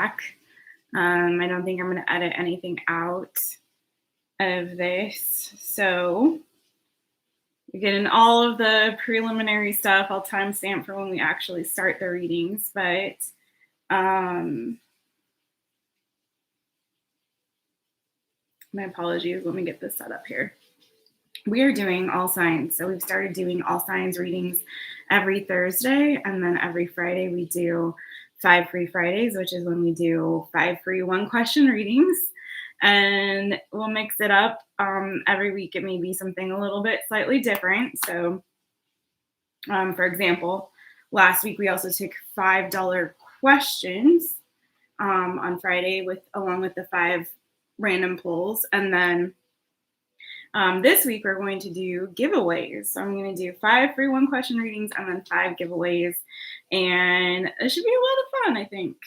back. I don't think I'm going to edit anything out of this. So you're getting all of the preliminary stuff. I'll timestamp for when we actually start the readings, but my apologies. Let me get this set up here. We are doing all signs. So we've started doing all signs readings every Thursday, and then every Friday we do 5 free Fridays, which is when we do 5 free 1-question readings. And we'll mix it up every week. It may be something a little bit slightly different. So, for example, last week we also took $5 questions on Friday along with the 5 random pulls. And then this week we're going to do giveaways. So I'm going to do 5 free 1-question readings and then 5 giveaways. And it should be a lot of fun, I think.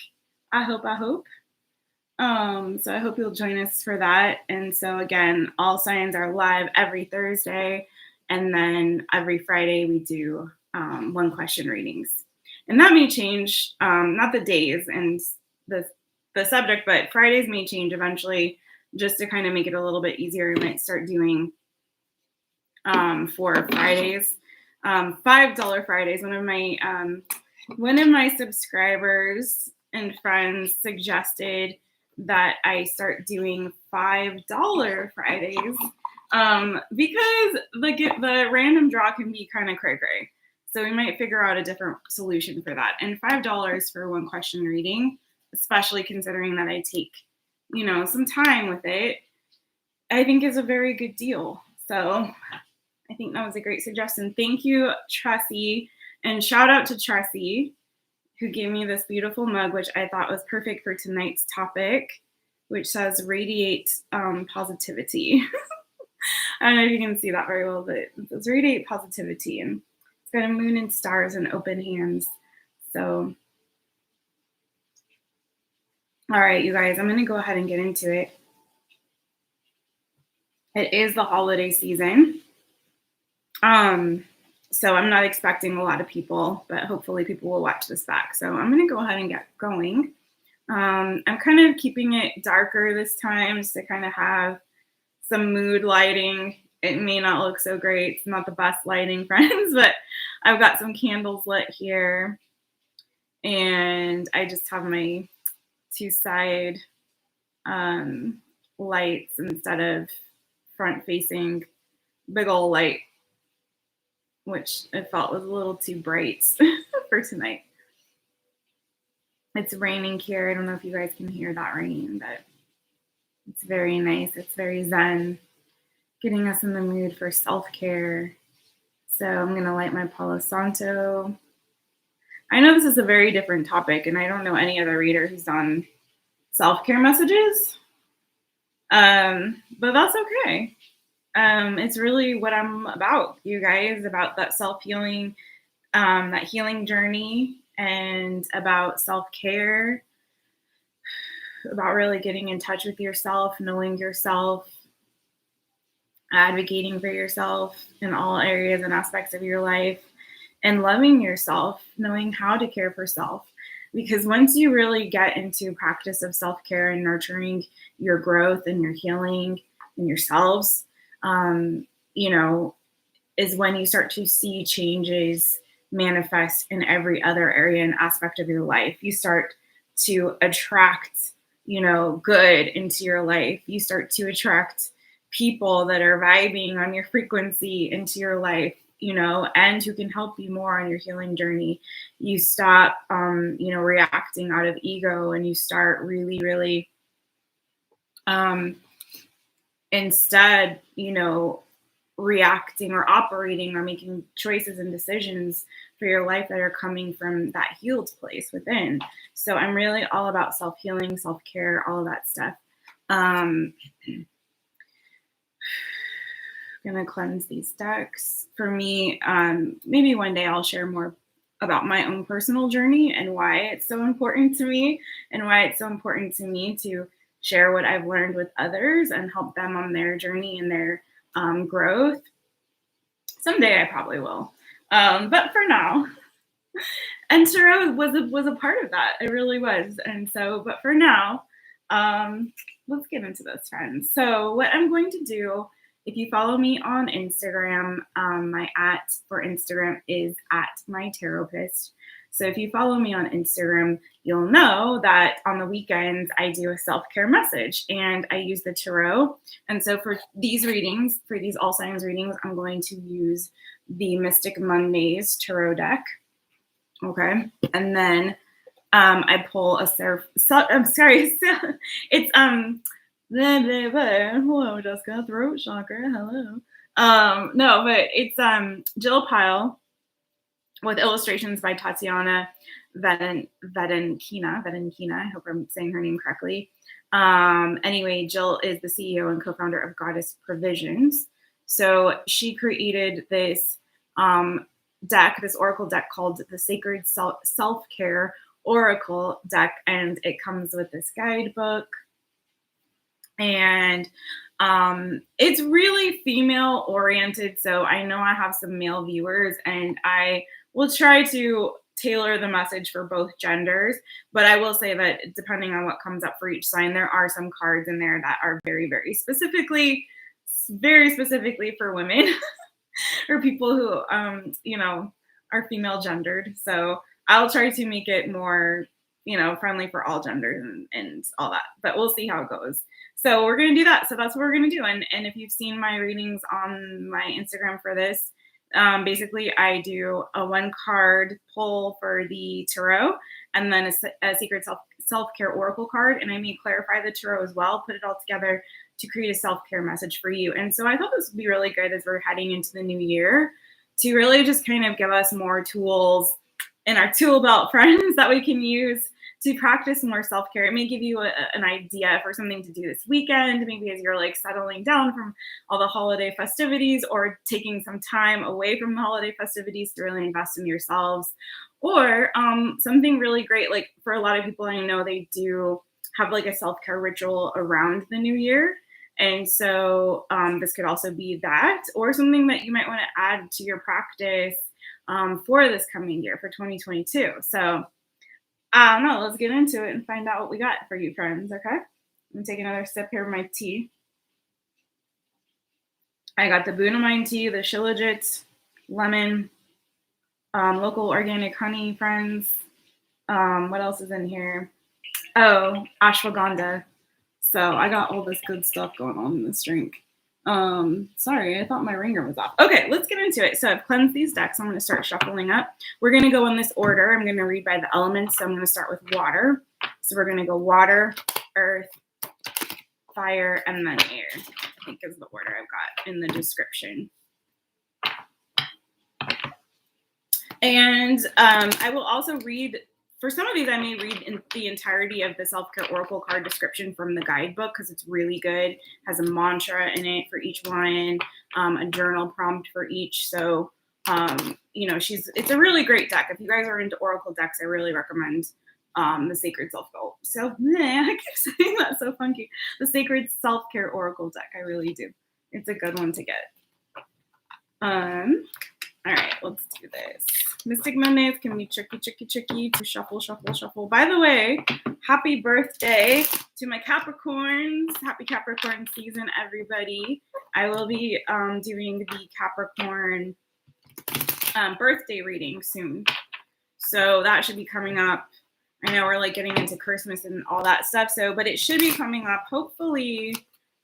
I hope. So I hope you'll join us for that. And so again, all signs are live every Thursday. And then every Friday we do 1-question readings. And that may change, not the days and the subject, but Fridays may change eventually, just to kind of make it a little bit easier. We might start doing for Fridays, $5 Fridays. One of my subscribers and friends suggested that I start doing $5 Fridays because the random draw can be kind of cray-cray. So we might figure out a different solution for that. And $5 for 1-question reading, especially considering that I take, some time with it, I think is a very good deal. So I think that was a great suggestion. Thank you, Tressie. And shout out to Tressie, who gave me this beautiful mug, which I thought was perfect for tonight's topic, which says radiate positivity. I don't know if you can see that very well, but it says radiate positivity. And it's got a moon and stars and open hands. So, all right, you guys, I'm going to go ahead and get into it. It is the holiday season. So I'm not expecting a lot of people, but hopefully people will watch this back. So I'm going to go ahead and get going. I'm kind of keeping it darker this time just to kind of have some mood lighting. It may not look so great. It's not the best lighting, friends, but I've got some candles lit here. And I just have my 2 side lights instead of front facing big old light, which I felt was a little too bright for tonight. It's raining here. I don't know if you guys can hear that rain, but it's very nice. It's very zen, getting us in the mood for self-care. So I'm going to light my Palo Santo. I know this is a very different topic, and I don't know any other reader who's done self-care messages, but that's okay. It's really what I'm about, you guys, about that self-healing, that healing journey, and about self-care, about really getting in touch with yourself, knowing yourself, advocating for yourself in all areas and aspects of your life, and loving yourself, knowing how to care for self. Because once you really get into practice of self-care and nurturing your growth and your healing and yourselves, is when you start to see changes manifest in every other area and aspect of your life. You start to attract, good into your life. You start to attract people that are vibing on your frequency into your life, and who can help you more on your healing journey. You stop, reacting out of ego, and you start really, really, instead, reacting or operating or making choices and decisions for your life that are coming from that healed place within. So I'm really all about self-healing, self-care, all of that stuff. Gonna cleanse these decks. For me, maybe one day I'll share more about my own personal journey and why it's so important to me, and why it's so important to me to share what I've learned with others and help them on their journey and their growth. Someday I probably will. But for now, And tarot was a part of that. It really was. And so, but for now, let's get into this, friends. So what I'm going to do, if you follow me on Instagram, my @ for Instagram is @My Taropist. So if you follow me on Instagram, you'll know that on the weekends I do a self-care message and I use the tarot. And so for these readings, for these all signs readings, I'm going to use the Mystic Mondays tarot deck. Okay. And then I pull a I'm sorry. It's hello, Jessica, throat chakra. Hello. No, but it's Jill Pyle with illustrations by Tatiana Vedenkina. I hope I'm saying her name correctly. Anyway, Jill is the CEO and co-founder of Goddess Provisions. So she created this deck, this oracle deck called the Sacred Self-Care Oracle deck, and it comes with this guidebook. And it's really female oriented. So I know I have some male viewers, and I will try to tailor the message for both genders. But I will say that depending on what comes up for each sign, there are some cards in there that are very, very specifically for women or people who, are female gendered. So I'll try to make it more, friendly for all genders and all that. But we'll see how it goes. So we're going to do that. So that's what we're going to do. And if you've seen my readings on my Instagram for this, basically I do a 1-card pull for the tarot and then a Secret Self-Care Oracle card. And I may clarify the tarot as well, put it all together to create a self-care message for you. And so I thought this would be really good as we're heading into the new year to really just kind of give us more tools in our tool belt, friends, that we can use to practice more self-care. It may give you an idea for something to do this weekend, maybe as you're like settling down from all the holiday festivities or taking some time away from the holiday festivities to really invest in yourselves, or something really great. Like for a lot of people I know, they do have like a self-care ritual around the new year. And so this could also be that, or something that you might want to add to your practice for this coming year, for 2022. So I don't know, let's get into it and find out what we got for you, friends, okay? I'm going to take another sip here of my tea. I got the Bunamine tea, the Shilajit, lemon, local organic honey, friends. What else is in here? Oh, ashwagandha. So I got all this good stuff going on in this drink. Sorry, I thought my ringer was off. Okay, let's get into it. So I've cleansed these decks. I'm going to start shuffling up. We're going to go in this order. I'm going to read by the elements. So I'm going to start with water. So we're going to go water, earth, fire, and then air, I think is the order I've got in the description. And I will also read, for some of these, I may read in the entirety of the Self-Care Oracle card description from the guidebook because it's really good. It has a mantra in it for each one, a journal prompt for each. So, it's a really great deck. If you guys are into Oracle decks, I really recommend the Sacred I keep saying that so funky. The Sacred Self-Care Oracle deck. I really do. It's a good one to get. All right, let's do this. Mystic Mondays can be tricky to shuffle. By the way, happy birthday to my Capricorns. Happy Capricorn season, everybody. I will be doing the Capricorn birthday reading soon. So that should be coming up. I know we're like getting into Christmas and all that stuff. So, but it should be coming up. Hopefully,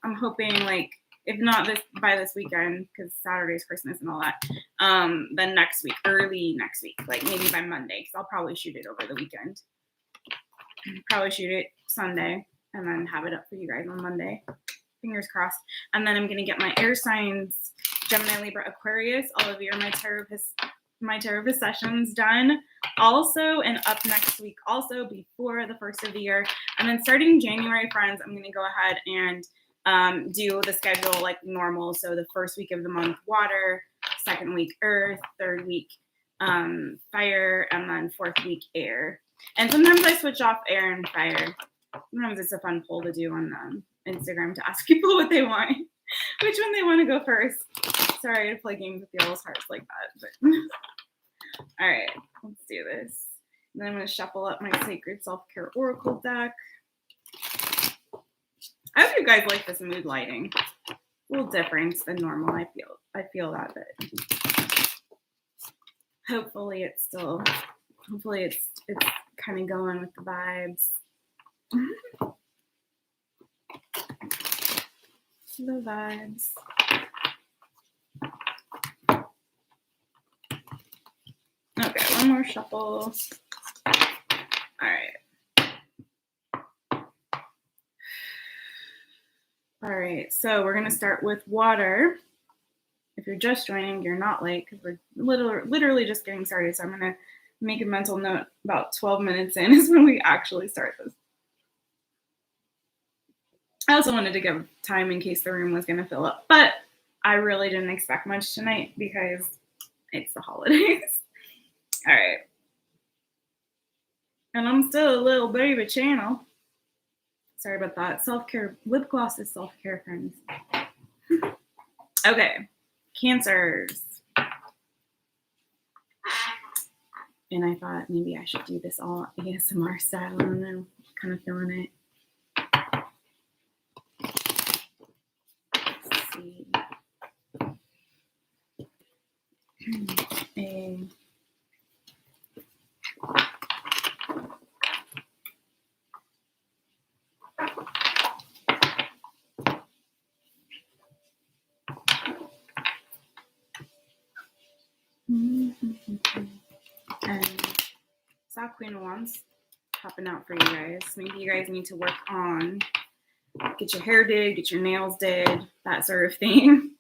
I'm hoping like, if not by this weekend, because Saturday's Christmas and all that, then next week, early next week, like maybe by Monday, because I'll probably shoot it over the weekend. Probably shoot it Sunday and then have it up for you guys on Monday. Fingers crossed. And then I'm going to get my air signs, Gemini, Libra, Aquarius, all of your My Taropist sessions done. Also, and up next week, also before the first of the year. And then starting January, friends, I'm going to go ahead and do the schedule like normal. So the first week of the month, water, second week, earth, third week, fire, and then fourth week, air. And sometimes I switch off air and fire. Sometimes it's a fun poll to do on Instagram to ask people what they want, which one they want to go first. Sorry to play games with y'all's hearts like that. But all right, let's do this. Then I'm going to shuffle up my Sacred Self-Care Oracle deck. I hope you guys like this mood lighting. A little different than normal, I feel that, but hopefully it's kind of going with the vibes. The vibes. Okay, one more shuffle. All right. All right, so we're going to start with water. If you're just joining, you're not late because we're literally just getting started. So I'm going to make a mental note about 12 minutes in is when we actually start this. I also wanted to give time in case the room was going to fill up, but I really didn't expect much tonight because it's the holidays. All right. And I'm still a little baby channel. Sorry about that. Self-care. Lip gloss is self-care, friends. Okay. Cancers. And I thought maybe I should do this all ASMR style. I don't know. Kind of feeling it. Let's see. And saw Queen of Wands popping out for you guys. Maybe you guys need to work on get your hair did, get your nails did, that sort of thing.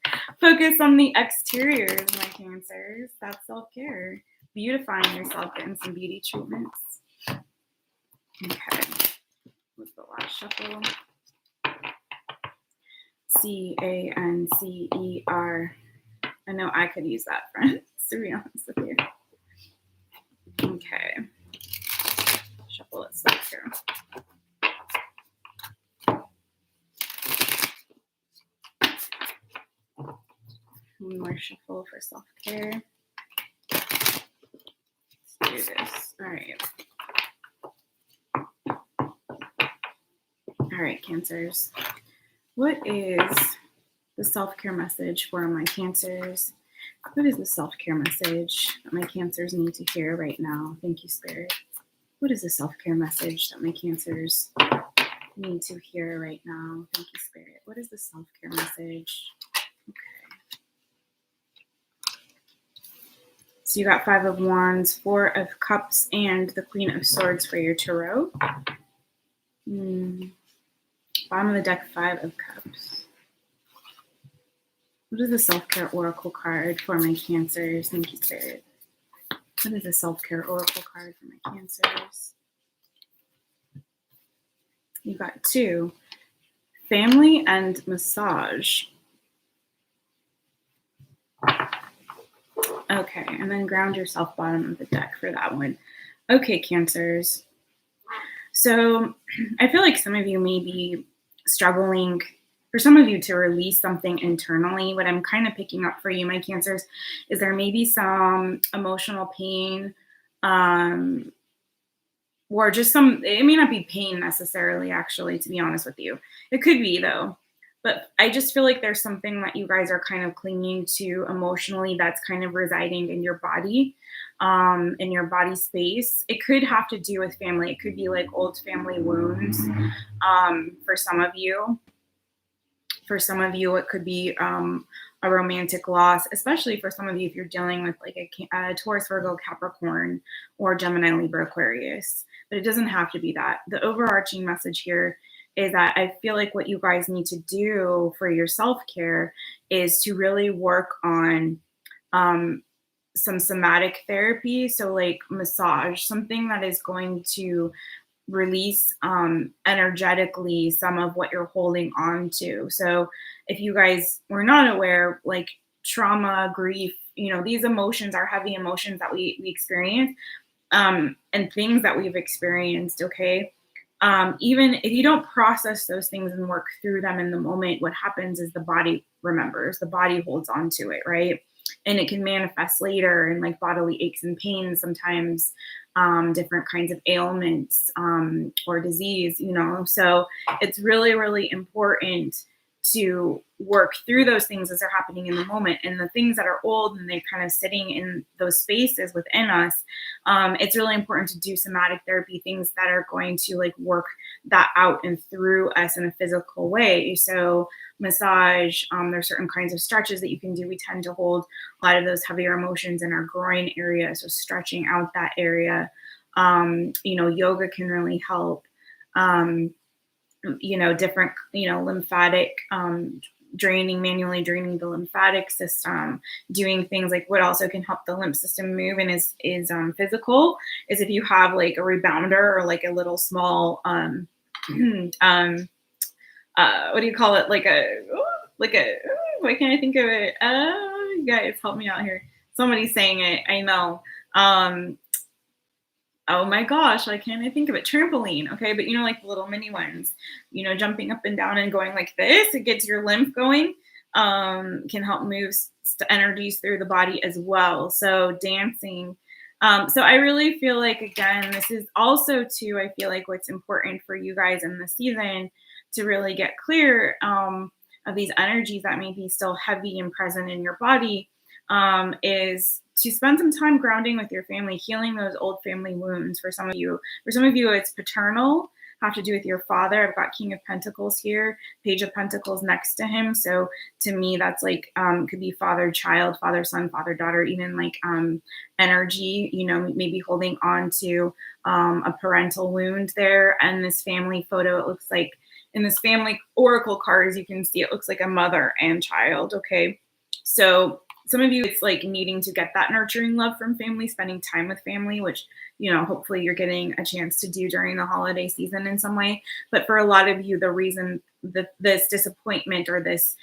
Focus on the exteriors, my Cancers. That's self-care. Beautifying yourself, getting some beauty treatments. Okay. What's the last shuffle? Cancer. I know I could use that, friends, to be honest with you. Okay. Shuffle it self-care. One more shuffle for self-care. Let's do this. All right. All right, Cancers. What is the self-care message for my Cancers? What is the self-care message that my Cancers need to hear right now? Thank you, Spirit. What is the self-care message that my Cancers need to hear right now? Thank you, Spirit. What is the self-care message? Okay. So you got 5 of Wands, 4 of Cups, and the Queen of Swords for your tarot. Bottom of the deck, 5 of Cups. What is the self-care oracle card for my Cancers? Thank you, Spirit. What is the self-care oracle card for my Cancers? You got 2, family and massage. Okay, and then ground yourself, bottom of the deck for that one. Okay, Cancers. So I feel like some of you may be struggling, for some of you, to release something internally. What I'm kind of picking up for you, my Cancers, is there may be some emotional pain, or just it may not be pain necessarily, actually, to be honest with you. It could be, though. But I just feel like there's something that you guys are kind of clinging to emotionally that's kind of residing in your body, in your body space. It could have to do with family. It could be like old family wounds for some of you. For some of you, it could be a romantic loss, especially for some of you if you're dealing with like a Taurus, Virgo, Capricorn, or Gemini, Libra, Aquarius. But it doesn't have to be that. The overarching message here is that I feel like what you guys need to do for your self-care is to really work on some somatic therapy. So like massage, something that is going to release energetically some of what you're holding on to. So if you guys were not aware, like trauma, grief, these emotions are heavy emotions that we experience, and things that we've experienced, okay? Even if you don't process those things and work through them in the moment, what happens is the body remembers, the body holds on to it, right? And it can manifest later in like bodily aches and pains sometimes, different kinds of ailments or disease, So it's really, really important to work through those things as they're happening in the moment. And the things that are old and they're kind of sitting in those spaces within us, it's really important to do somatic therapy, things that are going to like work that out and through us in a physical way. So massage, there's certain kinds of stretches that you can do. We tend to hold a lot of those heavier emotions in our groin area, so stretching out that area. Yoga can really help. Different, lymphatic, manually draining the lymphatic system, doing things like what also can help the lymph system move and is physical, is if you have like a rebounder or like a little small, what do you call it? Why can't I think of it? You guys help me out here. Somebody's saying it. I know. Oh my gosh, why can't I think of it? Trampoline, okay? But like the little mini ones, jumping up and down and going like this, it gets your lymph going, can help move energies through the body as well. So dancing. So I really feel like, again, this is also too, I feel like what's important for you guys in the season to really get clear of these energies that may be still heavy and present in your body, is to spend some time grounding with your family, healing those old family wounds. For some of you, it's paternal, have to do with your father. I've got King of Pentacles here, Page of Pentacles next to him. So to me, that's like, could be father, child, father, son, father, daughter, even like energy, maybe holding on to a parental wound there. And this family photo, it looks like in this family oracle cards, you can see it looks like a mother and child. Okay. So some of you, it's like needing to get that nurturing love from family, spending time with family, which, hopefully you're getting a chance to do during the holiday season in some way. But for a lot of you, the reason that this disappointment or this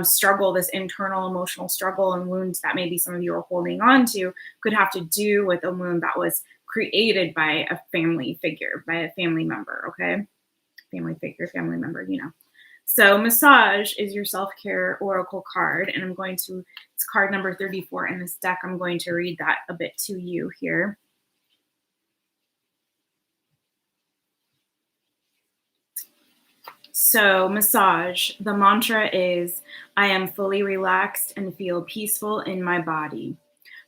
struggle, this internal emotional struggle and wounds that maybe some of you are holding on to could have to do with a wound that was created by a family figure, by a family member. Okay. Family figure, family member, So massage is your self-care oracle card. And it's card number 34 in this deck. I'm going to read that a bit to you here. So massage, the mantra is, I am fully relaxed and feel peaceful in my body.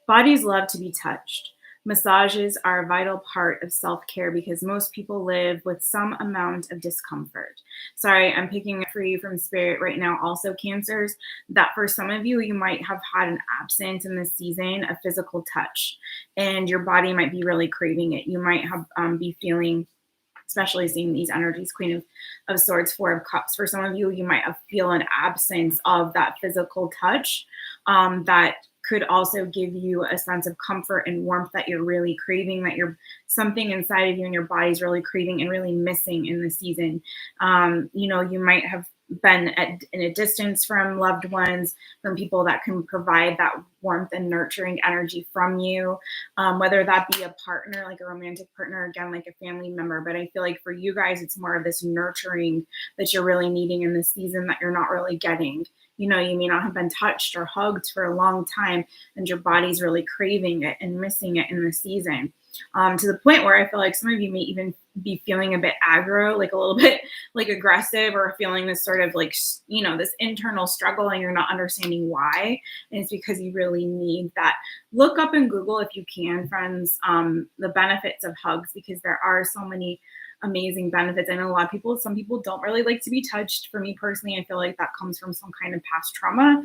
Bodies love to be touched. Massages are a vital part of self-care because most people live with some amount of discomfort. Sorry, I'm picking up for you from Spirit right now. Also, Cancers, that for some of you, you might have had an absence in this season of physical touch, and your body might be really craving it. You might have be feeling, especially seeing these energies, Queen of Swords, Four of Cups. For some of you, you might feel an absence of that physical touch that could also give you a sense of comfort and warmth that you're really craving, that you're something inside of you and your body's really craving and really missing in the season. You might have been in a distance from loved ones, from people that can provide that warmth and nurturing energy from you, whether that be a partner, like a romantic partner, again, like a family member. But I feel like for you guys, it's more of this nurturing that you're really needing in this season that you're not really getting. You may not have been touched or hugged for a long time, and your body's really craving it and missing it in the season, to the point where I feel like some of you may even be feeling a bit aggro, like a little bit like aggressive, or feeling this sort of like, this internal struggle, and you're not understanding why. And it's because you really need that. Look up in Google, if you can, friends, the benefits of hugs, because there are so many amazing benefits. I know some people don't really like to be touched. For me personally, I feel like that comes from some kind of past trauma.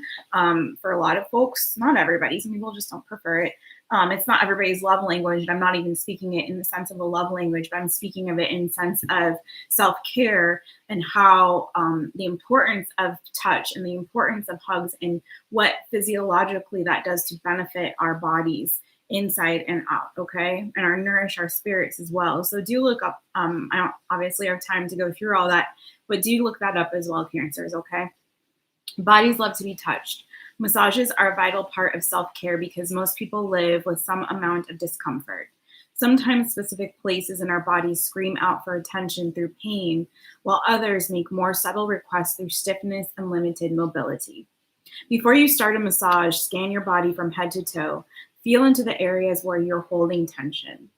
For a lot of folks, not everybody, some people just don't prefer it. It's not everybody's love language. And I'm not even speaking it in the sense of a love language, but I'm speaking of it in the sense of self-care and how the importance of touch and the importance of hugs and what physiologically that does to benefit our bodies inside and out, okay? And nourish our spirits as well. So do look up, I don't obviously have time to go through all that, but do look that up as well, Cancers, okay? Bodies love to be touched. Massages are a vital part of self-care because most people live with some amount of discomfort. Sometimes specific places in our bodies scream out for attention through pain, while others make more subtle requests through stiffness and limited mobility. Before you start a massage, scan your body from head to toe. Feel into the areas where you're holding tension.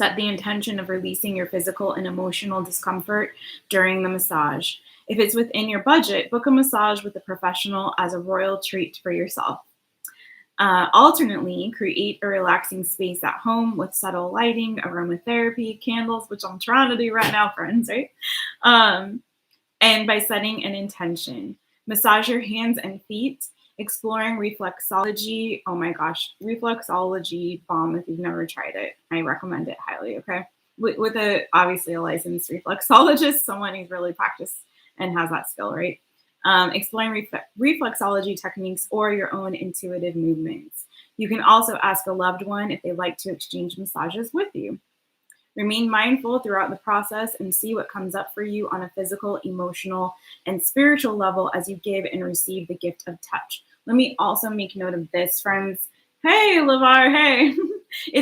Set the intention of releasing your physical and emotional discomfort during the massage. If it's within your budget, book a massage with a professional as a royal treat for yourself. Alternately, create a relaxing space at home with subtle lighting, aromatherapy, candles, which I'm trying to do right now, friends, right? And by setting an intention. Massage your hands and feet, exploring reflexology. Oh my gosh, reflexology bomb if you've never tried it. I recommend it highly, okay? With obviously a licensed reflexologist, someone who's really practiced and has that skill, right? Exploring reflexology techniques or your own intuitive movements. You can also ask a loved one if they'd like to exchange massages with you. Remain mindful throughout the process and see what comes up for you on a physical, emotional, and spiritual level as you give and receive the gift of touch. Let me also make note of this, friends. Hey, LeVar, hey.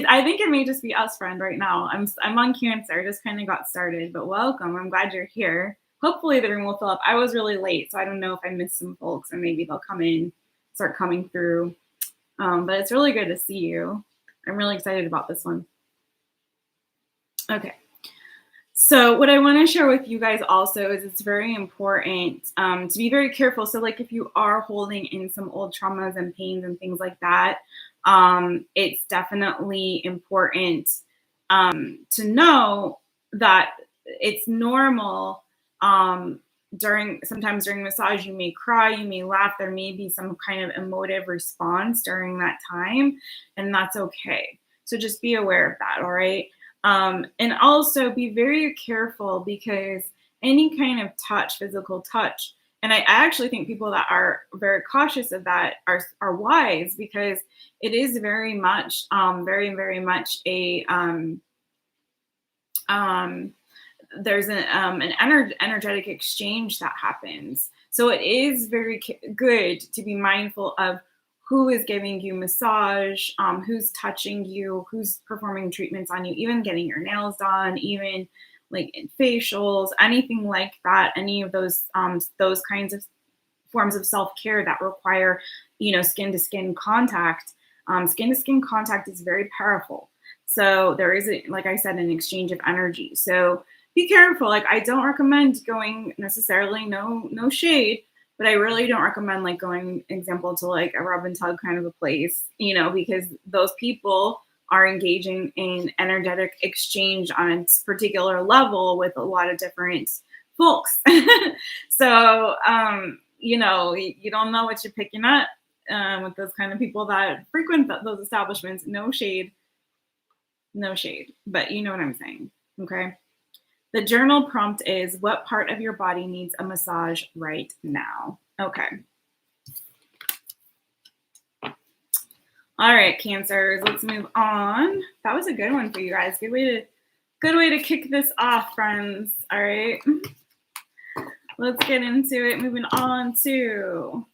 I think it may just be us, friend, right now. I'm on Cancer. I just kind of got started, but welcome. I'm glad you're here. Hopefully the room will fill up. I was really late, so I don't know if I missed some folks, or maybe they'll start coming through. But it's really good to see you. I'm really excited about this one. Okay. So what I want to share with you guys also is it's very important to be very careful. So like if you are holding in some old traumas and pains and things like that, it's definitely important to know that it's normal. Sometimes during massage, you may cry, you may laugh, there may be some kind of emotive response during that time, and that's okay. So just be aware of that, all right? And also be very careful because any kind of touch, physical touch, and I actually think people that are very cautious of that are wise, because it is very much, very, very much there's an energetic exchange that happens. So it is very good to be mindful of who is giving you massage, who's touching you, who's performing treatments on you, even getting your nails done, even like facials, anything like that, any of those kinds of forms of self-care that require, skin-to-skin contact. Skin-to-skin contact is very powerful. So there is, like I said, an exchange of energy. So be careful. Like I don't recommend going necessarily, no shade, but I really don't recommend like going, example, to like a rub and tug kind of a place, because those people are engaging in energetic exchange on a particular level with a lot of different folks. So, you don't know what you're picking up with those kind of people that frequent those establishments. No shade, but you know what I'm saying, okay? The journal prompt is, what part of your body needs a massage right now? Okay. All right, Cancers, let's move on. That was a good one for you guys. Good way to kick this off, friends. All right. Let's get into it. Moving on to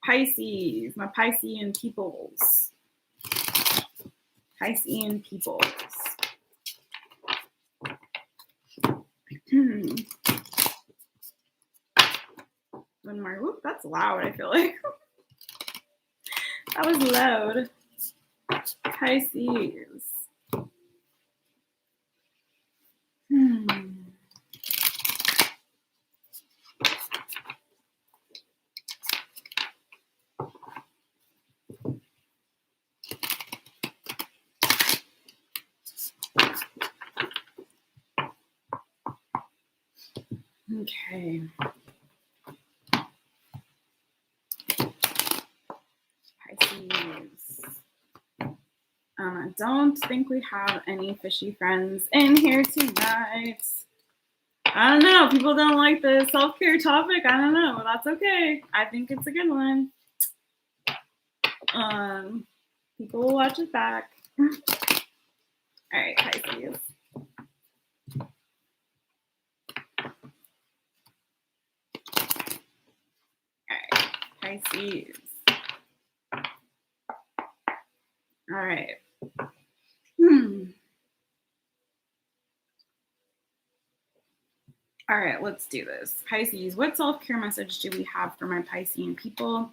Pisces, my Piscean peoples. Piscean peoples. One more. Whoop, that's loud, I feel like. That was loud. Pisces. Okay. Pisces. I don't think we have any fishy friends in here tonight. I don't know. People don't like the self-care topic. I don't know. That's okay. I think it's a good one. People will watch it back. All right, Pisces. Pisces. All right. All right, let's do this. Pisces, what self-care message do we have for my Piscean people?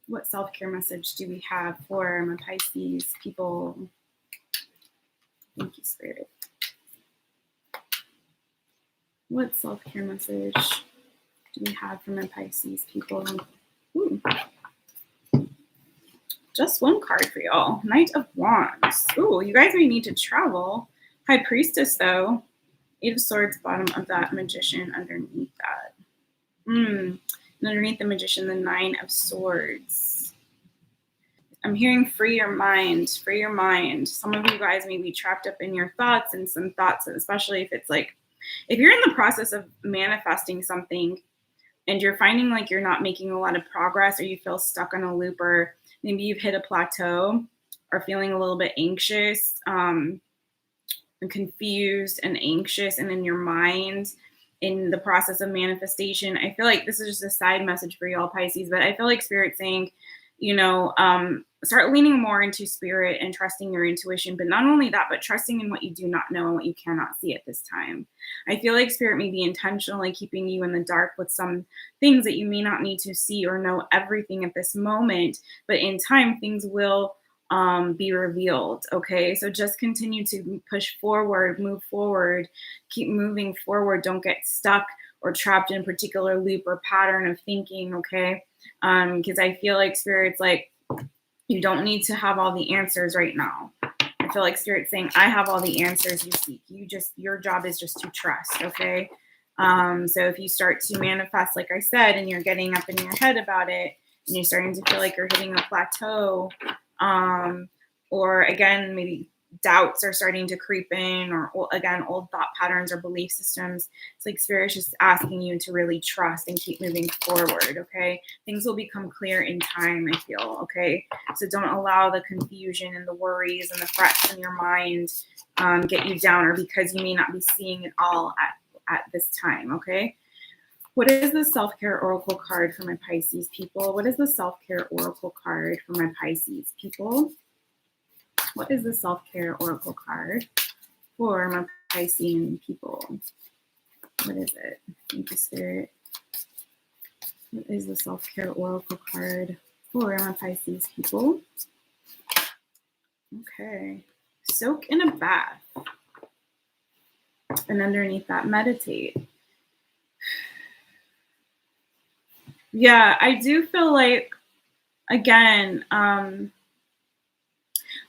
What self-care message do we have for my Pisces people? Thank you, Spirit. What self-care message do we have from my Pisces people? Ooh, just one card for y'all. Knight of Wands. Ooh, you guys may need to travel. High Priestess, though. Eight of Swords, bottom of that. Magician underneath that. And underneath the Magician, the Nine of Swords. I'm hearing free your mind, free your mind. Some of you guys may be trapped up in your thoughts, and some thoughts, especially if it's like, if you're in the process of manifesting something and you're finding like you're not making a lot of progress, or you feel stuck on a loop, or maybe you've hit a plateau, or feeling a little bit anxious, and confused and anxious, and in your mind in the process of manifestation, I feel like this is just a side message for y'all Pisces, but I feel like Spirit saying, start leaning more into spirit and trusting your intuition. But not only that, but trusting in what you do not know and what you cannot see at this time. I feel like Spirit may be intentionally keeping you in the dark with some things that you may not need to see or know everything at this moment, but in time things will be revealed. Okay, so just continue to push forward, move forward, keep moving forward. Don't get stuck or trapped in a particular loop or pattern of thinking. Okay, because I feel like Spirit's like, you don't need to have all the answers right now. I feel like Spirit's saying, I have all the answers you seek. Your job is just to trust. Okay, so if you start to manifest, like I said, and you're getting up in your head about it, and you're starting to feel like you're hitting a plateau, or again, maybe doubts are starting to creep in, or again, old thought patterns or belief systems. It's like Spirit's just asking you to really trust and keep moving forward. Okay, things will become clear in time, I feel. Okay, so don't allow the confusion and the worries and the frets in your mind get you down, or because you may not be seeing it all at this time. Okay, what is the self-care oracle card for my Pisces people? What is the self-care oracle card for my Pisces people? What is the self-care oracle card for my Piscean people? What is it? Thank you, Spirit. What is the self-care oracle card for my Pisces people? Okay. Soak in a bath. And underneath that, meditate. Yeah, I do feel like, again,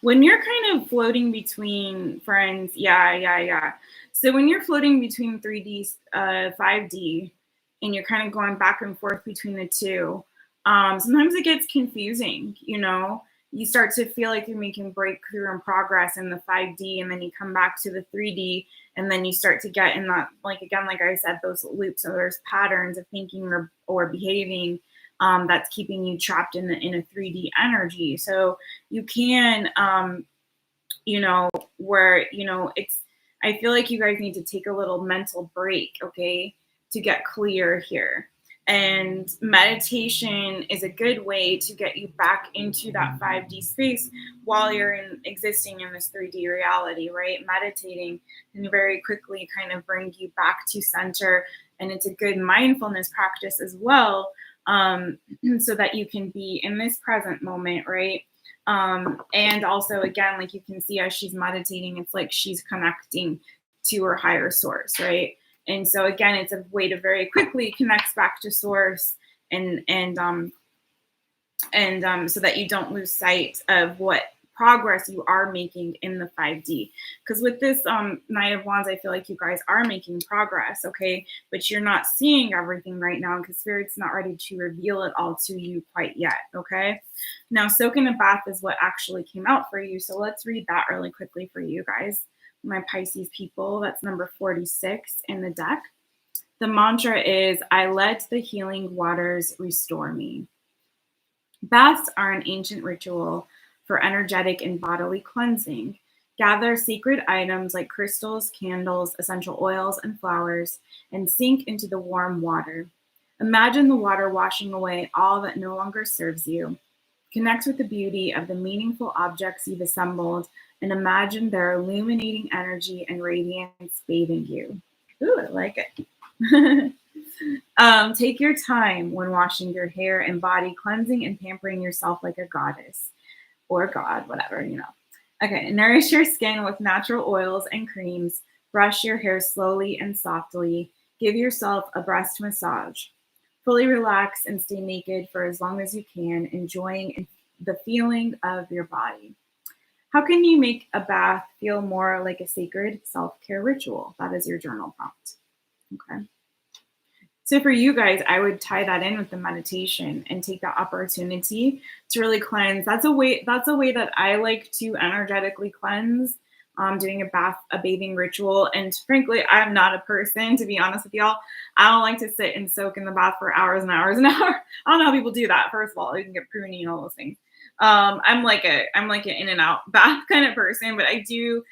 when you're kind of floating between friends, yeah. So when you're floating between 3D, 5D, and you're kind of going back and forth between the two, sometimes it gets confusing, You start to feel like you're making breakthrough and progress in the 5D, and then you come back to the 3D, and then you start to get in that, like, again, like I said, those loops, so there's patterns of thinking or behaving that's keeping you trapped in a 3D energy. So you can, I feel like you guys need to take a little mental break, okay, to get clear here. And meditation is a good way to get you back into that 5D space while you're existing in this 3D reality, right? Meditating can very quickly kind of bring you back to center, and it's a good mindfulness practice as well, so that you can be in this present moment, right? And also, again, like you can see as she's meditating, it's like she's connecting to her higher source, right? And so again, it's a way to very quickly connect back to source, and so that you don't lose sight of what progress you are making in the 5D. Because with this Knight of Wands, I feel like you guys are making progress, okay? But you're not seeing everything right now because Spirit's not ready to reveal it all to you quite yet, okay? Now, soak in a bath is what actually came out for you. So let's read that really quickly for you guys. My Pisces people, that's number 46 in the deck. The mantra is, I let the healing waters restore me. Baths are an ancient ritual for energetic and bodily cleansing. Gather sacred items like crystals, candles, essential oils, and flowers, and sink into the warm water. Imagine the water washing away all that no longer serves you. Connect with the beauty of the meaningful objects you've assembled, and imagine their illuminating energy and radiance bathing you. Ooh, I like it. Take your time when washing your hair and body, cleansing and pampering yourself like a goddess or god, whatever, Okay, nourish your skin with natural oils and creams. Brush your hair slowly and softly. Give yourself a breast massage. Fully relax and stay naked for as long as you can, enjoying the feeling of your body. How can you make a bath feel more like a sacred self-care ritual? That is your journal prompt. Okay. So for you guys, I would tie that in with the meditation and take that opportunity to really cleanse. That's a way that I like to energetically cleanse. Doing a bathing ritual. And frankly, I'm not a person, to be honest with y'all. I don't like to sit and soak in the bath for hours and hours and hours. I don't know how people do that. First of all, you can get pruny and all those things. I'm like an in and out bath kind of person, but I do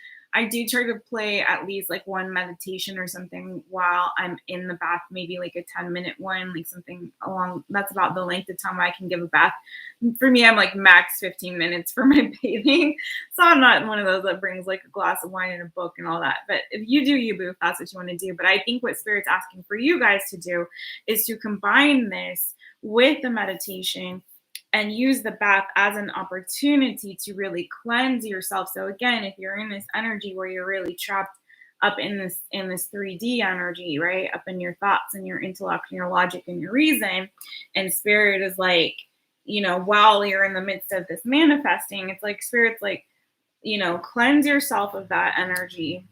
try to play at least like one meditation or something while I'm in the bath, maybe like a 10-minute one, like something along that's about the length of time I can give a bath. For me, I'm like max 15 minutes for my bathing. So I'm not one of those that brings like a glass of wine and a book and all that. But if you do, you boo, if that's what you want to do. But I think what Spirit's asking for you guys to do is to combine this with the meditation and use the bath as an opportunity to really cleanse yourself. So again, if you're in this energy where you're really trapped up in this 3D energy, right? Up in your thoughts and your intellect and your logic and your reason, and Spirit is like, while you're in the midst of this manifesting, it's like Spirit's like, cleanse yourself of that energy,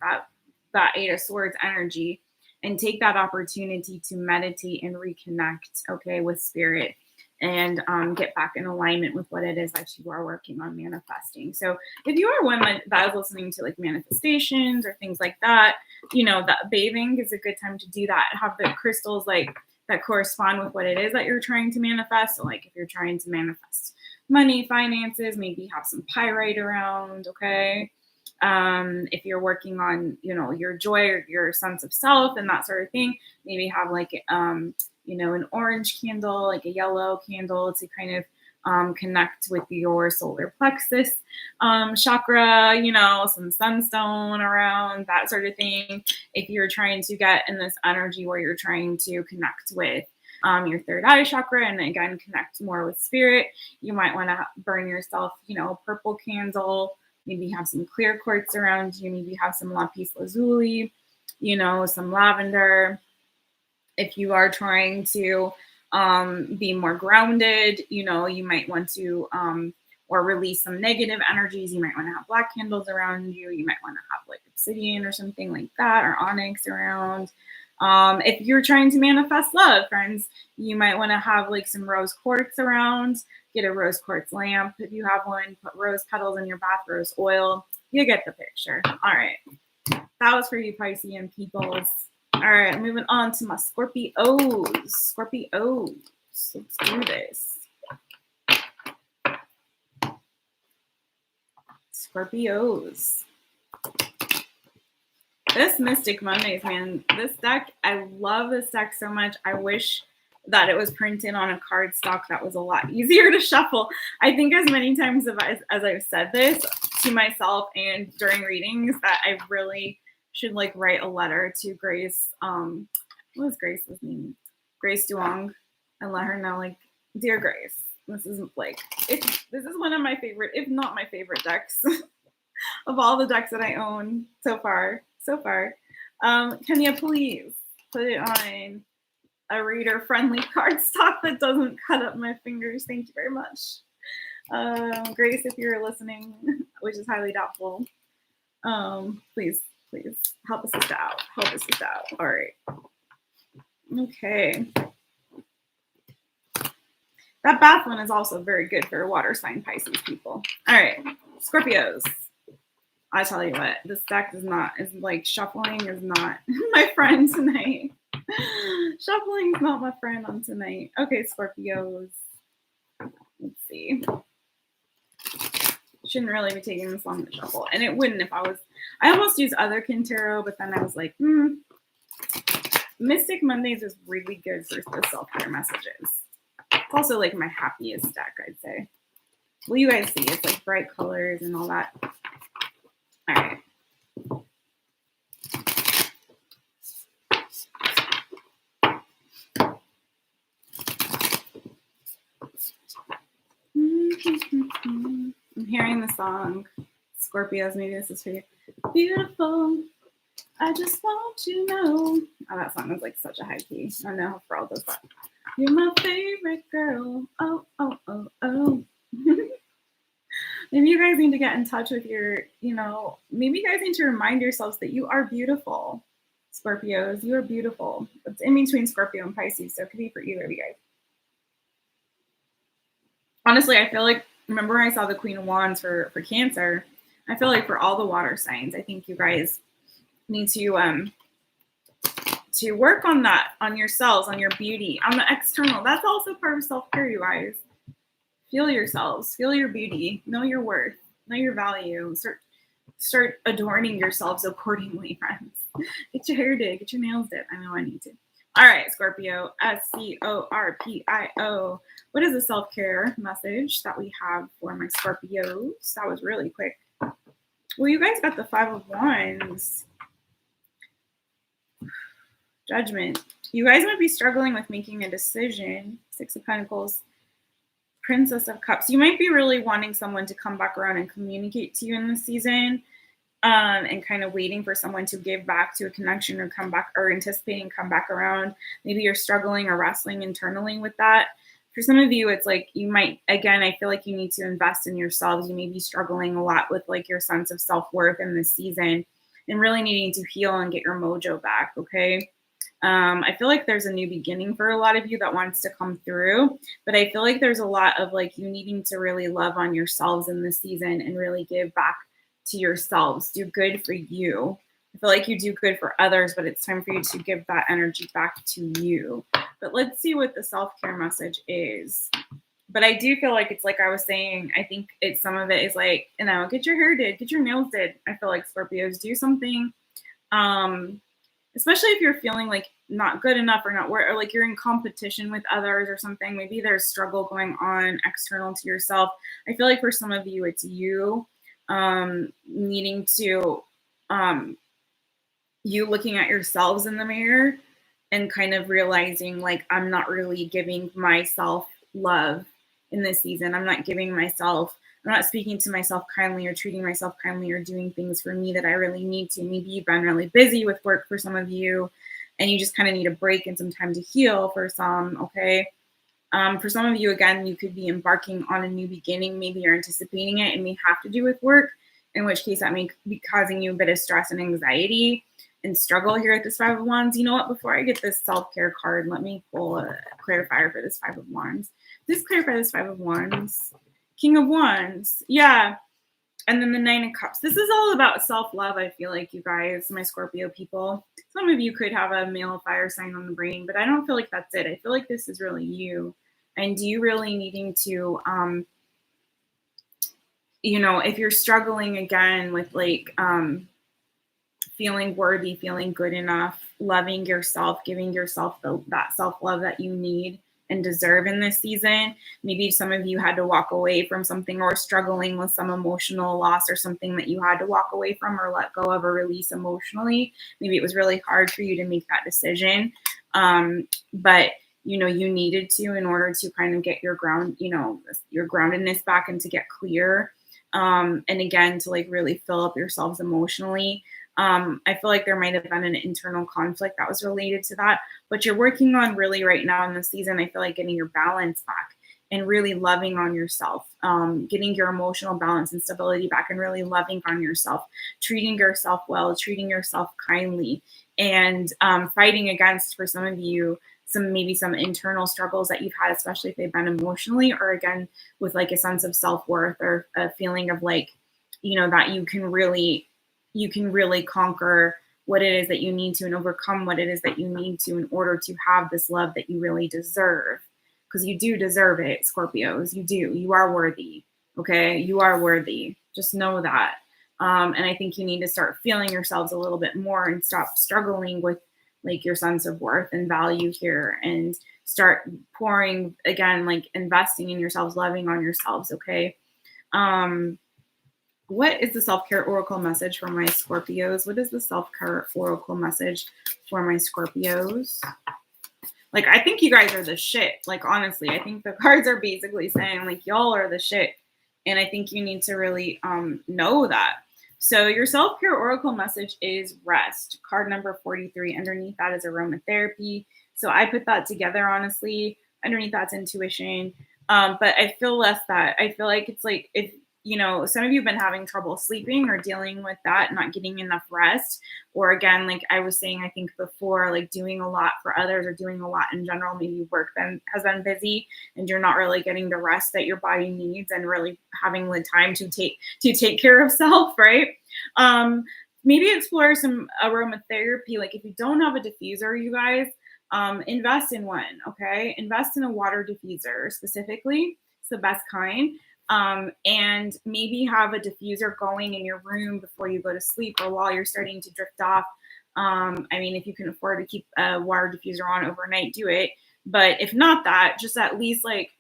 that Eight of Swords energy, and take that opportunity to meditate and reconnect, okay, with Spirit, and get back in alignment with what it is that you are working on manifesting. So if you are one that is listening to like manifestations or things like that, that bathing is a good time to do that. Have the crystals like that correspond with what it is that you're trying to manifest. So like if you're trying to manifest money, finances, maybe have some pyrite around, okay? If you're working on, your joy or your sense of self and that sort of thing, maybe have like, an orange candle, like a yellow candle to kind of connect with your solar plexus chakra, some sunstone around, that sort of thing. If you're trying to get in this energy where you're trying to connect with your third eye chakra and again connect more with Spirit, you might want to burn yourself, a purple candle, maybe have some clear quartz around you, maybe have some lapis lazuli, some lavender. If you are trying to be more grounded, you might want to, or release some negative energies, you might want to have black candles around you. You might want to have like obsidian or something like that, or onyx around. If you're trying to manifest love, friends, you might want to have like some rose quartz around. Get a rose quartz lamp if you have one. Put rose petals in your bath, rose oil. You get the picture. All right. That was for you Piscean peoples. All right, moving on to my Scorpios. Scorpios. Let's do this. Scorpios. This Mystic Mondays, man. This deck, I love this deck so much. I wish that it was printed on a cardstock that was a lot easier to shuffle. I think as many times as I've said this to myself and during readings that I really should like write a letter to Grace. What was Grace's name? Grace Duong, and let her know, like, dear Grace, this is one of my favorite, if not my favorite decks of all the decks that I own so far. Can you please put it on a reader-friendly cardstock that doesn't cut up my fingers? Thank you very much. Grace, if you're listening, which is highly doubtful, please help us out. All right. Okay. That bath one is also very good for water sign Pisces people. All right. Scorpios. I tell you what, this deck shuffling is not my friend tonight. Shuffling is not my friend on tonight. Okay, Scorpios. Let's see. Shouldn't really be taking this long to shuffle. And it wouldn't if I almost used Otherkin Tarot, but then I was like, Mystic Mondays is really good for the self-care messages. It's also like my happiest deck, I'd say. Well, you guys see, it's like bright colors and all that. All right. I'm hearing the song. Scorpios, maybe this is for you. Beautiful. I just want you to know. Oh, that song was like such a high key. I don't know how Pharrell does that. You're my favorite girl. Oh, oh, oh, oh. Maybe you guys need to get in touch with your, maybe you guys need to remind yourselves that you are beautiful. Scorpios, you are beautiful. It's in between Scorpio and Pisces, so it could be for either of you guys. Honestly, I feel like, remember I saw the Queen of Wands for Cancer? I feel like for all the water signs, I think you guys need to work on that, on yourselves, on your beauty, on the external. That's also part of self-care, you guys. Feel yourselves, feel your beauty, know your worth, know your value. Start adorning yourselves accordingly, friends. Get your hair did, get your nails did. I know I need to. All right, Scorpio, Scorpio. What is the self-care message that we have for my Scorpios? That was really quick. Well, you guys got the 5 of Wands. Judgment. You guys might be struggling with making a decision. 6 of Pentacles. Princess of Cups. You might be really wanting someone to come back around and communicate to you in this season, and kind of waiting for someone to give back to a connection or come back, or anticipating come back around. Maybe you're struggling or wrestling internally with that. For some of you, it's like you might, again, I feel like you need to invest in yourselves. You may be struggling a lot with like your sense of self-worth in this season and really needing to heal and get your mojo back, okay? I feel like there's a new beginning for a lot of you that wants to come through, but I feel like there's a lot of like you needing to really love on yourselves in this season and really give back to yourselves. Do good for you. I feel like you do good for others, but it's time for you to give that energy back to you. But let's see what the self-care message is. But I do feel like it's like I was saying, I think it's some of it is like, get your hair did, get your nails did. I feel like Scorpios do something. Especially if you're feeling like not good enough or not or like you're in competition with others or something. Maybe there's struggle going on external to yourself. I feel like for some of you, it's you needing to, you looking at yourselves in the mirror and kind of realizing like, I'm not really giving myself love in this season. I'm not speaking to myself kindly or treating myself kindly or doing things for me that I really need to. Maybe you've been really busy with work for some of you and you just kind of need a break and some time to heal for some, okay? For some of you, again, you could be embarking on a new beginning. Maybe you're anticipating it and may have to do with work, in which case that may be causing you a bit of stress and anxiety and struggle here at this 5 of Wands. You know what? Before I get this self-care card, let me pull a clarifier for this 5 of Wands. Please clarify this 5 of Wands. King of Wands. Yeah. And then the 9 of Cups. This is all about self-love, I feel like, you guys, my Scorpio people. Some of you could have a male fire sign on the brain, but I don't feel like that's it. I feel like this is really you. And you really needing to, if you're struggling again with like feeling worthy, feeling good enough, loving yourself, giving yourself that self-love that you need and deserve in this season. Maybe some of you had to walk away from something or struggling with some emotional loss or something that you had to walk away from or let go of or release emotionally. Maybe it was really hard for you to make that decision. But you needed to in order to kind of get your your groundedness back and to get clear. And again, to like really fill up yourselves emotionally. I feel like there might have been an internal conflict that was related to that, but you're working on really right now in the season, I feel like getting your balance back and really loving on yourself, getting your emotional balance and stability back and really loving on yourself, treating yourself well, treating yourself kindly, and fighting against, for some of you, maybe some internal struggles that you've had, especially if they've been emotionally or again with like a sense of self-worth or a feeling of like, that you can really conquer what it is that you need to and overcome what it is that you need to in order to have this love that you really deserve. Because you do deserve it, Scorpios. You do. You are worthy. Okay? You are worthy. Just know that. And I think you need to start feeling yourselves a little bit more and stop struggling with like your sense of worth and value here and start pouring again, like investing in yourselves, loving on yourselves. Okay? What is the self-care oracle message for my Scorpios? What is the self-care oracle message for my Scorpios? Like, I think you guys are the shit. Like, honestly, I think the cards are basically saying, like, y'all are the shit. And I think you need to really know that. So your self-care oracle message is rest. Card number 43. Underneath that is aromatherapy. So I put that together, honestly. Underneath that's intuition. But I feel less that. I feel like it's like if some of you have been having trouble sleeping or dealing with that, not getting enough rest, or again, like I was saying, I think before, like doing a lot for others or doing a lot in general, maybe work has been busy and you're not really getting the rest that your body needs and really having the time to take care of self, right? Maybe explore some aromatherapy. Like if you don't have a diffuser, you guys, invest in one, okay? Invest in a water diffuser specifically. It's the best kind. And maybe have a diffuser going in your room before you go to sleep or while you're starting to drift off. I mean, if you can afford to keep a water diffuser on overnight, do it. But if not that, just at least like,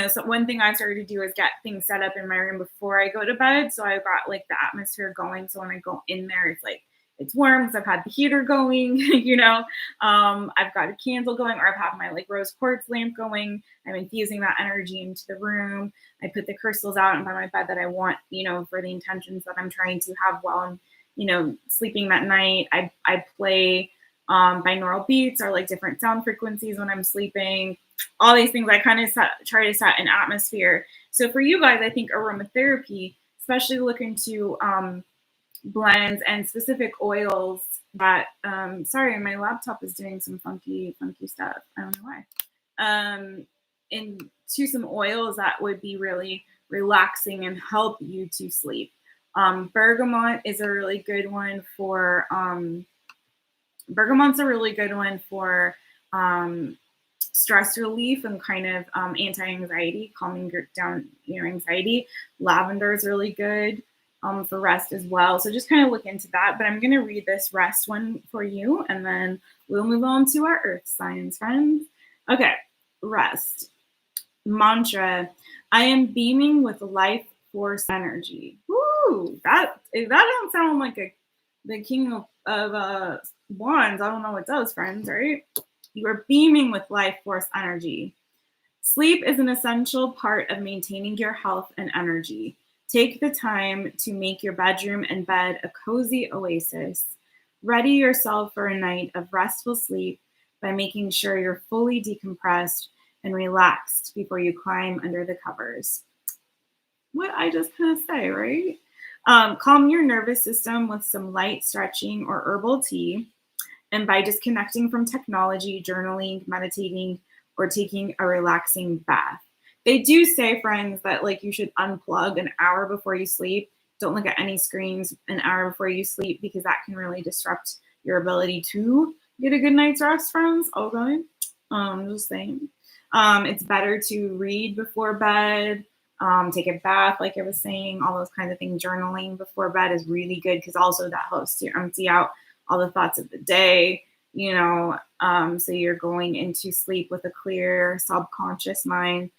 so one thing I've started to do is get things set up in my room before I go to bed. So I've got like the atmosphere going. So when I go in there, it's like, it's warm because I've had the heater going, I've got a candle going, or I've had my like rose quartz lamp going. I'm infusing that energy into the room. I put the crystals out by my bed that I want, for the intentions that I'm trying to have while I'm, sleeping that night. I play binaural beats or like different sound frequencies when I'm sleeping. All these things I kind of try to set an atmosphere. So for you guys, I think aromatherapy, especially look into blends and specific oils that sorry, my laptop is doing some funky stuff. I don't know why. Into some oils that would be really relaxing and help you to sleep. Bergamot is a really good one for bergamot's a really good one for stress relief and kind of anti-anxiety, calming down your anxiety. Lavender is really good for rest as well. So just kind of look into that. But I'm going to read this rest one for you, and then we'll move on to our earth signs, friends. Okay, rest. Mantra. I am beaming with life force energy. Woo! That don't sound like the king of wands. I don't know what does, friends, right? You are beaming with life force energy. Sleep is an essential part of maintaining your health and energy. Take the time to make your bedroom and bed a cozy oasis. Ready yourself for a night of restful sleep by making sure you're fully decompressed and relaxed before you climb under the covers. What I just kind of say, right? Calm your nervous system with some light stretching or herbal tea, and by disconnecting from technology, journaling, meditating, or taking a relaxing bath. They do say, friends, that like you should unplug an hour before you sleep. Don't look at any screens an hour before you sleep, because that can really disrupt your ability to get a good night's rest, friends. Okay. Just saying. It's better to read before bed, take a bath, like I was saying, all those kinds of things. Journaling before bed is really good because also that helps to empty out all the thoughts of the day, so you're going into sleep with a clear subconscious mind.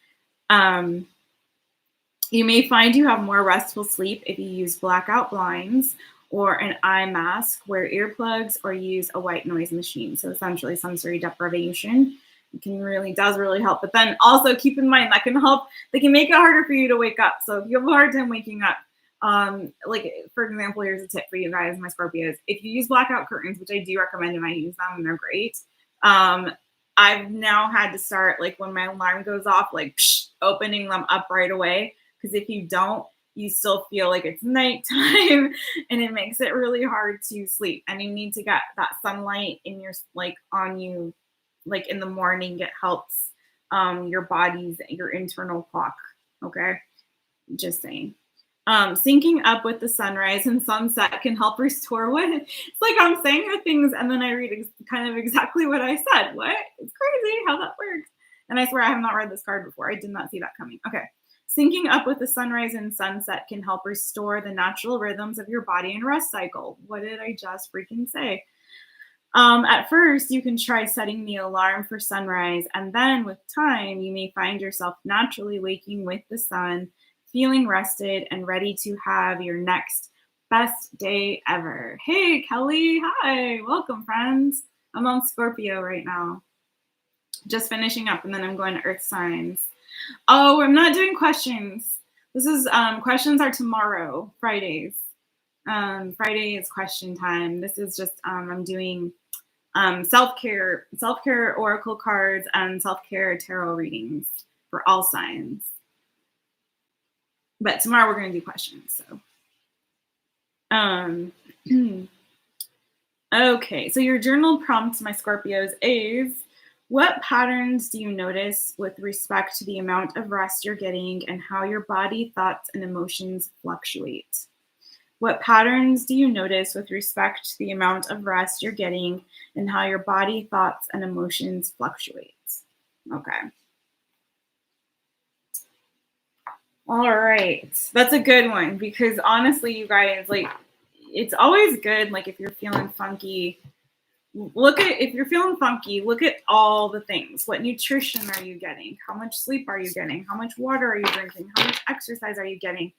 You may find you have more restful sleep if you use blackout blinds or an eye mask, wear earplugs, or use a white noise machine. So essentially sensory deprivation. It does really help. But then also keep in mind that can help. They can make it harder for you to wake up. So if you have a hard time waking up, like for example, here's a tip for you guys, my Scorpios. If you use blackout curtains, which I do recommend and I use them and they're great. I've now had to start, like when my alarm goes off, like opening them up right away. Because if you don't, you still feel like it's nighttime and it makes it really hard to sleep. And you need to get that sunlight in your, like on you, like in the morning. It helps your internal clock. Okay. Just saying. Syncing up with the sunrise and sunset can help restore what it's like. I'm saying the things and then I read kind of exactly what I said. What? It's crazy how that works. And I swear I have not read this card before. I did not see that coming. Okay. Syncing up with the sunrise and sunset can help restore the natural rhythms of your body and rest cycle. What did I just freaking say? At first, you can try setting the alarm for sunrise, and then with time, you may find yourself naturally waking with the sun, feeling rested and ready to have your next best day ever. Hey, Kelly. Hi. Welcome, friends. I'm on Scorpio right now. Just finishing up, and then I'm going to Earth signs. Oh, I'm not doing questions. This is questions are tomorrow, Fridays. Friday is question time. This is just, I'm doing self-care oracle cards and self-care tarot readings for all signs. But tomorrow we're going to do questions. So, okay. So your journal prompt, my Scorpios, is: what patterns do you notice with respect to the amount of rest you're getting and how your body, thoughts, and emotions fluctuate? What patterns do you notice with respect to the amount of rest you're getting and how your body, thoughts, and emotions fluctuate? Okay. All right. That's a good one because honestly, you guys, like, it's always good, like, if you're feeling funky, if you're feeling funky, look at all the things. What nutrition are you getting? How much sleep are you getting? How much water are you drinking? How much exercise are you getting?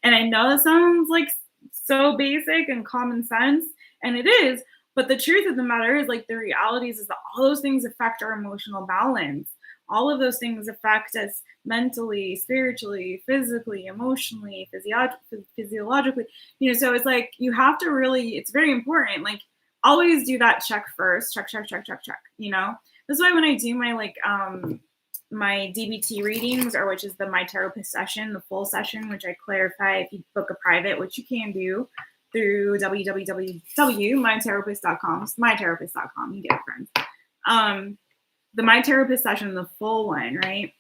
And I know it sounds like so basic and common sense, and it is, but the truth of the matter is, like, the reality is that all those things affect our emotional balance. All of those things affect us mentally, spiritually, physically, emotionally, physiologically. So it's like you have to really, it's very important. Like, always do that check first. Check. That's why when I do my my DBT readings, or which is the My Taropist session, the full session, which I clarify if you book a private, which you can do through www.mytaropist.com. It's mytaropist.com. You get it, friends. The My Taropist session, the full one, right?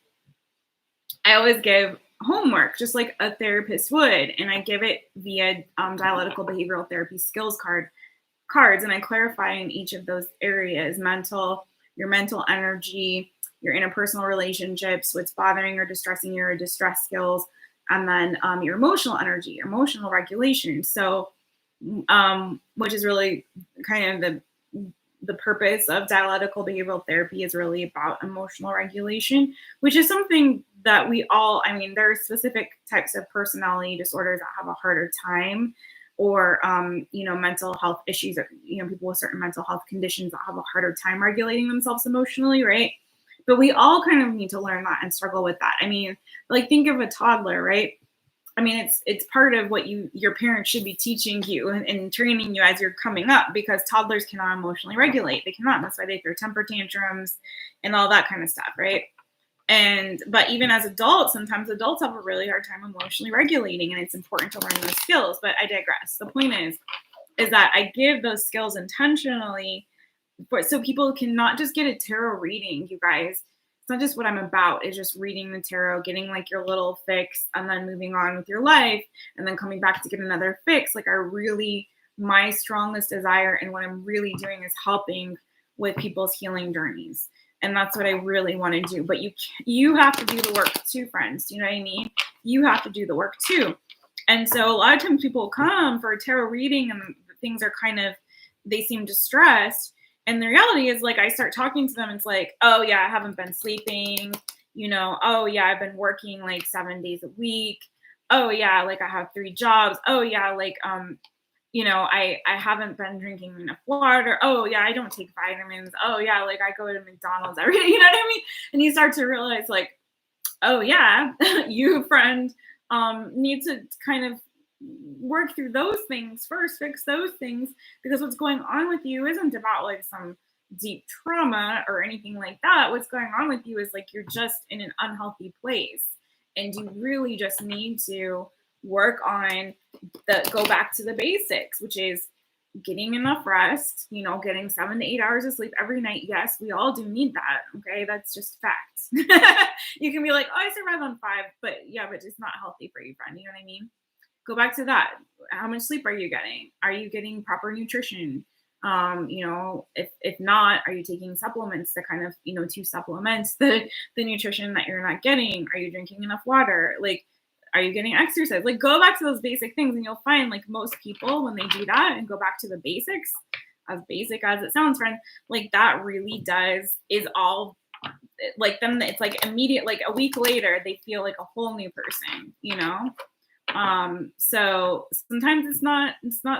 I always give homework just like a therapist would, and I give it via dialectical behavioral therapy skills cards, and I clarify in each of those areas: your mental energy, your interpersonal relationships, what's bothering or distressing your distress skills, and then your emotional energy, your emotional regulation. So, which is really kind of the purpose of dialectical behavioral therapy, is really about emotional regulation, which is something that we all, I mean, there are specific types of personality disorders that have a harder time, or, mental health issues, or, people with certain mental health conditions that have a harder time regulating themselves emotionally, right? But we all kind of need to learn that and struggle with that. I mean, like, think of a toddler, right? I mean, it's part of what your parents should be teaching you and training you as you're coming up, because toddlers cannot emotionally regulate. They cannot. That's why they throw temper tantrums and all that kind of stuff, right? But even as adults, sometimes adults have a really hard time emotionally regulating, and it's important to learn those skills. But I digress. The point is that I give those skills intentionally so people can not just get a tarot reading, you guys. It's not just what I'm about. It's just reading the tarot, getting like your little fix, and then moving on with your life, and then coming back to get another fix. Like, my strongest desire and what I'm really doing is helping with people's healing journeys. And that's what I really want to do. But you have to do the work too, friends. Do you know what I mean? You have to do the work too. And so a lot of times people come for a tarot reading and things are they seem distressed. And the reality is, like, I start talking to them. It's like, oh yeah, I haven't been sleeping. Oh yeah, I've been working like 7 days a week. Oh yeah, like I have 3 jobs. Oh yeah, like, I haven't been drinking enough water. Oh yeah, I don't take vitamins. Oh yeah, like I go to McDonald's every day. You know what I mean? And you start to realize, like, oh yeah, you, friend, need to kind of work through those things first, fix those things, because what's going on with you isn't about like some deep trauma or anything like that. What's going on with you is like you're just in an unhealthy place, and you really just need to work on go back to the basics, which is getting enough rest, getting 7 to 8 hours of sleep every night. Yes, we all do need that. Okay. That's just facts. You can be like, oh, I survive on 5, but it's not healthy for you, friend. You know what I mean? Go back to that. How much sleep are you getting? Are you getting proper nutrition? If not, are you taking supplements to kind of, to supplement the nutrition that you're not getting? Are you drinking enough water? Like, are you getting exercise? Like, go back to those basic things, and you'll find, like, most people, when they do that and go back to the basics, as basic as it sounds, friend, like, that really is all, like, then it's like immediate, like a week later, they feel like a whole new person, So sometimes it's not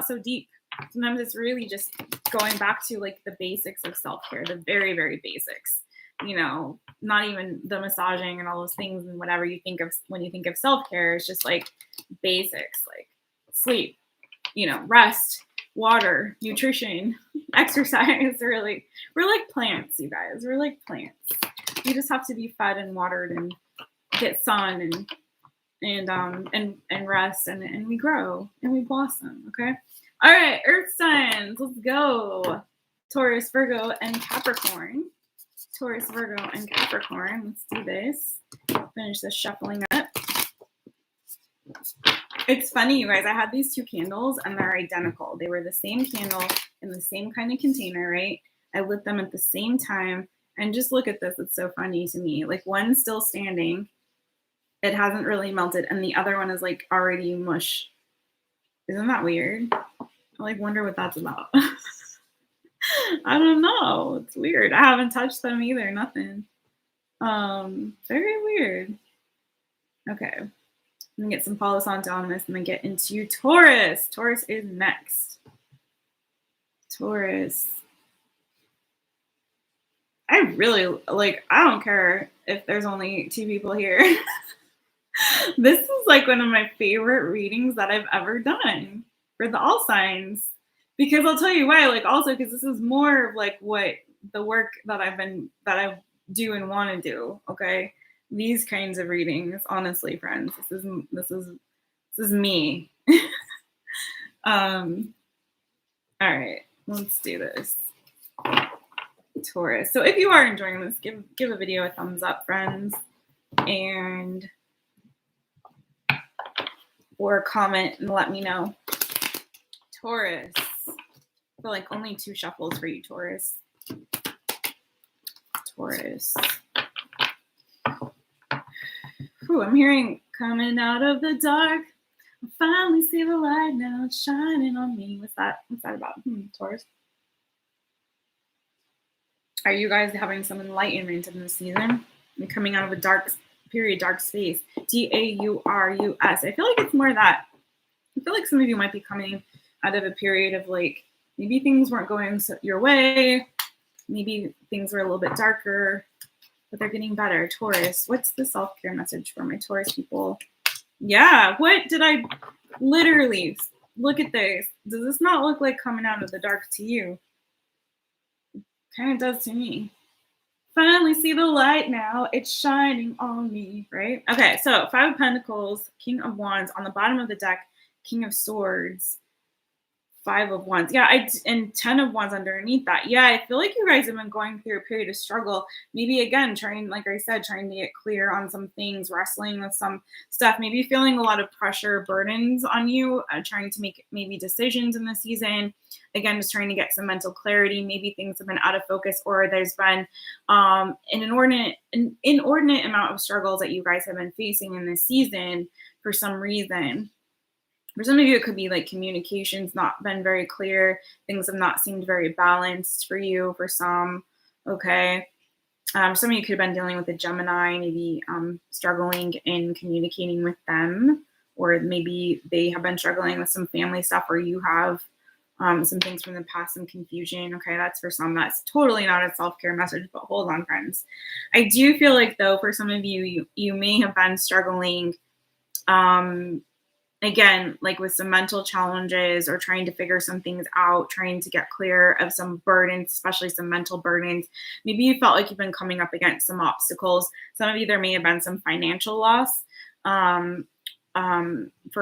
so deep. Sometimes it's really just going back to like the basics of self-care, the very, very basics, not even the massaging and all those things and whatever you think of when you think of self-care. It's just like basics, like sleep, rest, water, nutrition, exercise. We're like plants, you guys. We're like plants. We just have to be fed and watered and get sun and rest, and we grow and we blossom. Okay. All right, Earth signs. Let's go. Taurus, Virgo, and Capricorn. Taurus, Virgo, and Capricorn. Let's do this. Finish this shuffling up. It's funny, you guys. I had these two candles and they're identical. They were the same candle in the same kind of container, right? I lit them at the same time. And just look at this. It's so funny to me. Like one's still standing. It hasn't really melted. And the other one is like already mush. Isn't that weird? I wonder what that's about. I don't know. It's weird. I haven't touched them either. Nothing. Very weird. Okay. I'm gonna get some Palo Santo on this and then get into Taurus. Taurus is next. Taurus. I really I don't care if there's only 2 people here. This is one of my favorite readings that I've ever done for the all signs, because I'll tell you why. Also because this is more of what the work that I do and want to do. Okay, these kinds of readings, honestly, friends, this is me. All right, let's do this. Taurus. So if you are enjoying this, give a video a thumbs up, friends, and or comment and let me know. Taurus. I feel only 2 shuffles for you, Taurus. Taurus. Whew, I'm hearing coming out of the dark. I finally see the light now. It's shining on me. What's that about? Taurus. Are you guys having some enlightenment in this season? You're coming out of a dark period, dark space. Taurus. I feel it's more that. I feel some of you might be coming out of a period of maybe things weren't going your way. Maybe things were a little bit darker, but they're getting better. Taurus. What's the self-care message for my Taurus people? Yeah. What did I literally look at this? Does this not look like coming out of the dark to you? Kind of does to me. Finally see the light now. It's shining on me, right? Okay, so 5 of Pentacles, King of Wands. On the bottom of the deck, King of Swords, 5 of Wands. Yeah, and 10 of Wands underneath that. Yeah, I feel you guys have been going through a period of struggle. Maybe, again, trying to get clear on some things, wrestling with some stuff, maybe feeling a lot of pressure, burdens on you, trying to make maybe decisions in the season. Again, just trying to get some mental clarity. Maybe things have been out of focus, or there's been an inordinate amount of struggles that you guys have been facing in this season for some reason. For some of you, it could be communication's not been very clear. Things have not seemed very balanced for you. For some, okay. Some of you could have been dealing with a Gemini, maybe struggling in communicating with them, or maybe they have been struggling with some family stuff, or you have some things from the past, some confusion. Okay, that's for some. That's totally not a self-care message, but hold on, friends. I do feel though, for some of you, you may have been struggling again, with some mental challenges, or trying to figure some things out, trying to get clear of some burdens, especially some mental burdens. Maybe you felt you've been coming up against some obstacles. Some of you, there may have been some financial loss for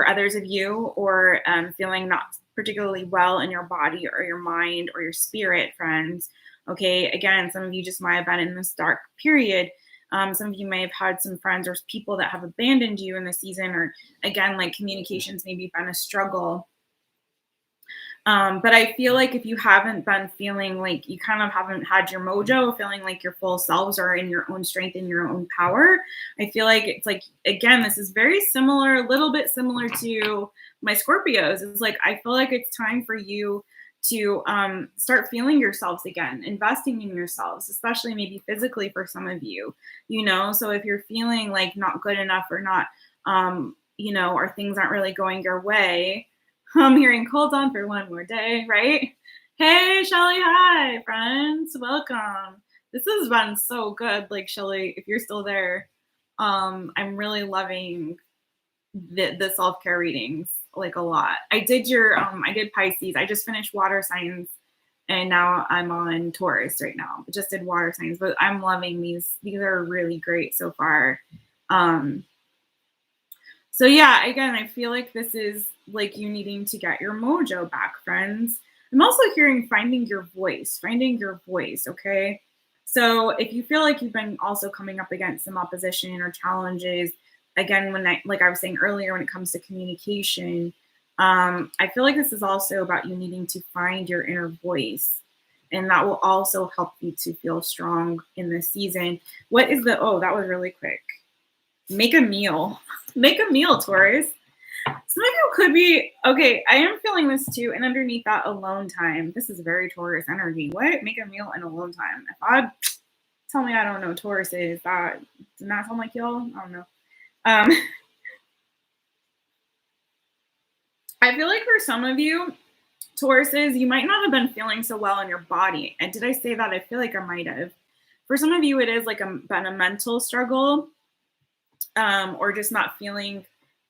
others of you, or feeling not particularly well in your body or your mind or your spirit, friends. Okay, again, some of you just might have been in this dark period. Some of you may have had some friends or people that have abandoned you in the season, or again, communications maybe been a struggle. But I feel if you haven't been feeling you kind of haven't had your mojo, feeling your full selves are in your own strength, in your own power, I feel it's again, this is very similar, a little bit similar to my Scorpios. It's I feel it's time for you to start feeling yourselves again, investing in yourselves, especially maybe physically for some of you, so if you're feeling not good enough, or not, or things aren't really going your way, I'm hearing hold on for one more day, right? Hey, Shelly. Hi, friends. Welcome. This has been so good. Shelly, if you're still there, I'm really loving the self-care readings. like a lot. I did I did Pisces. I just finished water signs, and now I'm on Taurus right now. I just did water signs, but I'm loving these. These are really great so far. So yeah, again, I feel like this is like you needing to get your mojo back, friends. I'm also hearing finding your voice, okay? So if you feel like you've been also coming up against some opposition or challenges, again, like I was saying earlier, when it comes to communication, I feel like this is also about you needing to find your inner voice. And that will also help you to feel strong in this season. What is oh, that was really quick. Make a meal. Make a meal, Taurus. Some of you could be, okay, I am feeling this too. And underneath that, alone time. This is very Taurus energy. What? Make a meal in alone time. If I tell me I don't know Taurus is, that does not sound like y'all? I don't know. I feel like for some of you, Tauruses, you might not have been feeling so well in your body. And did I say that? I feel like I might have. For some of you, it is like been a mental struggle, or just not feeling,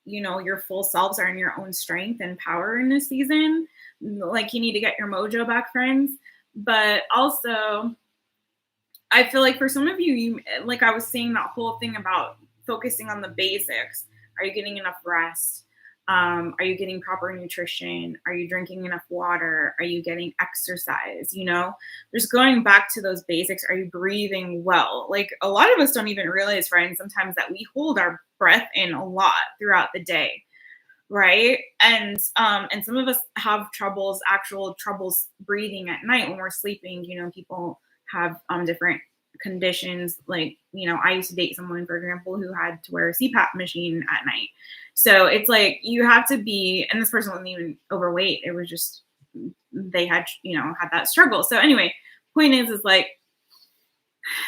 your full selves or in your own strength and power in this season. Like you need to get your mojo back, friends. But also, I feel like for some of you, like I was saying, that whole thing about focusing on the basics. Are you getting enough rest? Are you getting proper nutrition? Are you drinking enough water? Are you getting exercise? Just going back to those basics. Are you breathing well? Like a lot of us don't even realize, friends, sometimes that we hold our breath in a lot throughout the day, right? And some of us have actual troubles breathing at night when we're sleeping. People have different conditions. Like, I used to date someone, for example, who had to wear a CPAP machine at night. So it's like you have to be, and this person wasn't even overweight. It was just they had, had that struggle. So anyway, point is like,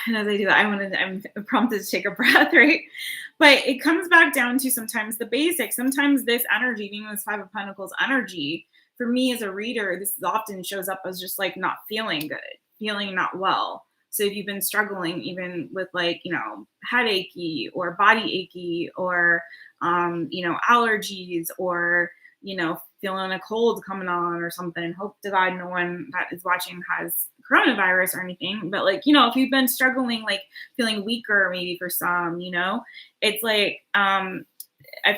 and as I do that, I'm prompted to take a breath, right? But it comes back down to sometimes the basics. Sometimes this energy, being this Five of Pentacles energy, for me as a reader, this often shows up as just like not feeling good, feeling not well. So if you've been struggling even with like, headachy or body achy or, allergies or, feeling a cold coming on or something, hope to God no one that is watching has coronavirus or anything. But like, if you've been struggling, like feeling weaker, maybe for some, it's like, I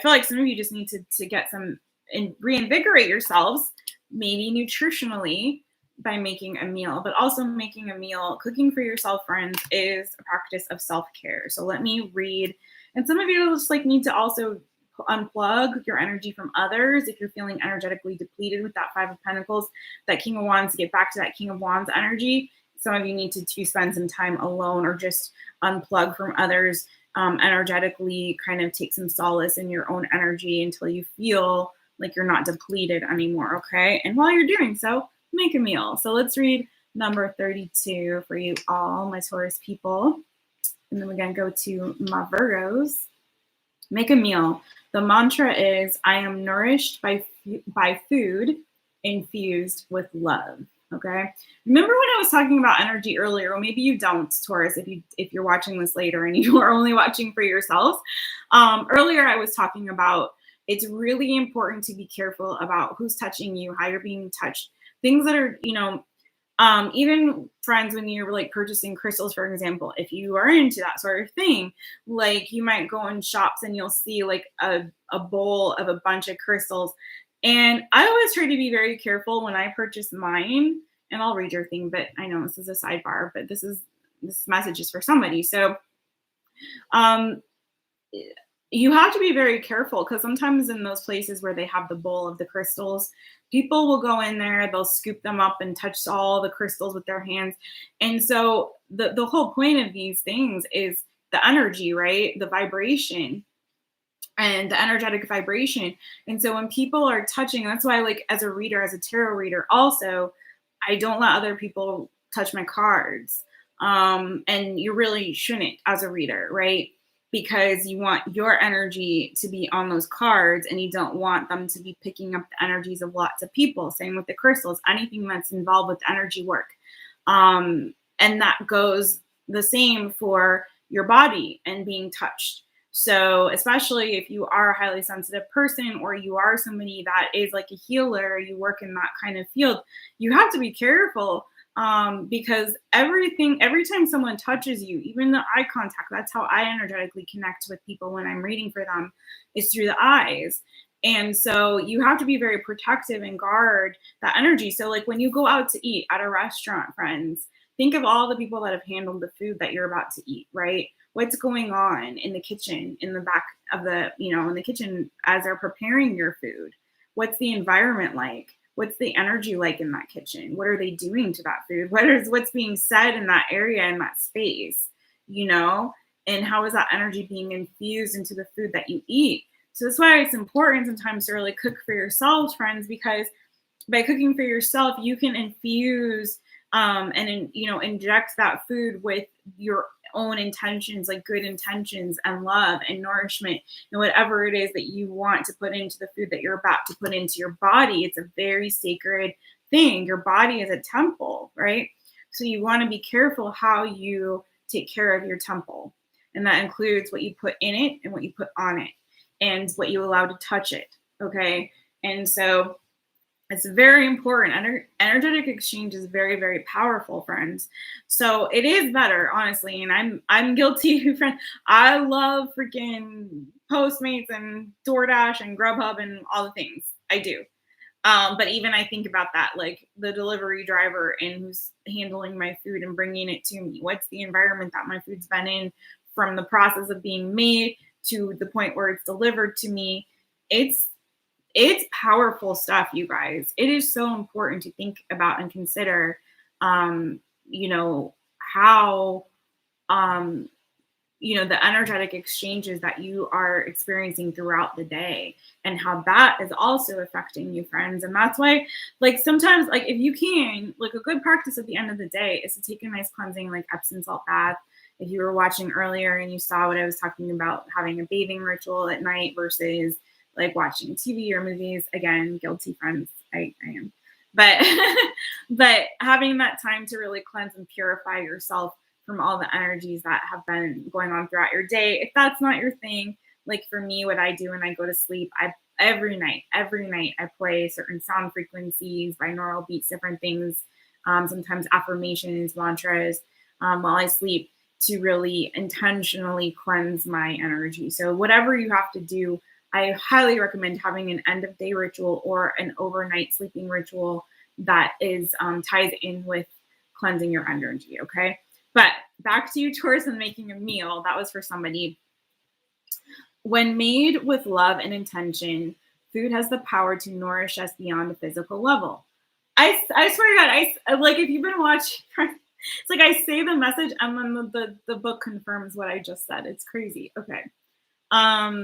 feel like some of you just need to get some and reinvigorate yourselves, maybe nutritionally, by making a meal. But also making a meal, cooking for yourself, friends, is a practice of self-care. So let me read. And some of you just like need to also unplug your energy from others. If you're feeling energetically depleted with that Five of Pentacles, that King of Wands, to get back to that King of Wands energy, some of you need to spend some time alone or just unplug from others, energetically kind of take some solace in your own energy until you feel like you're not depleted anymore, okay? And while you're doing so, make a meal. So let's read number 32 for you all, my Taurus people. And then we're going to go to my Virgos. Make a meal. The mantra is, I am nourished by food infused with love. Okay. Remember when I was talking about energy earlier? Or maybe you don't, Taurus, if you're watching this later and you are only watching for yourselves. Earlier I was talking about it's really important to be careful about who's touching you, how you're being touched. Things that are, even friends, when you're like purchasing crystals, for example, if you are into that sort of thing, like you might go in shops and you'll see like a bowl of a bunch of crystals. And I always try to be very careful when I purchase mine, and I'll read your thing, but I know this is a sidebar, but this message is for somebody. So, you have to be very careful, because sometimes in those places where they have the bowl of the crystals, people will go in there, they'll scoop them up and touch all the crystals with their hands. And so the whole point of these things is the energy, right? The vibration and the energetic vibration. And so when people are touching, that's why, like, as a reader, as a tarot reader, also, I don't let other people touch my cards. And you really shouldn't as a reader, right? Because you want your energy to be on those cards and you don't want them to be picking up the energies of lots of people. Same with the crystals, anything that's involved with energy work. And that goes the same for your body and being touched. So especially if you are a highly sensitive person, or you are somebody that is like a healer, you work in that kind of field, you have to be careful, because every time someone touches you, even the eye contact, that's how I energetically connect with people when I'm reading for them, is through the eyes. And so you have to be very protective and guard that energy. So like when you go out to eat at a restaurant, friends, think of all the people that have handled the food that you're about to eat, right? What's going on in the kitchen, in the back of in the kitchen as they're preparing your food? What's the environment like? What's the energy like in that kitchen? What are they doing to that food? What's being said in that area, in that space, and how is that energy being infused into the food that you eat? So that's why it's important sometimes to really cook for yourselves, friends, because by cooking for yourself, you can infuse inject that food with your own intentions, like good intentions and love and nourishment and whatever it is that you want to put into the food that you're about to put into your body. It's a very sacred thing. Your body is a temple, right? So you want to be careful how you take care of your temple. And that includes what you put in it and what you put on it and what you allow to touch it. Okay. And so it's very important. Energetic exchange is very, very powerful, friends. So it is better, honestly. And I'm guilty, friend. I love freaking Postmates and DoorDash and Grubhub and all the things. I do. But even I think about that, like the delivery driver and who's handling my food and bringing it to me. What's the environment that my food's been in from the process of being made to the point where it's delivered to me? It's powerful stuff, you guys. It is so important to think about and consider, how, the energetic exchanges that you are experiencing throughout the day and how that is also affecting you, friends. And that's why, like, sometimes, like, if you can, like, a good practice at the end of the day is to take a nice cleansing, like, Epsom salt bath. If you were watching earlier and you saw what I was talking about, having a bathing ritual at night versus like watching TV or movies, again, guilty, friends, I am. But but having that time to really cleanse and purify yourself from all the energies that have been going on throughout your day. If that's not your thing, like for me, what I do when I go to sleep, every night I play certain sound frequencies, binaural beats, different things, sometimes affirmations, mantras, while I sleep, to really intentionally cleanse my energy. So whatever you have to do, I highly recommend having an end of day ritual or an overnight sleeping ritual that is ties in with cleansing your energy. Okay. But back to you, Taurus, and making a meal. That was for somebody. When made with love and intention, food has the power to nourish us beyond the physical level. I swear to God, I like, if you've been watching, it's like I say the message and then the book confirms what I just said. It's crazy. Okay.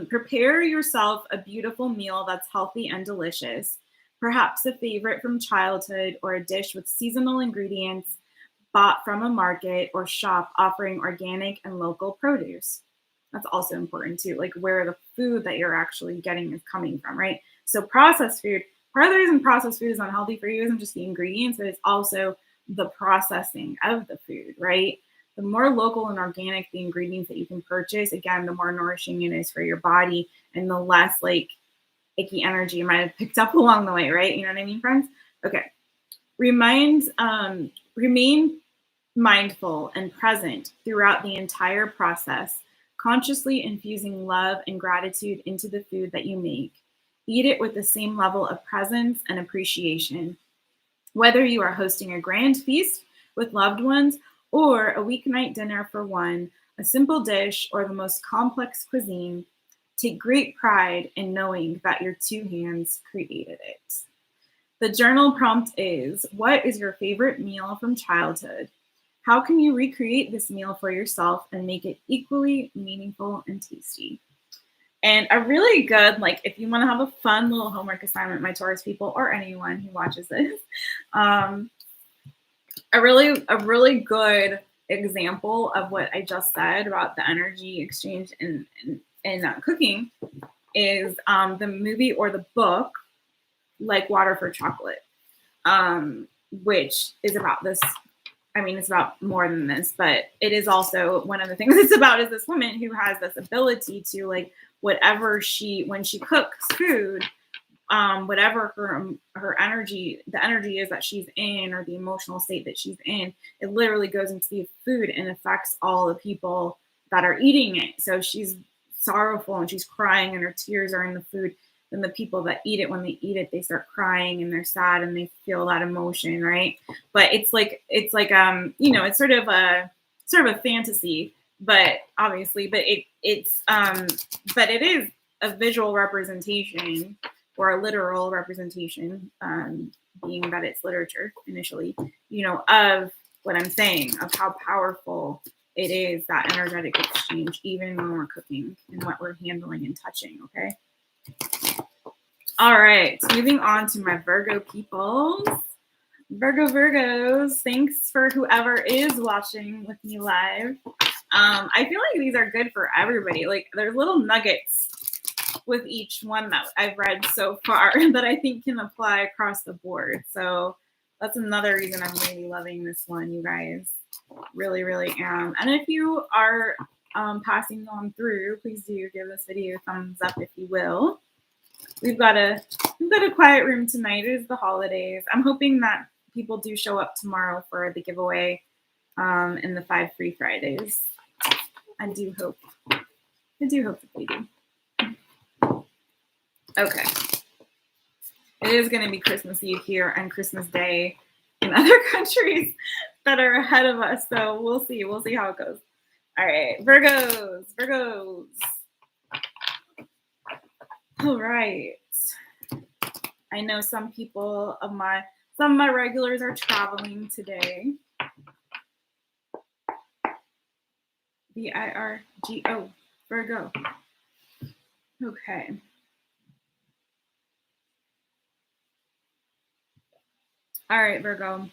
Prepare yourself a beautiful meal that's healthy and delicious, perhaps a favorite from childhood or a dish with seasonal ingredients bought from a market or shop offering organic and local produce. That's also important too, like where the food that you're actually getting is coming from, right? So processed food, part of the reason processed food is unhealthy for you isn't just the ingredients, but it's also the processing of the food, right? The more local and organic the ingredients that you can purchase, again, the more nourishing it is for your body and the less like icky energy you might have picked up along the way, right? You know what I mean, friends? Okay. Remain mindful and present throughout the entire process, consciously infusing love and gratitude into the food that you make. Eat it with the same level of presence and appreciation. Whether you are hosting a grand feast with loved ones or a weeknight dinner for one, a simple dish, or the most complex cuisine, take great pride in knowing that your two hands created it. The journal prompt is, what is your favorite meal from childhood? How can you recreate this meal for yourself and make it equally meaningful and tasty? And a really good, like, if you want to have a fun little homework assignment, my Taurus people, or anyone who watches this, a really good example of what I just said about the energy exchange in cooking is the movie or the book, Like Water for Chocolate, which is about this I mean, it's about more than this, but it is also one of the things it's about is this woman who has this ability to like whatever when she cooks food, whatever her energy, the energy is that she's in, or the emotional state that she's in, it literally goes into the food and affects all the people that are eating it. So she's sorrowful and she's crying and her tears are in the food. Then the people that eat it, when they eat it, they start crying and they're sad and they feel that emotion, right? But it's like it's sort of a fantasy, but obviously, but it is a visual representation or a literal representation, being that it's literature initially, of what I'm saying, of how powerful it is, that energetic exchange, even when we're cooking and what we're handling and touching, okay? All right, moving on to my Virgo peoples. Virgos, thanks for whoever is watching with me live. I feel like these are good for everybody. Like there's little nuggets with each one that I've read so far that I think can apply across the board. So that's another reason I'm really loving this one, you guys. Really, really am. And if you are passing on through, please do give this video a thumbs up if you will. We've got a quiet room tonight. It is the holidays. I'm hoping that people do show up tomorrow for the giveaway in the 5 Free Fridays. I do hope that they do. Okay. It is going to be Christmas Eve here and Christmas Day in other countries that are ahead of us. So we'll see. We'll see how it goes. All right. Virgos. All right. I know some of my regulars are traveling today. Virgo, Virgo. Okay. All right, Virgo.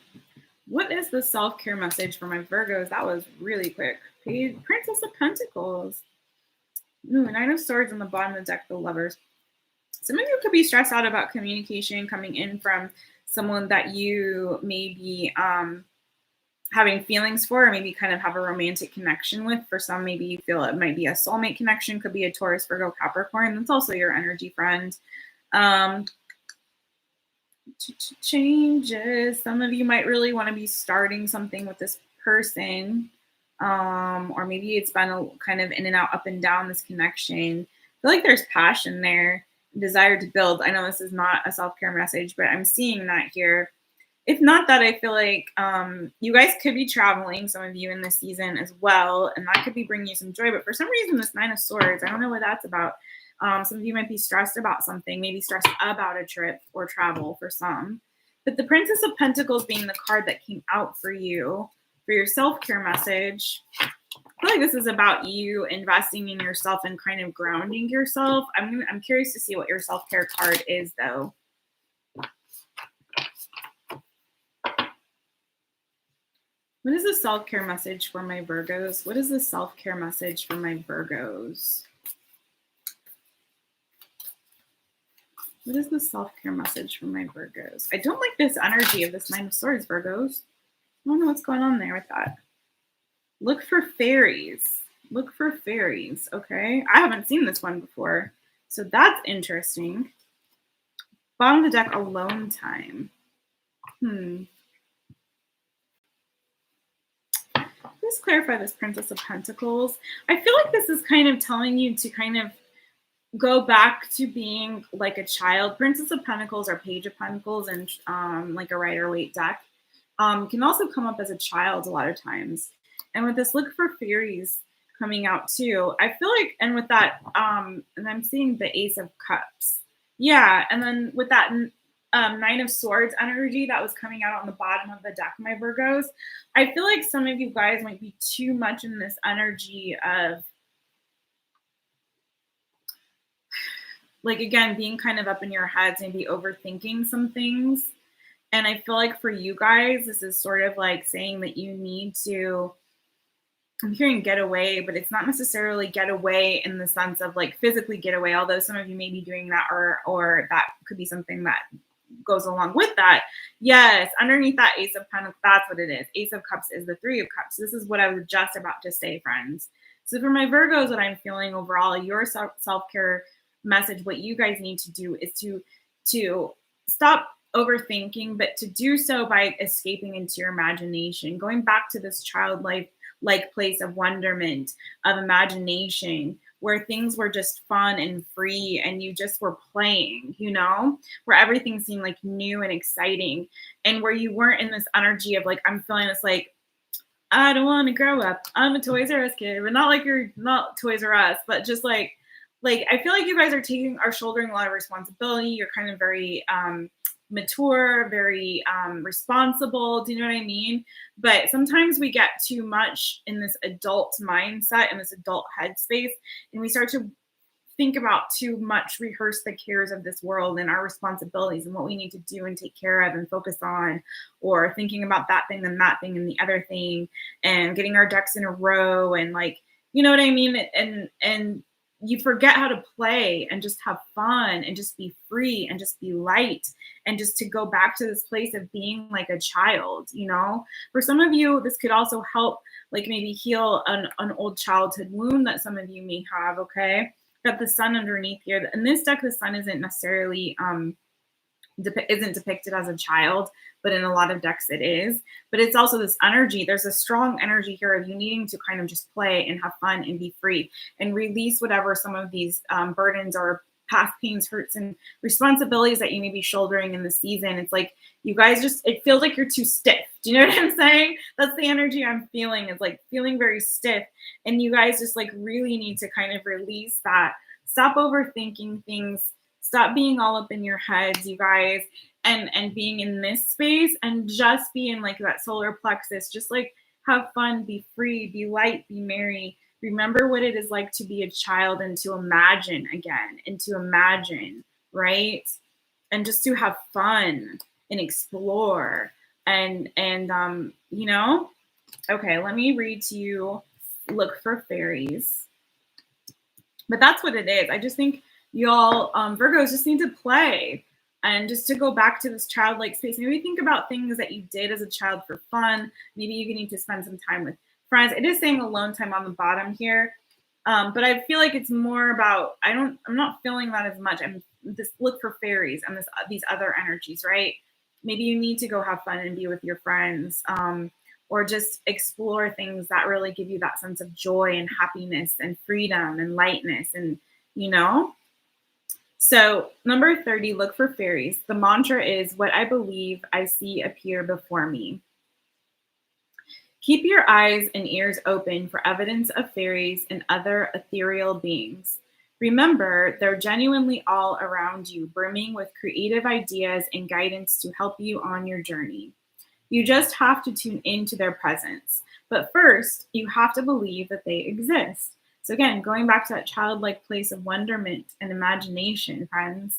What is the self-care message for my Virgos? That was really quick. Princess of Pentacles. Ooh, Nine of Swords on the bottom of the deck, the Lovers. Some of you could be stressed out about communication coming in from someone that you may be having feelings for, or maybe kind of have a romantic connection with. For some, maybe you feel it might be a soulmate connection, could be a Taurus, Virgo, Capricorn. That's also your energy friend. Changes. Some of you might really want to be starting something with this person, or maybe it's been kind of in and out, up and down, this connection. I feel like there's passion there, desire to build. I know this is not a self-care message, but I'm seeing that here. If not that, I feel like you guys could be traveling, some of you in this season as well, and that could be bringing you some joy. But for some reason, this Nine of Swords, I don't know what that's about. Some of you might be stressed about something, maybe stressed about a trip or travel for some. But the Princess of Pentacles being the card that came out for you for your self-care message, I feel like this is about you investing in yourself and kind of grounding yourself. I'm curious to see what your self-care card is, though. What is the self-care message for my Virgos? What is the self-care message for my Virgos? What is the self-care message for my Virgos? I don't like this energy of this Nine of Swords, Virgos. I don't know what's going on there with that. Look for fairies. Look for fairies, okay? I haven't seen this one before, so that's interesting. Bottom of the deck, alone time. Let's clarify this Princess of Pentacles. I feel like this is kind of telling you to kind of go back to being like a child. Princess of Pentacles or Page of Pentacles and like a Rider-Waite deck can also come up as a child a lot of times. And with this look for fairies coming out too, I feel like, and with that, and I'm seeing the Ace of Cups. Yeah, and then with that Nine of Swords energy that was coming out on the bottom of the deck, my Virgos, I feel like some of you guys might be too much in this energy of, like, again, being kind of up in your heads, maybe overthinking some things. And I feel like for you guys, this is sort of like saying that you need to, I'm hearing get away, but it's not necessarily get away in the sense of like physically get away, although some of you may be doing that, or that could be something that goes along with that. Yes, underneath that Ace of Pentacles, that's what it is. Ace of Cups is the Three of Cups. This is what I was just about to say, friends. So for my Virgos, what I'm feeling overall, your self-care message, what you guys need to do is to stop overthinking, but to do so by escaping into your imagination, going back to this childlike place of wonderment, of imagination, where things were just fun and free and you just were playing, where everything seemed like new and exciting, and where you weren't in this energy of like, I'm feeling this like, I don't want to grow up. I'm a Toys R Us kid, but not like you're not Toys R Us, but just like I feel like you guys are shouldering a lot of responsibility. You're kind of very mature, very responsible. Do you know what I mean? But sometimes we get too much in this adult mindset and this adult headspace, and we start to think about too much, rehearse the cares of this world and our responsibilities and what we need to do and take care of and focus on, or thinking about that thing and that thing and the other thing, and getting our ducks in a row, and like, you know what I mean? And you forget how to play and just have fun and just be free and just be light and just to go back to this place of being like a child. For some of you, this could also help like maybe heal an old childhood wound that some of you may have. Okay. Got the sun underneath here. In this deck, the sun isn't necessarily isn't depicted as a child, but in a lot of decks it is. But it's also this energy. There's a strong energy here of you needing to kind of just play and have fun and be free and release whatever some of these burdens or past pains, hurts, and responsibilities that you may be shouldering in the season. It's like you guys it feels like you're too stiff. Do you know what I'm saying? That's the energy I'm feeling. It's like feeling very stiff. And you guys just like really need to kind of release that. Stop overthinking things. Stop being all up in your heads, you guys, and being in this space and just be in like that solar plexus. Just like have fun, be free, be light, be merry. Remember what it is like to be a child and to imagine again and to imagine, right? And just to have fun and explore and okay, let me read to you, look for fairies. But that's what it is. I just think y'all, Virgos, just need to play and just to go back to this childlike space. Maybe think about things that you did as a child for fun. Maybe you need to spend some time with friends. It is saying alone time on the bottom here. But I feel like it's more about, I'm not feeling that as much. I'm just look for fairies and these other energies, right? Maybe you need to go have fun and be with your friends, or just explore things that really give you that sense of joy and happiness and freedom and lightness and, So number 30, look for fairies. The mantra is, what I believe I see appear before me. Keep your eyes and ears open for evidence of fairies and other ethereal beings. Remember, they're genuinely all around you, brimming with creative ideas and guidance to help you on your journey. You just have to tune into their presence. But first, you have to believe that they exist. So again, going back to that childlike place of wonderment and imagination, friends.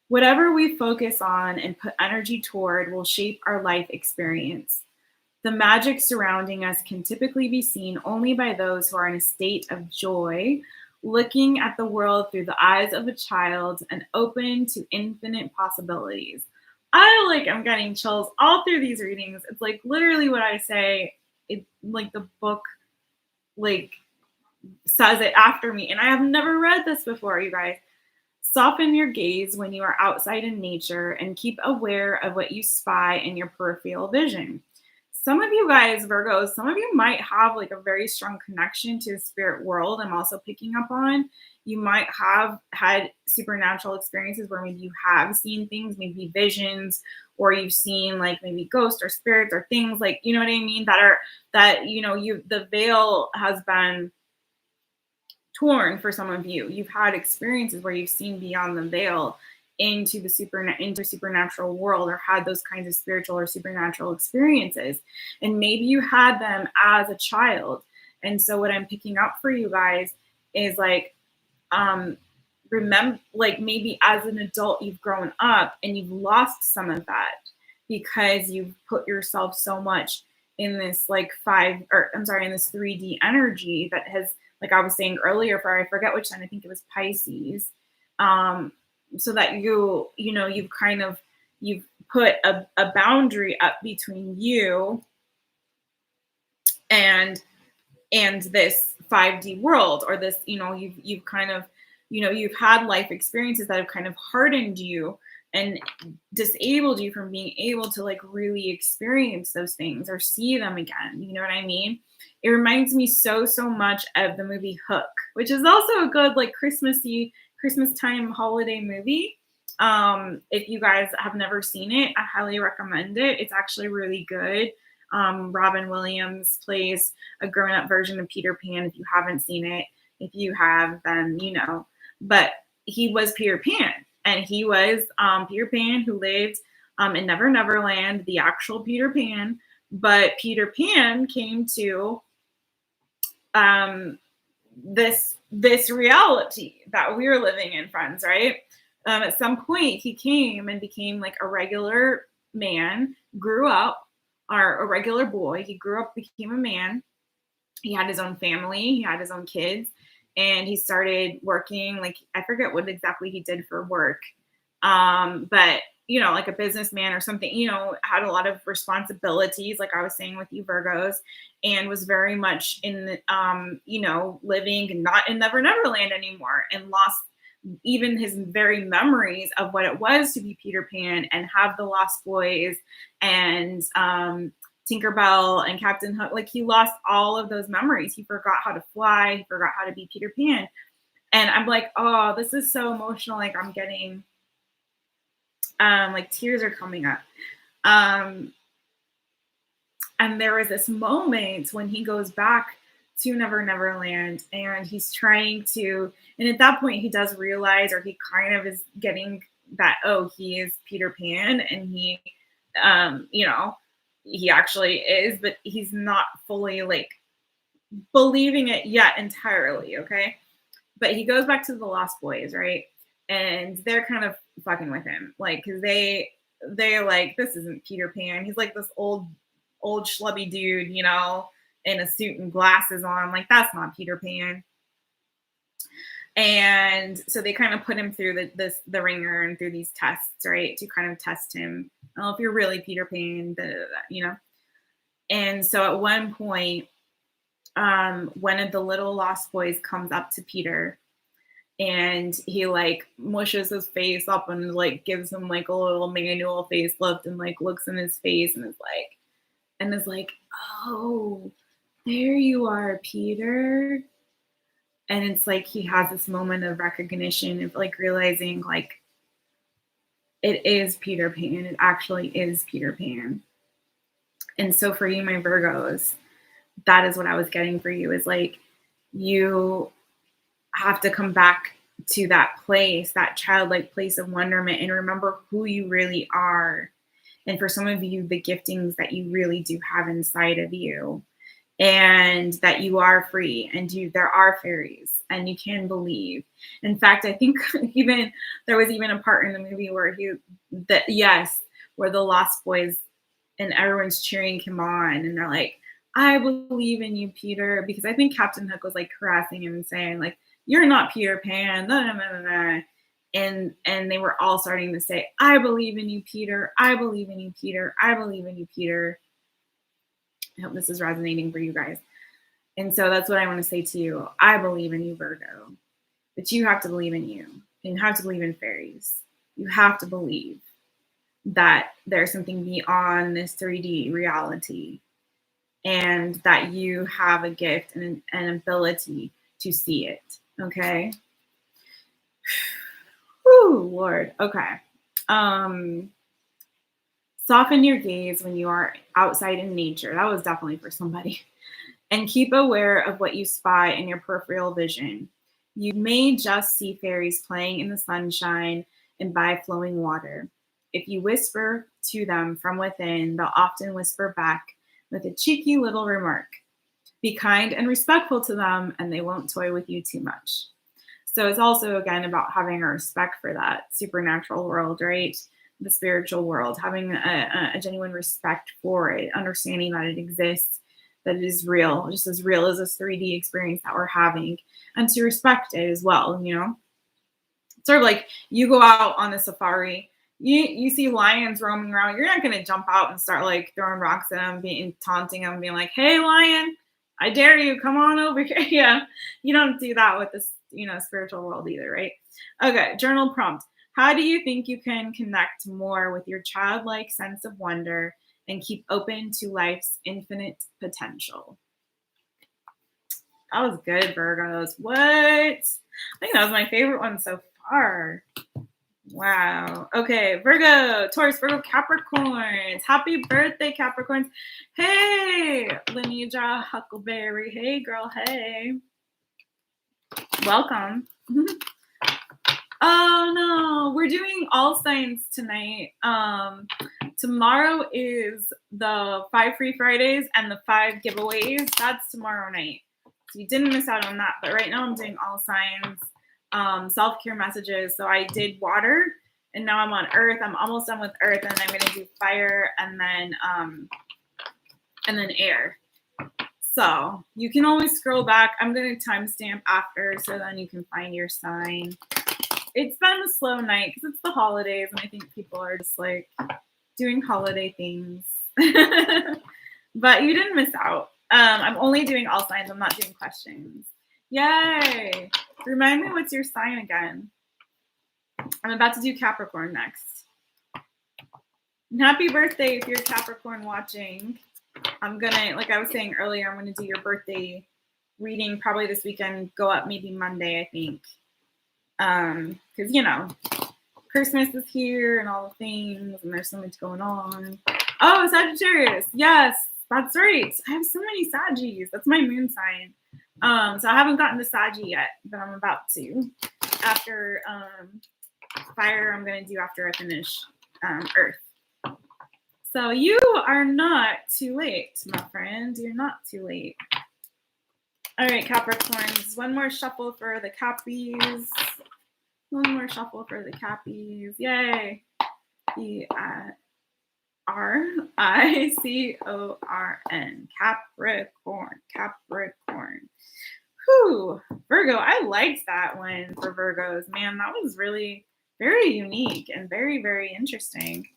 Whatever we focus on and put energy toward will shape our life experience. The magic surrounding us can typically be seen only by those who are in a state of joy, looking at the world through the eyes of a child and open to infinite possibilities. I'm getting chills all through these readings. It's like literally what I say. It like the book says it after me. And I have never read this before, you guys. Soften your gaze when you are outside in nature and keep aware of what you spy in your peripheral vision. Some of you guys, Virgos, some of you might have like a very strong connection to the spirit world. I'm also picking up on. You might have had supernatural experiences where maybe you have seen things, maybe visions, or you've seen like maybe ghosts or spirits or things like, you know what I mean? The veil has been torn for some of you. You've had experiences where you've seen beyond the veil into the supernatural world, or had those kinds of spiritual or supernatural experiences. And maybe you had them as a child. And so what I'm picking up for you guys is remember, maybe as an adult, you've grown up and you've lost some of that because you've put yourself so much in this in this 3D energy that has, like I was saying earlier, I forget which sign, I think it was Pisces. So that you've kind of you've put a boundary up between you and this 5D world, or this, you've kind of, you've had life experiences that have kind of hardened you and disabled you from being able to like really experience those things or see them again. You know what I mean? It reminds me so much of the movie Hook, which is also a good like Christmas time holiday movie. If you guys have never seen it, I highly recommend it. It's actually really good. Robin Williams plays a grown-up version of Peter Pan. If you haven't seen it, if you have, then you know. But he was Peter Pan, and he was Peter Pan who lived in Never Never Land, the actual Peter Pan. But Peter Pan came to this reality that we're living in, friends, right? At some point, he came and became like a regular man, grew up, or a regular boy. He grew up, became a man. He had his own family. He had his own kids. And he started working, like, I forget what exactly he did for work. But, like a businessman or something, had a lot of responsibilities, like I was saying with you Virgos, and was very much in, living not in Never Never Land anymore, and lost even his very memories of what it was to be Peter Pan and have the Lost Boys and Tinkerbell and Captain Hook. Like, he lost all of those memories. He forgot how to fly. He forgot how to be Peter Pan. And I'm like, oh, this is so emotional. Like, I'm getting, like, tears are coming up. And there was this moment when he goes back to Never Never Land, and he's trying to, and at that point he does realize, or he kind of is getting that, oh, he is Peter Pan, and he, he actually is, but he's not fully like believing it yet entirely, okay? But he goes back to the Lost Boys, right? And they're kind of fucking with him, like, because they're like, this isn't Peter Pan. He's like this old schlubby dude, in a suit and glasses on. Like, that's not Peter Pan. And so they kind of put him through the ringer and through these tests, right, to kind of test him. Oh, if you're really Peter Pan, And so at one point, one of the little Lost Boys comes up to Peter, and he like mushes his face up and like gives him like a little manual facelift and like looks in his face and is like, oh, there you are, Peter. And it's like he has this moment of recognition of like realizing like it is Peter Pan. It actually is Peter Pan. And so for you, my Virgos, that is what I was getting for you, is like, you have to come back to that place, that childlike place of wonderment, and remember who you really are. And for some of you, the giftings that you really do have inside of you, and that you are free, and there are fairies, and you can believe. In fact, I think even there was even a part in the movie where where the Lost Boys and everyone's cheering him on, and they're like, I believe in you, Peter, because I think Captain Hook was like harassing him and saying like, you're not Peter Pan, nah, nah, nah, nah. And they were all starting to say, I believe in you, Peter. I believe in you, Peter. I believe in you, Peter. I hope this is resonating for you guys. And so that's what I want to say to you. I believe in you, Virgo. But you have to believe in you. And you have to believe in fairies. You have to believe that there's something beyond this 3D reality. And that you have a gift and an ability to see it. Okay? Whew, Lord. Okay. Soften your gaze when you are outside in nature. That was definitely for somebody. And keep aware of what you spy in your peripheral vision. You may just see fairies playing in the sunshine and by flowing water. If you whisper to them from within, they'll often whisper back with a cheeky little remark. Be kind and respectful to them, and they won't toy with you too much. So it's also, again, about having a respect for that supernatural world, right? The spiritual world, having a genuine respect for it, understanding that it exists, that it is real, just as real as this 3D experience that we're having, and to respect it as well, Sort of like you go out on the safari You see lions roaming around, you're not gonna jump out and start like throwing rocks at them, taunting them, being like, "Hey, lion, I dare you, come on over here." Yeah, you don't do that with this, spiritual world either, right? Okay, journal prompt. How do you think you can connect more with your childlike sense of wonder and keep open to life's infinite potential? That was good, Virgos. What? I think that was my favorite one so far. Wow. Okay, Virgo, Taurus, Virgo, Capricorns. Happy birthday, Capricorns. Hey, Lineaja Huckleberry. Hey, girl. Hey. Welcome. Oh, no. We're doing all signs tonight. Tomorrow is the 5 free Fridays and the 5 giveaways. That's tomorrow night. So you didn't miss out on that. But right now I'm doing all signs. Self-care messages. So I did water and now I'm on earth. I'm almost done with earth and I'm going to do fire and then air. So you can always scroll back. I'm going to timestamp after so then you can find your sign. It's been a slow night because it's the holidays and I think people are just like doing holiday things. But you didn't miss out. I'm only doing all signs. I'm not doing questions. Yay! Remind me what's your sign again. I'm about to do Capricorn next. And happy birthday if you're Capricorn watching. I'm gonna, like I was saying earlier, I'm gonna do your birthday reading probably this weekend. Go up maybe Monday, I think. Because Christmas is here and all the things, and there's so much going on. Oh, Sagittarius. Yes, that's right. I have so many Saggies. That's my moon sign. So I haven't gotten to Saggy yet, but I'm about to. After fire, I'm going to do after I finish earth. So you are not too late, my friend. You're not too late. All right, Capricorns. One more shuffle for the Cappies. One more shuffle for the Cappies. Yay. Capricorn. Capricorn. Whew. Virgo. I liked that one for Virgos. Man, that was really very unique and very, very interesting.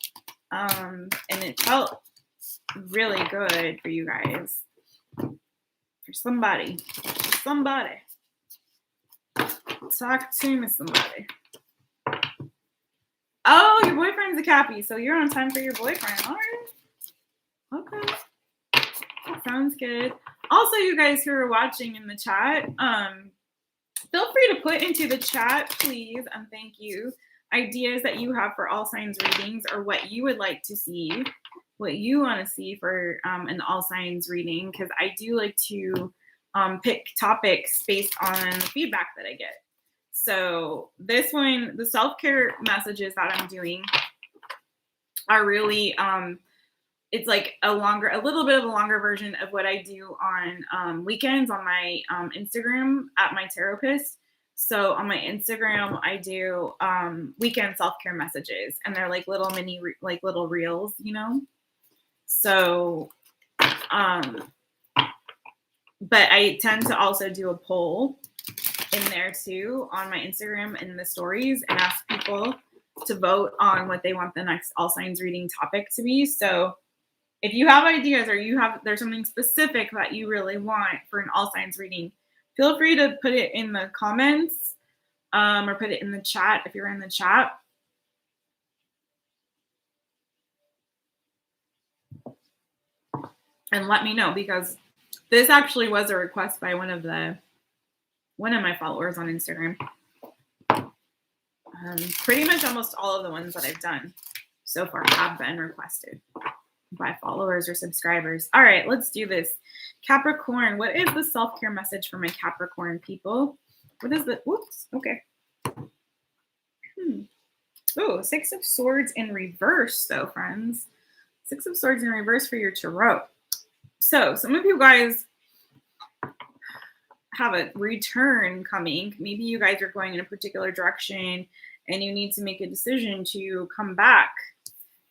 And it felt really good for you guys. For somebody. Talk to me, somebody. Oh, your boyfriend's a Cappy, so you're on time for your boyfriend. All right. Okay. Sounds good. Also, you guys who are watching in the chat, feel free to put into the chat, please, and thank you, ideas that you have for all signs readings or what you would like to see, what you want to see for an all signs reading, because I do like to pick topics based on the feedback that I get. So this one, the self-care messages that I'm doing are really, it's like a little bit of a longer version of what I do on weekends on my Instagram at My Taropist. So on my Instagram, I do weekend self-care messages, and they're like little mini, like little reels, So, but I tend to also do a poll in there too on my Instagram in the stories and ask people to vote on what they want the next all signs reading topic to be. So if you have ideas or there's something specific that you really want for an all signs reading, feel free to put it in the comments or put it in the chat if you're in the chat. And let me know, because this actually was a request by one of my followers on Instagram. Pretty much almost all of the ones that I've done so far have been requested by followers or subscribers. All right, let's do this. Capricorn, what is the self-care message for my Capricorn people? What is the, whoops, okay. Oh, 6 of Swords in reverse though, friends. 6 of Swords in reverse for your tarot. So some of you guys have a return coming. Maybe you guys are going in a particular direction and you need to make a decision to come back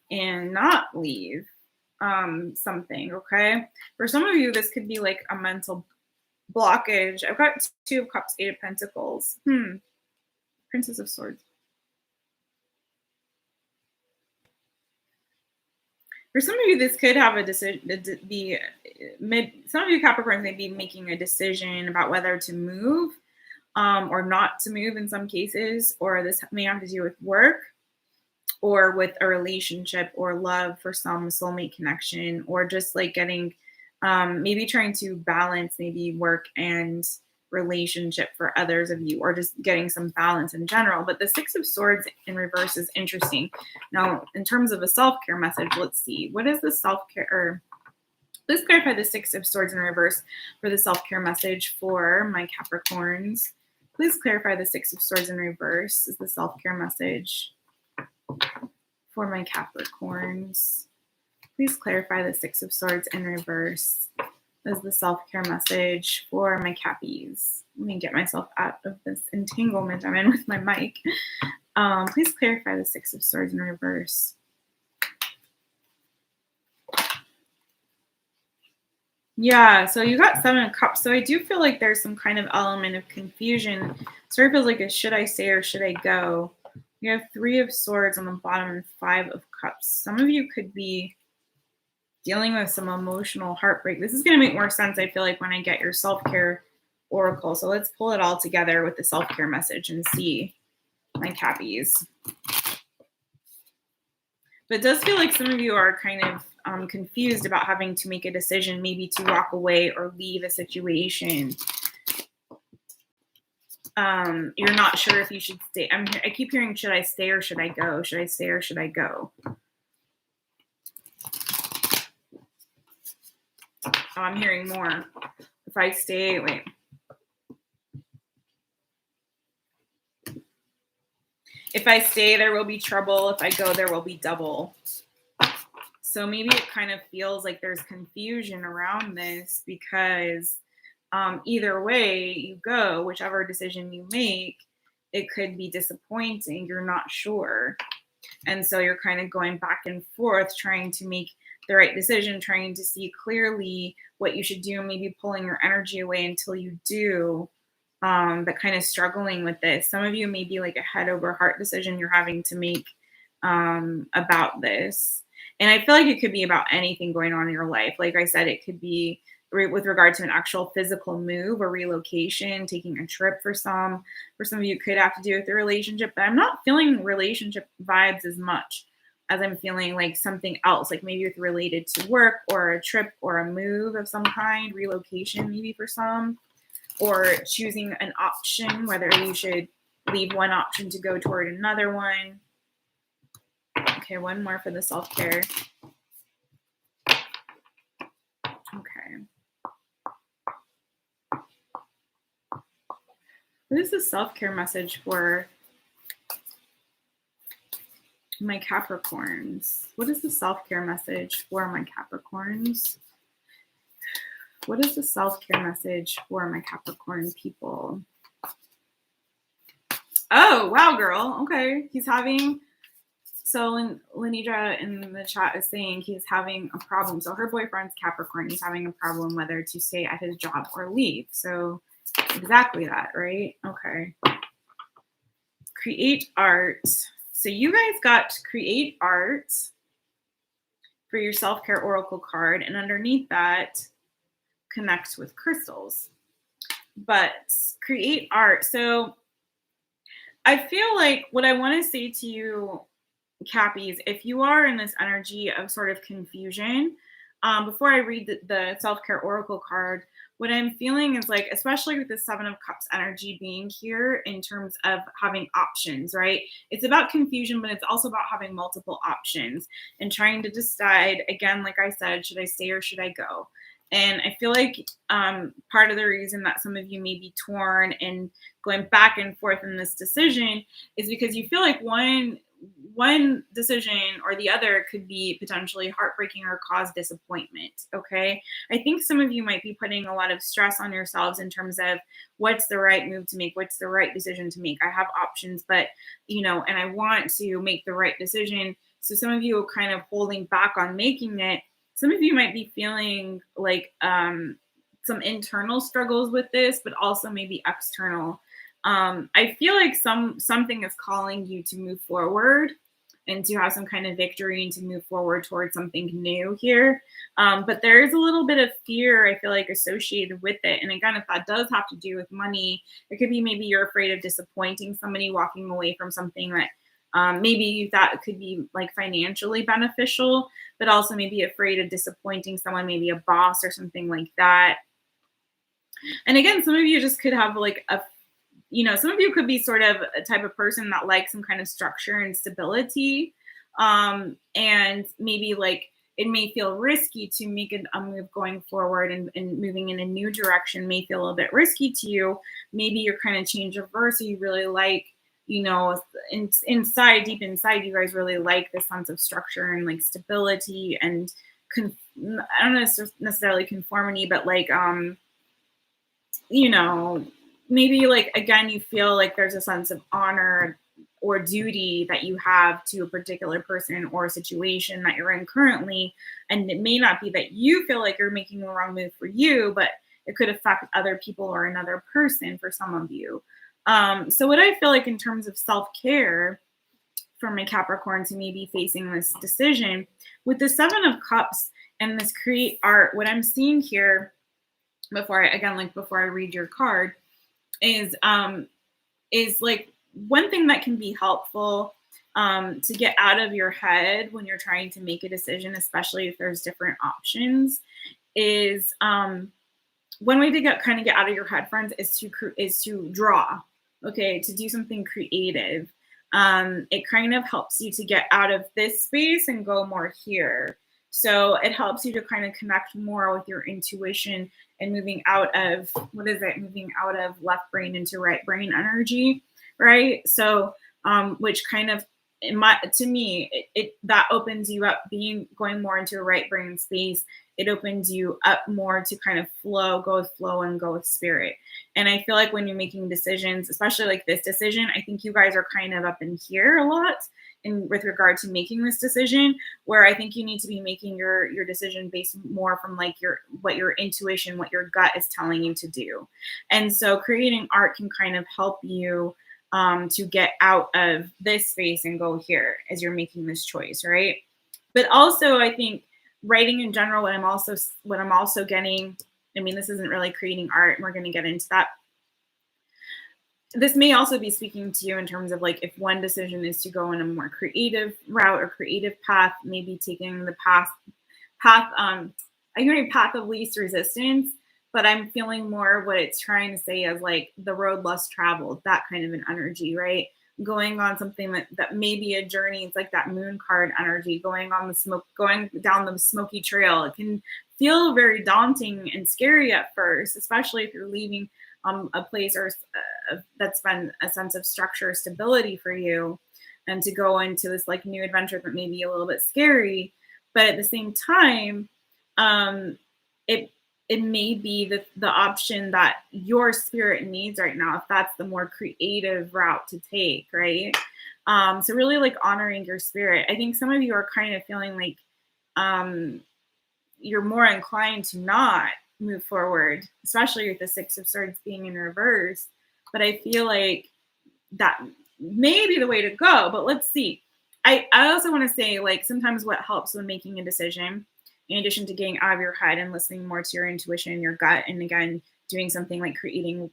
and not leave something, okay? For some of you, this could be like a mental blockage. I've got 2 of Cups, 8 of Pentacles. Princess of Swords. For some of you, this could have a decision. Some of you Capricorns may be making a decision about whether to move or not to move in some cases, or this may have to do with work or with a relationship or love, for some soulmate connection, or just like getting maybe trying to balance maybe work and relationship for others of you, or just getting some balance in general. But the Six of Swords in reverse is interesting. Now, in terms of a self-care message, let's see. What is the self-care, or please clarify the Six of Swords in reverse for the self-care message for my Capricorns. Please clarify the Six of Swords in reverse is the self-care message for my Capricorns. Please clarify the Six of Swords in reverse as the self-care message for my Cappies. Let me get myself out of this entanglement I'm in with my mic. Please clarify the Six of Swords in reverse. Yeah, so you got Seven of Cups. So I do feel like there's some kind of element of confusion. So it feels like a should I stay or should I go? You have Three of Swords on the bottom and Five of Cups. Some of you could be dealing with some emotional heartbreak. This is going to make more sense, I feel like, when I get your self-care oracle. So let's pull it all together with the self-care message and see my Cappies. But it does feel like some of you are kind of confused about having to make a decision, maybe to walk away or leave a situation. You're not sure if you should stay. I keep hearing, should I stay or should I go? Should I stay or should I go? Oh, I'm hearing more. If I stay, wait. If I stay, there will be trouble. If I go, there will be double. So maybe it kind of feels like there's confusion around this because either way you go, whichever decision you make, it could be disappointing. You're not sure. And so you're kind of going back and forth, trying to make the right decision, trying to see clearly what you should do, maybe pulling your energy away until you do, but kind of struggling with this. Some of you may be like a head over heart decision you're having to make about this. And I feel like it could be about anything going on in your life. Like I said, it could be with regard to an actual physical move or relocation, taking a trip for some. For some of you, could have to do with a relationship, but I'm not feeling relationship vibes as much as I'm feeling like something else, like maybe it's related to work or a trip or a move of some kind, relocation maybe for some, or choosing an option, whether you should leave one option to go toward another one. Okay, one more for the self-care. Okay. What is the self-care message for my Capricorns? What is the self-care message for my Capricorns? What is the self-care message for my Capricorn people? Oh, wow, girl. Okay. He's having... So Lenidra in the chat is saying he's having a problem. So her boyfriend's Capricorn. He's having a problem whether to stay at his job or leave. So exactly that, right? Okay. Create art. So you guys got create art for your self-care oracle card. And underneath that, connect with crystals. But create art. So I feel like what I want to say to you, Cappies, if you are in this energy of sort of confusion, before I read the self-care oracle card, what I'm feeling is like, especially with the Seven of Cups energy being here in terms of having options, right? It's about confusion, but it's also about having multiple options and trying to decide, again, like I said, should I stay or should I go? And I feel like part of the reason that some of you may be torn and going back and forth in this decision is because you feel like one decision or the other could be potentially heartbreaking or cause disappointment. Okay. I think some of you might be putting a lot of stress on yourselves in terms of what's the right move to make, what's the right decision to make. I have options, but and I want to make the right decision. So some of you are kind of holding back on making it. Some of you might be feeling like some internal struggles with this, but also maybe external. I feel like something is calling you to move forward and to have some kind of victory and to move forward towards something new here. But there is a little bit of fear, I feel like, associated with it. And again, if that does have to do with money, it could be maybe you're afraid of disappointing somebody, walking away from something that maybe that could be like financially beneficial, but also maybe afraid of disappointing someone, maybe a boss or something like that. And again, some of you just could have like some of you could be sort of a type of person that likes some kind of structure and stability. And maybe like it may feel risky to make a move going forward, and moving in a new direction may feel a little bit risky to you. Maybe you're kind of change averse, so you really like, inside, deep inside, you guys really like this sense of structure and like stability and I don't know necessarily conformity, but like, maybe like, again, you feel like there's a sense of honor or duty that you have to a particular person or a situation that you're in currently. And it may not be that you feel like you're making the wrong move for you, but it could affect other people or another person for some of you. So what I feel like in terms of self-care for my Capricorns who may be facing this decision, with the 7 of Cups and this create art, what I'm seeing here before I read your card is like one thing that can be helpful to get out of your head when you're trying to make a decision, especially if there's different options, is one way to get out of your head, friends, is to draw, okay, to do something creative. It kind of helps you to get out of this space and go more here. So it helps you to kind of connect more with your intuition and moving out of left brain into right brain energy, right? So, which kind of, to me, that opens you up, going more into a right brain space. It opens you up more to kind of go with flow and go with spirit. And I feel like when you're making decisions, especially like this decision, I think you guys are kind of up in here a lot with regard to making this decision, where I think you need to be making your decision based more from like what your intuition, what your gut is telling you to do. And so creating art can kind of help you to get out of this space and go here as you're making this choice, right? But also, I think writing in general, what I'm also getting, I mean, this isn't really creating art, and we're going to get into that. This may also be speaking to you in terms of like, if one decision is to go in a more creative route or creative path, maybe taking the path I'm hearing path of least resistance, but I'm feeling more what it's trying to say as like the road less traveled, that kind of an energy, right? Going on something that may be a journey. It's like that moon card energy, going down the smoky trail. It can feel very daunting and scary at first, especially if you're leaving a place or that's been a sense of structure, stability for you, and to go into this like new adventure that may be a little bit scary. But at the same time, it may be the option that your spirit needs right now, if that's the more creative route to take, right? So really like honoring your spirit. I think some of you are kind of feeling like you're more inclined to not move forward, especially with the 6 of Swords being in reverse. But I feel like that may be the way to go, but let's see. I also want to say, like, sometimes what helps when making a decision, in addition to getting out of your head and listening more to your intuition and your gut, and again, doing something like creating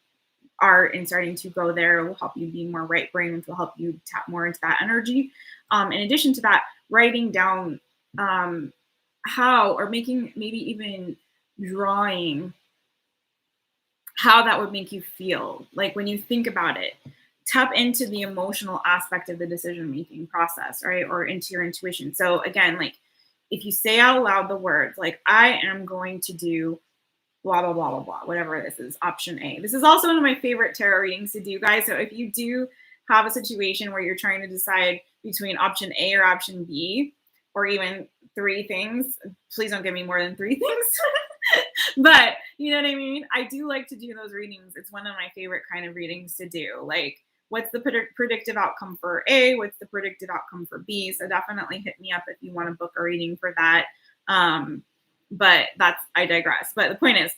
art and starting to go there, will help you be more right brain, which will help you tap more into that energy. In addition to that, writing down how, or making, maybe even drawing how that would make you feel. Like when you think about it, tap into the emotional aspect of the decision-making process, right? Or into your intuition. So again, like if you say out loud the words, like, I am going to do blah, blah, blah, blah, blah, whatever this is, option A. This is also one of my favorite tarot readings to do, guys. So if you do have a situation where you're trying to decide between option A or option B, or even 3 things, please don't give me more than 3 things. But you know what I mean? I do like to do those readings. It's one of my favorite kind of readings to do. Like, what's the predictive outcome for A? What's the predictive outcome for B? So definitely hit me up if you want to book a reading for that. But I digress. But the point is,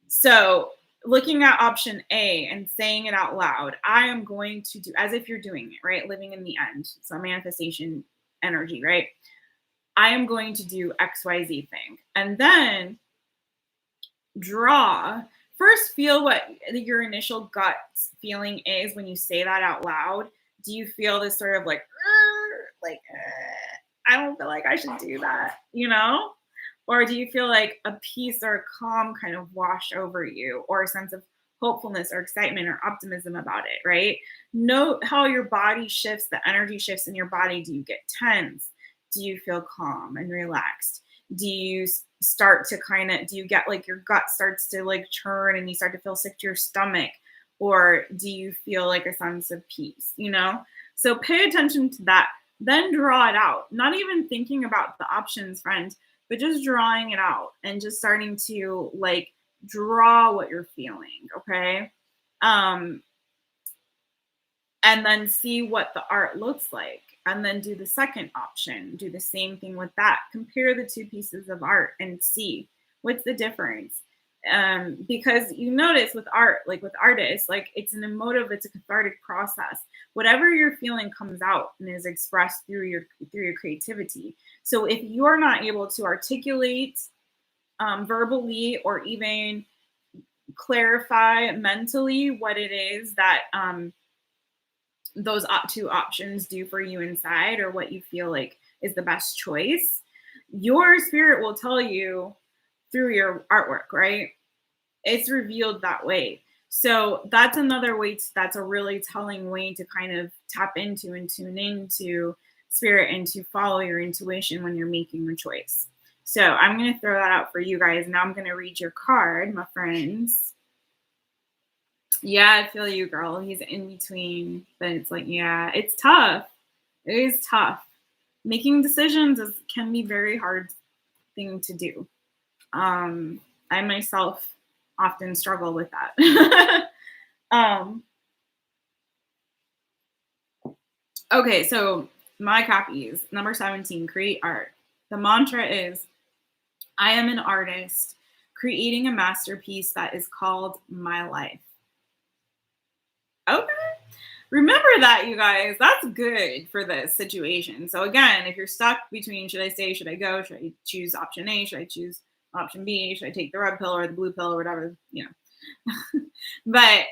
so looking at option A and saying it out loud, I am going to do, as if you're doing it, right? Living in the end. So manifestation energy, right? I am going to do XYZ thing. And then draw. First, feel what your initial gut feeling is when you say that out loud. Do you feel this sort of like, I don't feel like I should do that, you know? Or do you feel like a peace or a calm kind of wash over you, or a sense of hopefulness or excitement or optimism about it, right? Note how your body shifts, the energy shifts in your body. Do you get tense? Do you feel calm and relaxed? Do you start to do you get like your gut starts to like churn and you start to feel sick to your stomach? Or do you feel like a sense of peace, you know? So pay attention to that. Then draw it out. Not even thinking about the options, friend, but just drawing it out and just starting to like draw what you're feeling, okay? And then see what the art looks like. And then do the second option. Do the same thing with that. Compare the two pieces of art and see what's the difference. Because you notice with art, like with artists, like it's an emotive, it's a cathartic process. Whatever you're feeling comes out and is expressed through your creativity. So if you're not able to articulate verbally or even clarify mentally what it is that those two options do for you inside, or what you feel like is the best choice, your spirit will tell you through your artwork, right? It's revealed that way. So that's another way that's a really telling way to kind of tap into and tune into spirit and to follow your intuition when you're making a choice. So I'm going to throw that out for you guys. Now I'm going to read your card, my friends. Yeah, I feel you, girl. He's in between, but it's like, yeah, it's tough. It is tough. Making decisions can be very hard thing to do. I myself often struggle with that. Okay, so my copies, number 17, create art. The mantra is, I am an artist creating a masterpiece that is called my life. Okay. Remember that, you guys. That's good for this situation. So again, if you're stuck between should I stay, should I go, should I choose option A, should I choose option B, should I take the red pill or the blue pill or whatever, you know. But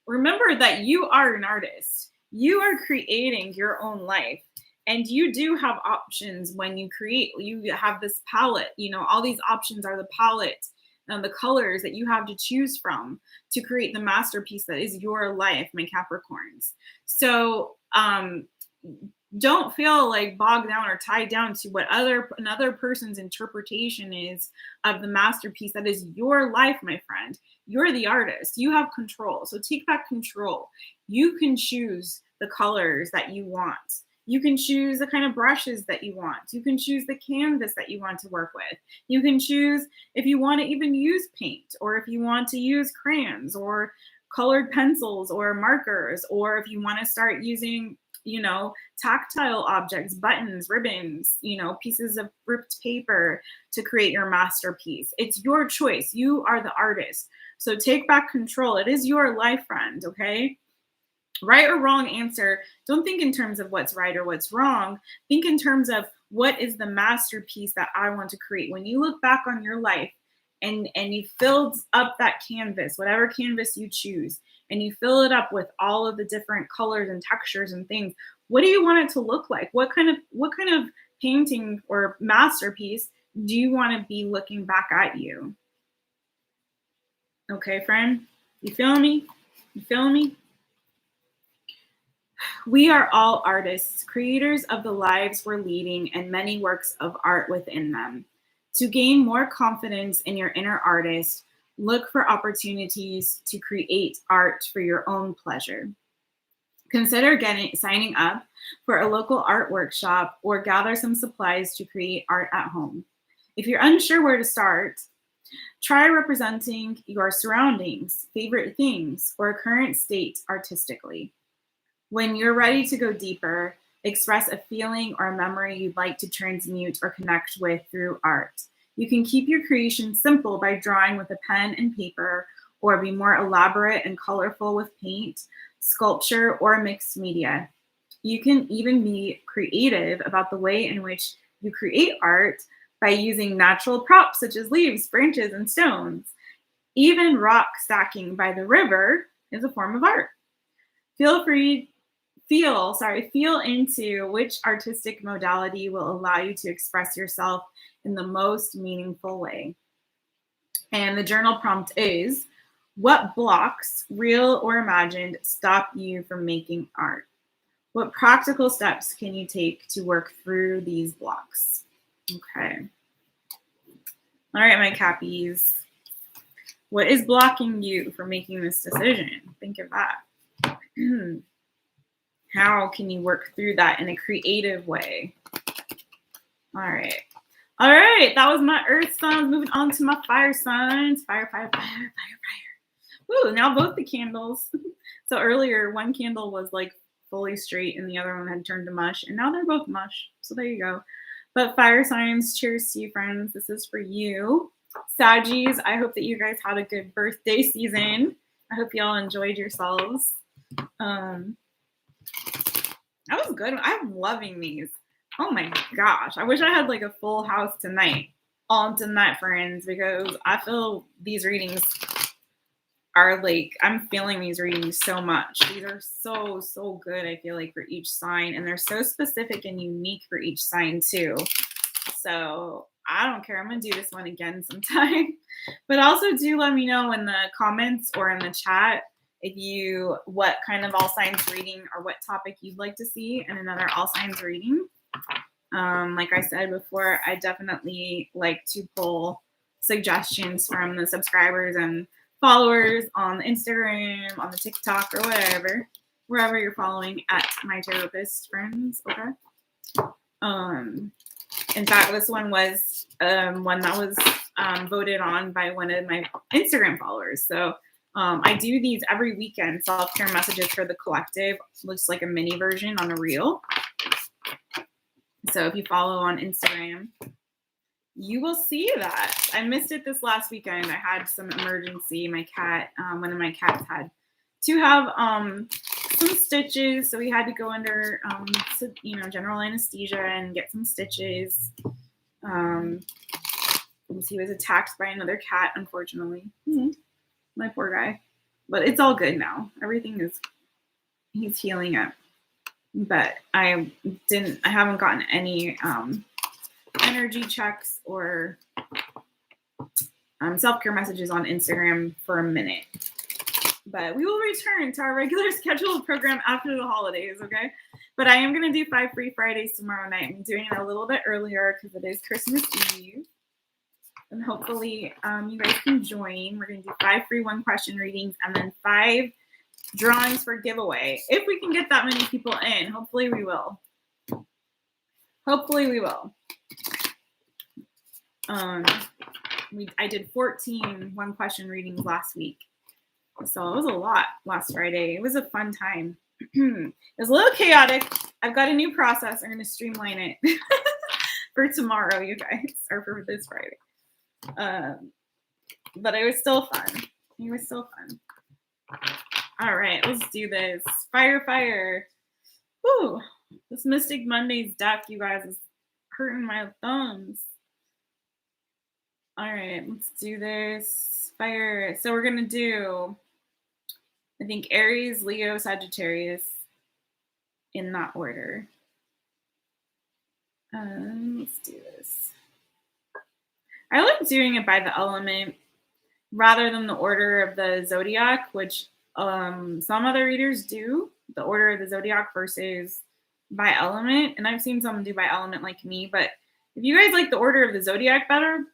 remember that you are an artist. You are creating your own life. And you do have options when you create. You have this palette, you know, all these options are the palette and the colors that you have to choose from to create the masterpiece that is your life, my Capricorns. So don't feel like bogged down or tied down to what another person's interpretation is of the masterpiece that is your life, my friend. You're the artist. You have control. So take back control. You can choose the colors that you want. You can choose the kind of brushes that you want. You can choose the canvas that you want to work with. You can choose if you want to even use paint, or if you want to use crayons or colored pencils or markers, or if you want to start using, you know, tactile objects, buttons, ribbons, you know, pieces of ripped paper to create your masterpiece. It's your choice. You are the artist. So take back control. It is your life, friend, okay? Right or wrong answer, don't think in terms of what's right or what's wrong. Think in terms of what is the masterpiece that I want to create. When you look back on your life and you filled up that canvas, whatever canvas you choose, and you fill it up with all of the different colors and textures and things, what do you want it to look like? What kind of painting or masterpiece do you want to be looking back at you? Okay, friend, you feel me? You feel me? We are all artists, creators of the lives we're leading and many works of art within them. To gain more confidence in your inner artist, look for opportunities to create art for your own pleasure. Consider signing up for a local art workshop or gather some supplies to create art at home. If you're unsure where to start, try representing your surroundings, favorite things, or current state artistically. When you're ready to go deeper, express a feeling or a memory you'd like to transmute or connect with through art. You can keep your creation simple by drawing with a pen and paper or be more elaborate and colorful with paint, sculpture, or mixed media. You can even be creative about the way in which you create art by using natural props such as leaves, branches, and stones. Even rock stacking by the river is a form of art. Feel into which artistic modality will allow you to express yourself in the most meaningful way. And the journal prompt is, what blocks, real or imagined, stop you from making art? What practical steps can you take to work through these blocks? Okay. All right, my Cappies. What is blocking you from making this decision? Think of that. How can you work through that in a creative way? All right. All right. That was my earth signs. Moving on to my fire signs. Fire, fire, fire, fire, fire. Ooh, now both the candles. So earlier, one candle was like fully straight and the other one had turned to mush. And now they're both mush. So there you go. But fire signs, cheers to you, friends. This is for you. Saggies, I hope that you guys had a good birthday season. I hope y'all enjoyed yourselves. That was good. I'm loving these. Oh my gosh. I wish I had like a full house tonight. On tonight, friends, because I feel these readings are like, I'm feeling these readings so much. These are so good, I feel like, for each sign. And they're so specific and unique for each sign too. So I don't care. I'm going to do this one again sometime. But also do let me know in the comments or in the chat what kind of all signs reading or what topic you'd like to see in another all signs reading. Like I said before, I definitely like to pull suggestions from the subscribers and followers on Instagram, on the TikTok, or wherever you're following at My Taropist, friends. Okay. In fact, this one was one that was voted on by one of my Instagram followers. So I do these every weekend, self-care messages for the collective. Looks like a mini version on a reel. So if you follow on Instagram, you will see that. I missed it this last weekend. I had some emergency. My cat, one of my cats had to have some stitches. So we had to go under, general anesthesia and get some stitches. He was attacked by another cat, unfortunately. My poor guy. But it's all good now. He's healing up. But I haven't gotten any energy checks or self-care messages on Instagram for a minute. But we will return to our regular scheduled program after the holidays, okay? But I am going to do 5 free Fridays tomorrow night. I'm doing it a little bit earlier because it is Christmas Eve. And hopefully you guys can join. We're going to do 5 free 1-question readings and then 5 drawings for giveaway. If we can get that many people in, hopefully we will. I did 14 1-question readings last week. So it was a lot last Friday. It was a fun time. It was a little chaotic. I've got a new process. I'm going to streamline it for tomorrow, you guys, or for this Friday. But it was still fun. All right, let's do this. Fire, fire. Woo! This Mystic Mondays deck, you guys, is hurting my thumbs. All right, let's do this. Fire. So we're going to do, I think, Aries, Leo, Sagittarius in that order. Let's do this. I like doing it by the element rather than the order of the zodiac, which some other readers do, the order of the zodiac versus by element. And I've seen some do by element like me. But if you guys like the order of the zodiac better,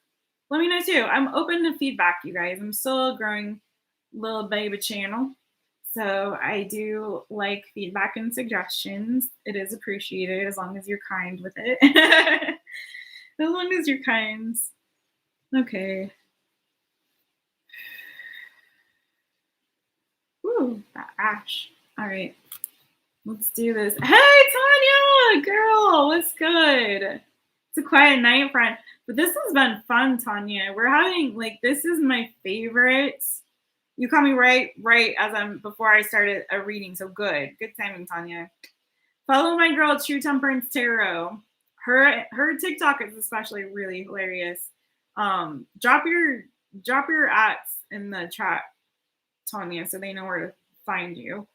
let me know too. I'm open to feedback, you guys. I'm still a growing little baby channel. So I do like feedback and suggestions. It is appreciated as long as you're kind with it. As long as you're kind. Okay. Ooh, that ash. All right. Let's do this. Hey, Tanya! Girl, what's good? It's a quiet night, friend. But this has been fun, Tanya. We're having, this is my favorite You call me right as before I started a reading. So good timing, Tanya. Follow my girl, True Temperance Tarot. Her TikTok is especially really hilarious. Drop your ads in the chat, Tanya, so they know where to find you.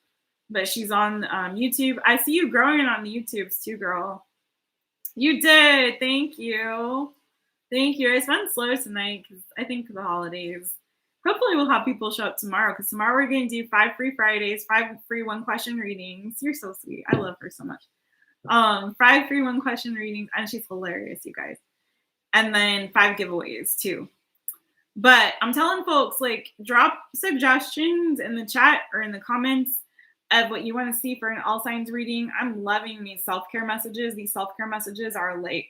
But she's on YouTube. I see you growing on the YouTubes too, girl. You did. Thank you. It's been slow tonight because I think the holidays. Hopefully we'll have people show up tomorrow because tomorrow we're going to do 5 free Fridays, 5 free 1-question readings. You're so sweet. I love her so much. 5 free 1-question readings, and she's hilarious, you guys. And then 5 giveaways too. But I'm telling folks, like, drop suggestions in the chat or in the comments of what you want to see for an all signs reading. I'm loving these self-care messages. These self-care messages are like,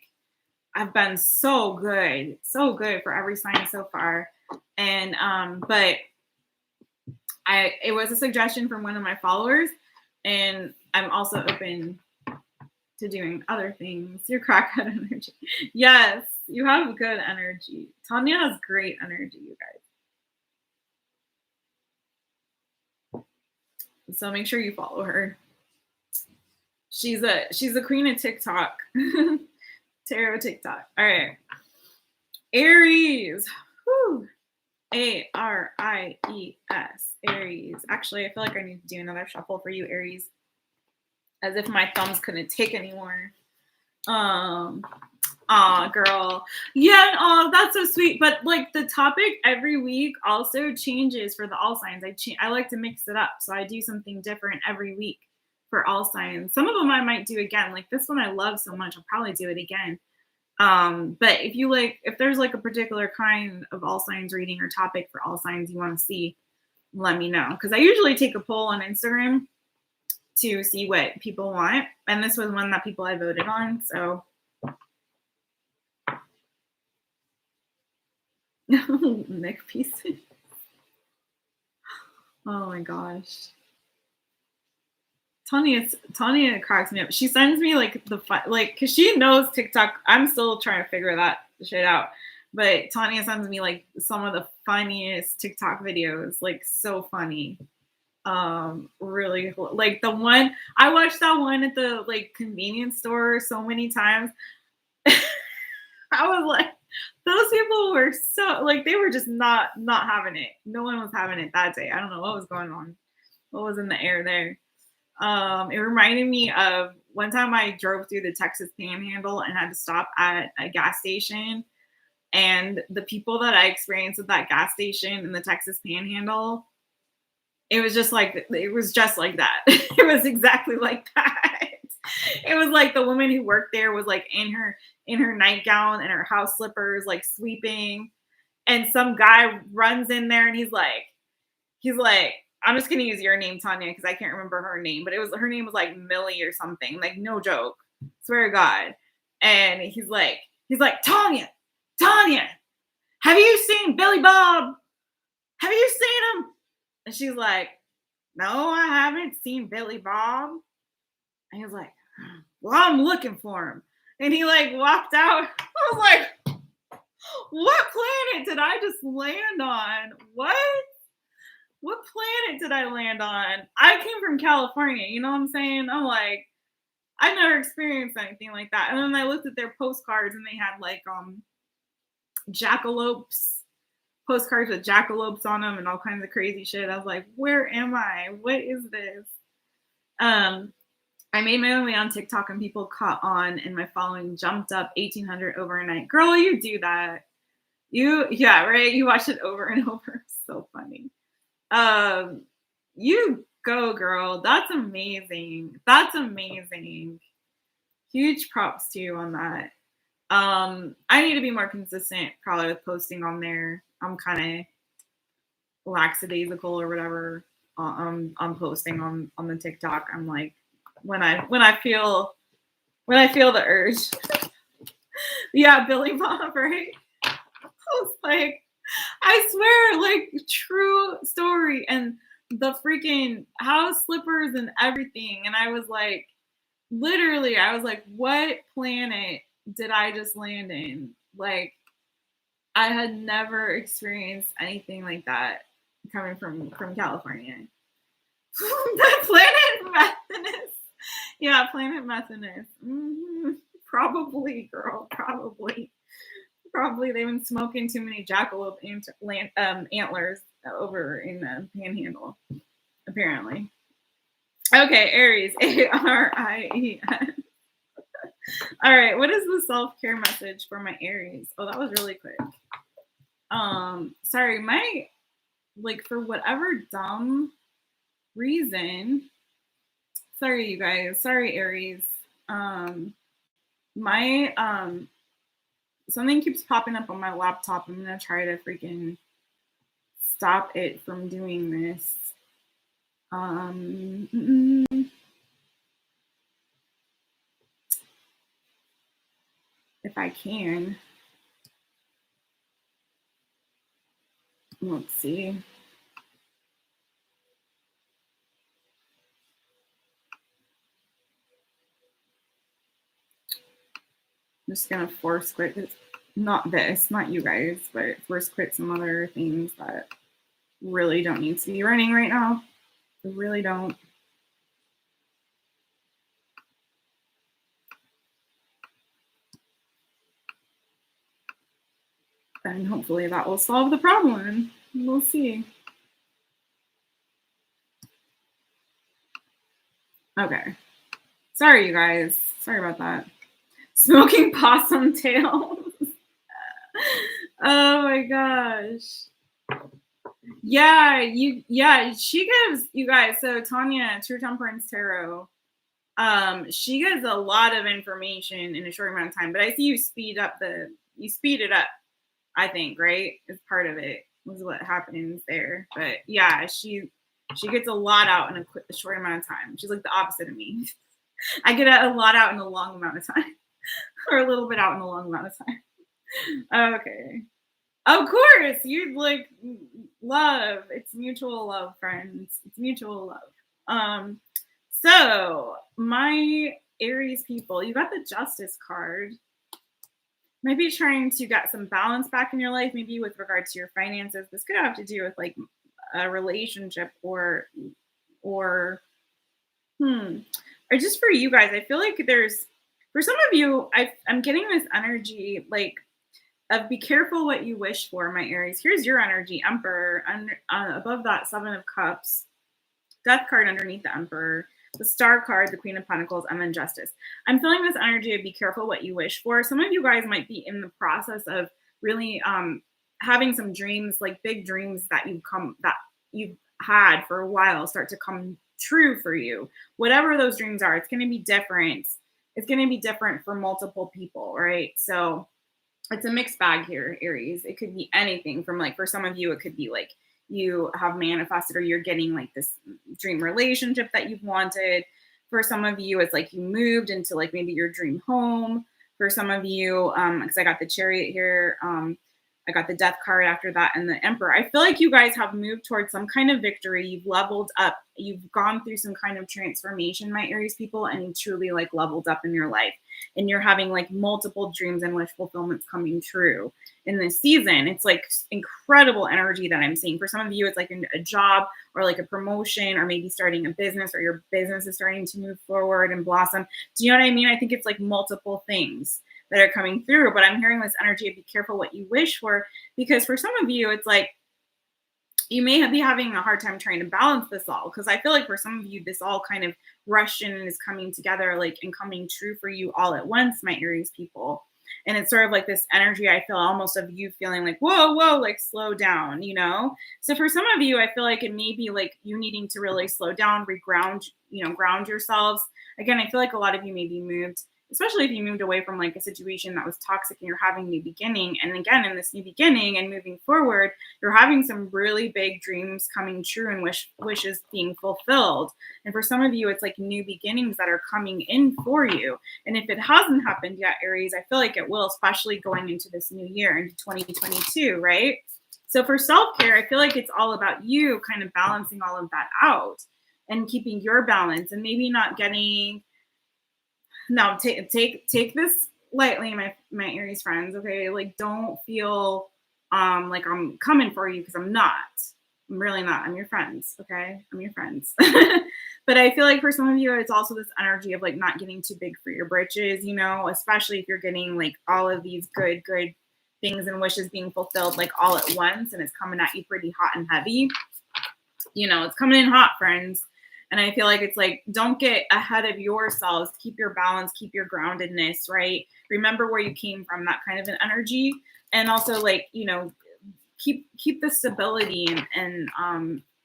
I've been so good for every sign so far. And but it was a suggestion from one of my followers, and I'm also open to doing other things. Your crackhead energy. Yes, you have good energy. Tanya has great energy, you guys. So make sure you follow her. She's a queen of TikTok. Tarot TikTok. All right. Aries. Whew. A-R-I-E-S. Aries. Actually, I feel like I need to do another shuffle for you, Aries. As if my thumbs couldn't take anymore. Girl. Yeah, that's so sweet. But like the topic every week also changes for the all signs. I like to mix it up. So I do something different every week for all signs. Some of them I might do again. Like this one I love so much, I'll probably do it again. But if there's like a particular kind of all signs reading or topic for all signs you want to see, let me know. Because I usually take a poll on Instagram to see what people want. And this was one that people had voted on. So Nick Pieces. Oh my gosh. Tanya cracks me up. She sends me like because she knows TikTok. I'm still trying to figure that shit out. But Tanya sends me like some of the funniest TikTok videos, like so funny. Really like the one I watched that one at the like convenience store so many times. I was like, those people were so like they were just not having it. No one was having it that day. I don't know what was going on. What was in the air there? It reminded me of one time I drove through the Texas Panhandle and had to stop at a gas station. And the people that I experienced at that gas station in the Texas Panhandle, it was just like that. It was exactly like that. It was like the woman who worked there was like in her nightgown and her house slippers, like sweeping. And some guy runs in there and he's like, I'm just gonna use your name, Tanya, because I can't remember her name, but her name was like Millie or something, like no joke, swear to God. And he's like, Tanya, have you seen Billy Bob? Have you seen him? And she's like, no, I haven't seen Billy Bob. And he was like, well, I'm looking for him. And he like walked out. I was like, what planet did I just land on? What planet did I land on? I came from California, you know what I'm saying? I'm like, I never experienced anything like that. And then I looked at their postcards and they had like jackalopes, postcards with jackalopes on them and all kinds of crazy shit. I was like, where am I? What is this? I made my own way on TikTok and people caught on and my following jumped up 1,800 overnight. Girl, you do that. Yeah, right? You watch it over and over. So funny. You go, girl. That's amazing. Huge props to you on that. I need to be more consistent probably with posting on there. I'm kind of lackadaisical or whatever on posting on the TikTok. I'm like when I feel the urge. Yeah, Billy Bob, right? I was like, I swear, like true story. And the freaking house slippers and everything. And I was like, literally, what planet did I just land in? Like, I had never experienced anything like that. coming from California. The planet Methanus. Yeah, planet Methanus. Probably, girl. Probably they've been smoking too many jackalope antlers over in the Panhandle. Apparently. Okay, Aries. Aries. All right, what is the self-care message for my Aries? Oh, that was really quick. Sorry, for whatever dumb reason. Sorry, you guys. Sorry, Aries. Something keeps popping up on my laptop. I'm gonna try to freaking stop it from doing this. If I can. Let's see. I'm just gonna force quit this. Not you guys, but force quit some other things that really don't need to be running right now. I really don't. And hopefully that will solve the problem. We'll see. Okay. Sorry, you guys. Sorry about that. Smoking possum tails. Oh my gosh. Yeah, she gives you guys. So Tanya, True Temperance Tarot, she gives a lot of information in a short amount of time. But I see you speed it up. I think, right? Is part of it was what happens there. But yeah, she gets a lot out in a short amount of time. She's like the opposite of me. I get a lot out in a long amount of time, or a little bit out in a long amount of time. Okay. Of course, you'd like love. It's mutual love, friends. It's mutual love. So my Aries people, you got the Justice card. Maybe trying to get some balance back in your life, maybe with regards to your finances. This could have to do with like a relationship or just for you guys. I feel like for some of you, I'm getting this energy like of be careful what you wish for, my Aries. Here's your energy, Emperor, above that 7 of Cups, Death card underneath the Emperor, the Star card, the Queen of Pentacles, and then Justice. I'm feeling this energy of be careful what you wish for. Some of you guys might be in the process of really having some dreams, like big dreams that you've had for a while start to come true for you. Whatever those dreams are, it's going to be different. It's going to be different for multiple people, right? So it's a mixed bag here, Aries. It could be anything from like, for some of you, it could be like you have manifested or you're getting like this dream relationship that you've wanted. For some of you, it's like you moved into like maybe your dream home. For some of you, because I got the Chariot here, I got the Death card after that and the Emperor. I feel like you guys have moved towards some kind of victory. You've leveled up. You've gone through some kind of transformation, my Aries people, and you truly like leveled up in your life. And you're having like multiple dreams and wish fulfillments coming true in this season. It's like incredible energy that I'm seeing. For some of you, it's like a job or like a promotion or maybe starting a business, or your business is starting to move forward and blossom. Do you know what I mean? I think it's like multiple things that are coming through, but I'm hearing this energy of be careful what you wish for, because for some of you, it's like you may be having a hard time trying to balance this all, because I feel like for some of you, this all kind of rushed in and is coming together, like, and coming true for you all at once, my Aries people. And it's sort of like this energy I feel almost of you feeling like, whoa, like slow down, you know? So for some of you, I feel like it may be like you needing to really slow down, reground, ground yourselves. Again, I feel like a lot of you may be moved, especially if you moved away from like a situation that was toxic and you're having a new beginning. And again, in this new beginning and moving forward, you're having some really big dreams coming true and wishes being fulfilled. And for some of you, it's like new beginnings that are coming in for you. And if it hasn't happened yet, Aries, I feel like it will, especially going into this new year, into 2022, right? So for self-care, I feel like it's all about you kind of balancing all of that out and keeping your balance, and maybe not getting... Now, take this lightly, my Aries friends, okay? Like, don't feel like I'm coming for you, because I'm not. I'm really not. I'm your friends. Okay. I'm your friends. But I feel like for some of you, it's also this energy of like not getting too big for your britches, you know, especially if you're getting like all of these good things and wishes being fulfilled like all at once, and it's coming at you pretty hot and heavy. You know, it's coming in hot, friends. And I feel like it's like, don't get ahead of yourselves. Keep your balance, keep your groundedness, right? Remember where you came from, that kind of an energy. And also like, you know, keep the stability and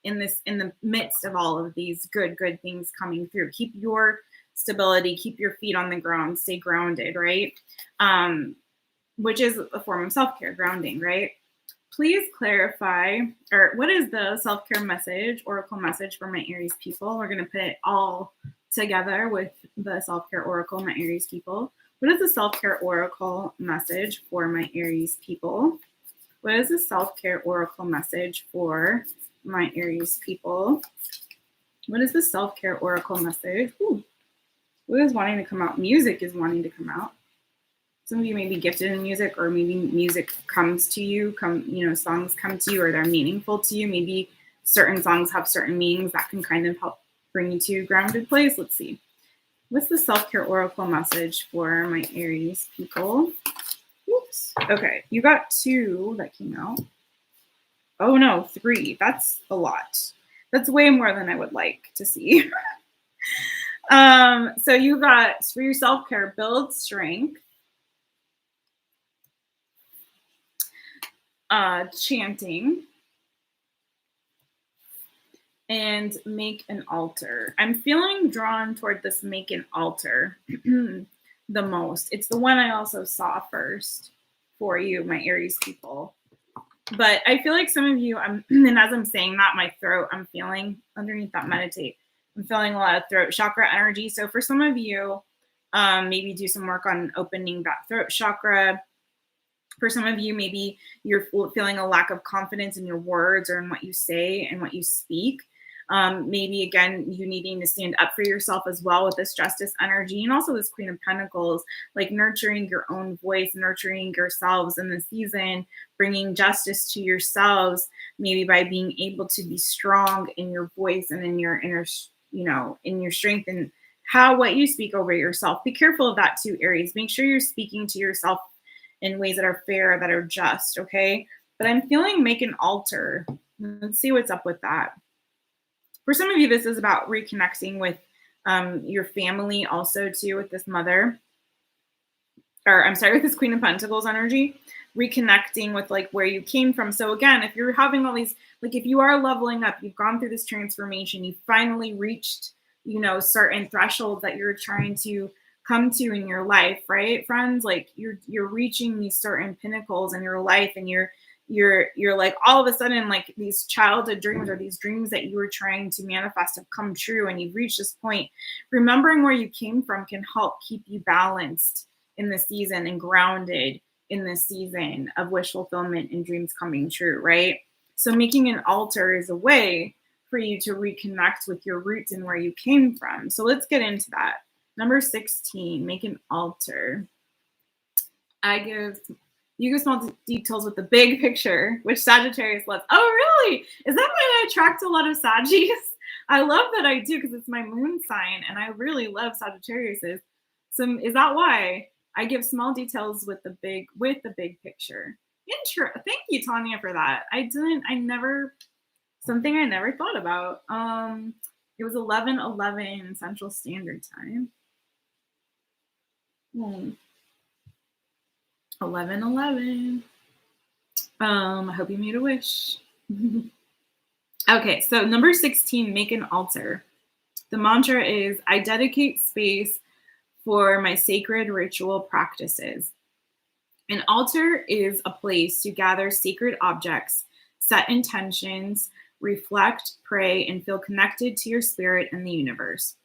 in the midst of all of these good things coming through. Keep your stability, keep your feet on the ground, stay grounded, right? Which is a form of self-care, grounding, right? Please clarify, or what is the self-care message, oracle message for my Aries people? We're going to put it all together with the self-care oracle, my Aries people. What is the self-care oracle message for my Aries people? What is the self-care oracle message for my Aries people? What is the self-care oracle message? Ooh, what is wanting to come out? Music is wanting to come out. Some of you may be gifted in music, or maybe music comes to you, songs come to you, or they're meaningful to you. Maybe certain songs have certain meanings that can kind of help bring you to a grounded place. Let's see. What's the self-care oracle message for my Aries people? Oops. Okay, you got 2 that came out. Oh no, 3. That's a lot. That's way more than I would like to see. So you got, for your self-care, build strength, chanting, and make an altar. I'm feeling drawn toward this make an altar the most. It's the one I also saw first for you, my Aries people. But I feel like some of you, and as I'm saying that, my throat, I'm feeling underneath that meditate, I'm feeling a lot of throat chakra energy. So for some of you, maybe do some work on opening that throat chakra. For some of you, maybe you're feeling a lack of confidence in your words or in what you say and what you speak. Maybe, again, you needing to stand up for yourself as well with this justice energy, and also this Queen of Pentacles, like nurturing your own voice, nurturing yourselves in the season, bringing justice to yourselves, maybe by being able to be strong in your voice and in your inner, in your strength and what you speak over yourself. Be careful of that too, Aries. Make sure you're speaking to yourself in ways that are fair, that are just, okay? But I'm feeling make an altar. Let's see what's up with that. For some of you, this is about reconnecting with your family also too, with this mother, with this Queen of Pentacles energy, reconnecting with like where you came from. So again, if you're having all these, like if you are leveling up, you've gone through this transformation, you finally reached, certain thresholds that you're trying to come to in your life, right, friends? Like you're reaching these certain pinnacles in your life, and you're like all of a sudden, like these childhood dreams or these dreams that you were trying to manifest have come true, and you've reached this point. Remembering where you came from can help keep you balanced in the season and grounded in this season of wish fulfillment and dreams coming true, right? So making an altar is a way for you to reconnect with your roots and where you came from. So let's get into that. Number 16, make an altar. You give small details with the big picture, which Sagittarius loves. Oh, really? Is that why I attract a lot of Saggies? I love that I do, because it's my moon sign, and I really love Sagittariuses. So is that why I give small details with the big picture? Thank you, Tanya, for that. Something I never thought about. It was 11:11 Central Standard Time. 11:11. I hope you made a wish. Okay, so number 16, make an altar. The mantra is, I dedicate space for my sacred ritual practices. An altar is a place to gather sacred objects, set intentions, reflect, pray, and feel connected to your spirit and the universe.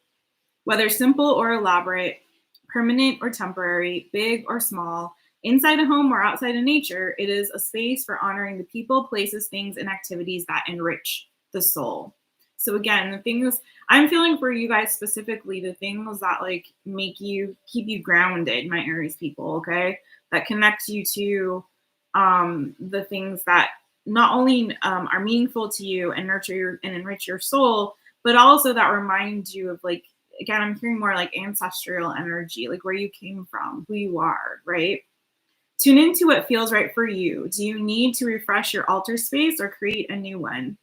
Whether simple or elaborate, permanent or temporary, big or small, inside a home or outside of nature, it is a space for honoring the people, places, things, and activities that enrich the soul. So again, the things I'm feeling for you guys specifically, the things that like keep you grounded, my Aries people, okay? That connects you to the things that not only are meaningful to you and nurture and enrich your soul, but also that reminds you of like, again, I'm hearing more like ancestral energy, like where you came from, who you are, right? Tune into what feels right for you. Do you need to refresh your altar space or create a new one?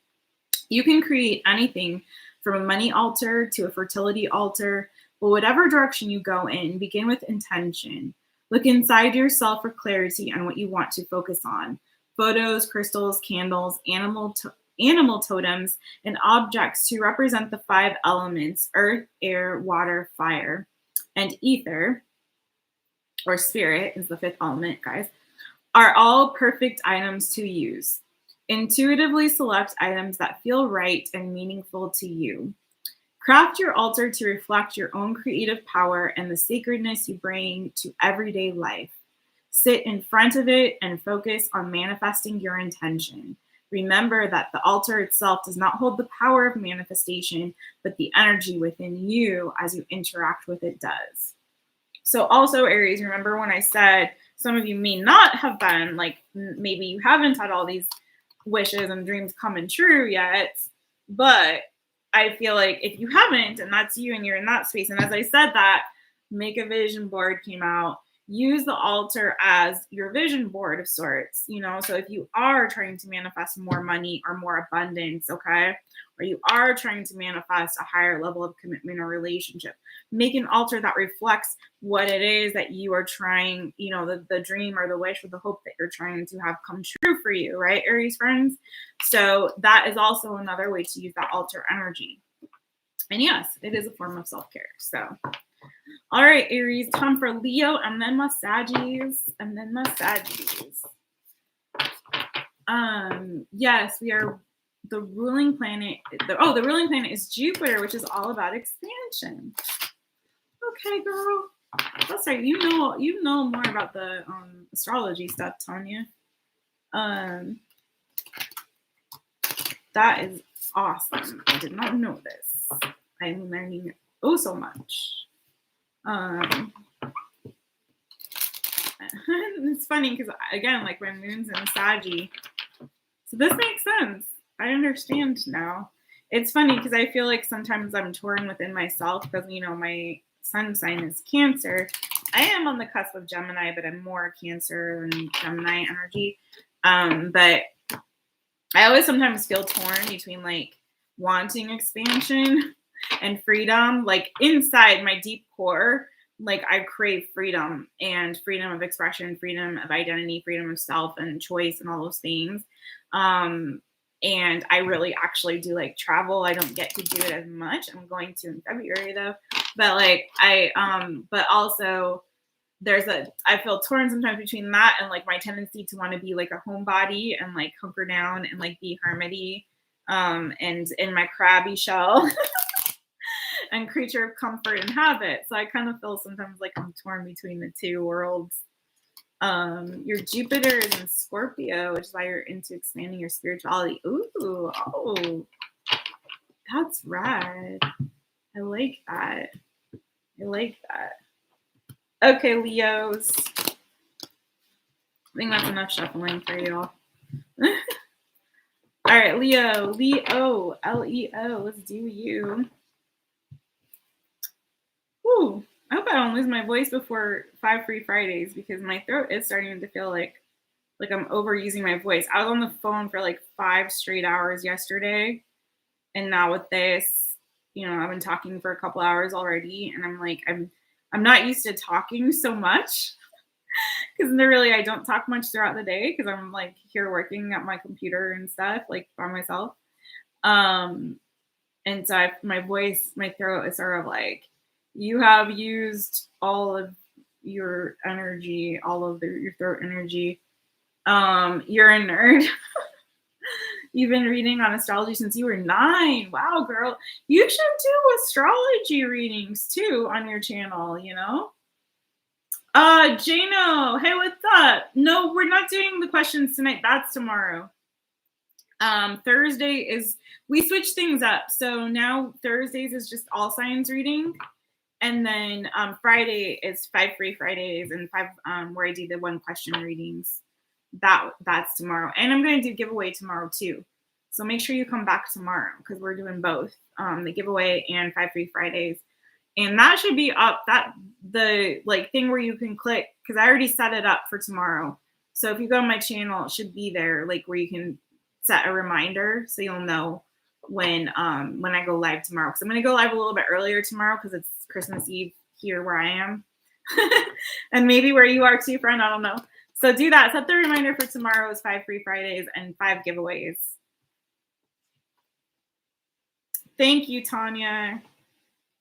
You can create anything from a money altar to a fertility altar, but whatever direction you go in, begin with intention. Look inside yourself for clarity on what you want to focus on. Photos, crystals, candles, animal totems, and objects to represent the 5 elements: earth, air, water, fire, and ether, or spirit is the 5th element, guys, are all perfect items to use. Intuitively select items that feel right and meaningful to you. Craft your altar to reflect your own creative power and the sacredness you bring to everyday life. Sit in front of it and focus on manifesting your intention. Remember that the altar itself does not hold the power of manifestation, but the energy within you as you interact with it does. So also, Aries, remember when I said some of you may not have been, like, maybe you haven't had all these wishes and dreams coming true yet, but I feel like if you haven't, and that's you and you're in that space, and as I said that, make a vision board came out. Use the altar as your vision board of sorts, you know. So if you are trying to manifest more money or more abundance, okay, or you are trying to manifest a higher level of commitment or relationship, make an altar that reflects what it is that you are trying, you know, the dream or the wish or the hope that you're trying to have come true for you, right, Aries friends? So that is also another way to use that altar energy. And yes, it is a form of self-care. So all right, Aries, time for Leo and then my Saggies. Yes, we are the ruling planet. The ruling planet is Jupiter, which is all about expansion. Okay, girl. That's right. You know more about the astrology stuff, Tanya. That is awesome. I did not know this. I'm learning so much. It's funny because again, like my moon's in Saggy, so this makes sense. I understand now. It's funny because I feel like sometimes I'm torn within myself because, you know, my sun sign is Cancer. I am on the cusp of Gemini, but I'm more Cancer than Gemini energy. But I always sometimes feel torn between like wanting expansion and freedom. Like inside my deep core, like I crave freedom and freedom of expression, freedom of identity, freedom of self and choice and all those things. And I really actually do like travel. I don't get to do it as much. I'm going to in February though. But like but also I feel torn sometimes between that and like my tendency to want to be like a homebody and like hunker down and like be hermity and in my crabby shell and creature of comfort and habit. So I kind of feel sometimes like I'm torn between the two worlds. Your Jupiter is in Scorpio, which is why you're into expanding your spirituality. Ooh, oh, that's rad. I like that. Okay, Leos. I think that's enough shuffling for you all. All right, Leo, L-E-O. Let's do you. Ooh, I hope I don't lose my voice before 5 Free Fridays because my throat is starting to feel like I'm overusing my voice. I was on the phone for like 5 straight hours yesterday, and now with this, you know, I've been talking for a couple hours already, and I'm like, I'm not used to talking so much because really I don't talk much throughout the day because I'm like here working at my computer and stuff like by myself. And so my throat is sort of like, you have used all of your energy, your throat energy. You're a nerd. You've been reading on astrology since you were 9. Wow, girl. You should do astrology readings too on your channel, you know? Jano, hey, what's up? No, we're not doing the questions tonight. That's tomorrow. Thursday we switch things up. So now Thursdays is just all signs reading. And then Friday is 5 Free Fridays and 5 where I do the 1 question readings. that's tomorrow. And I'm going to do giveaway tomorrow too. So make sure you come back tomorrow because we're doing both the giveaway and 5 Free Fridays. And that should be up, that the like thing where you can click, because I already set it up for tomorrow. So if you go to my channel, it should be there, like where you can set a reminder so you'll know when I go live tomorrow. Because I'm going to go live a little bit earlier tomorrow because it's Christmas Eve here where I am. And maybe where you are too, friend. I don't know. So do that. Set the reminder for tomorrow's 5 Free Fridays and 5 giveaways. Thank you, Tanya.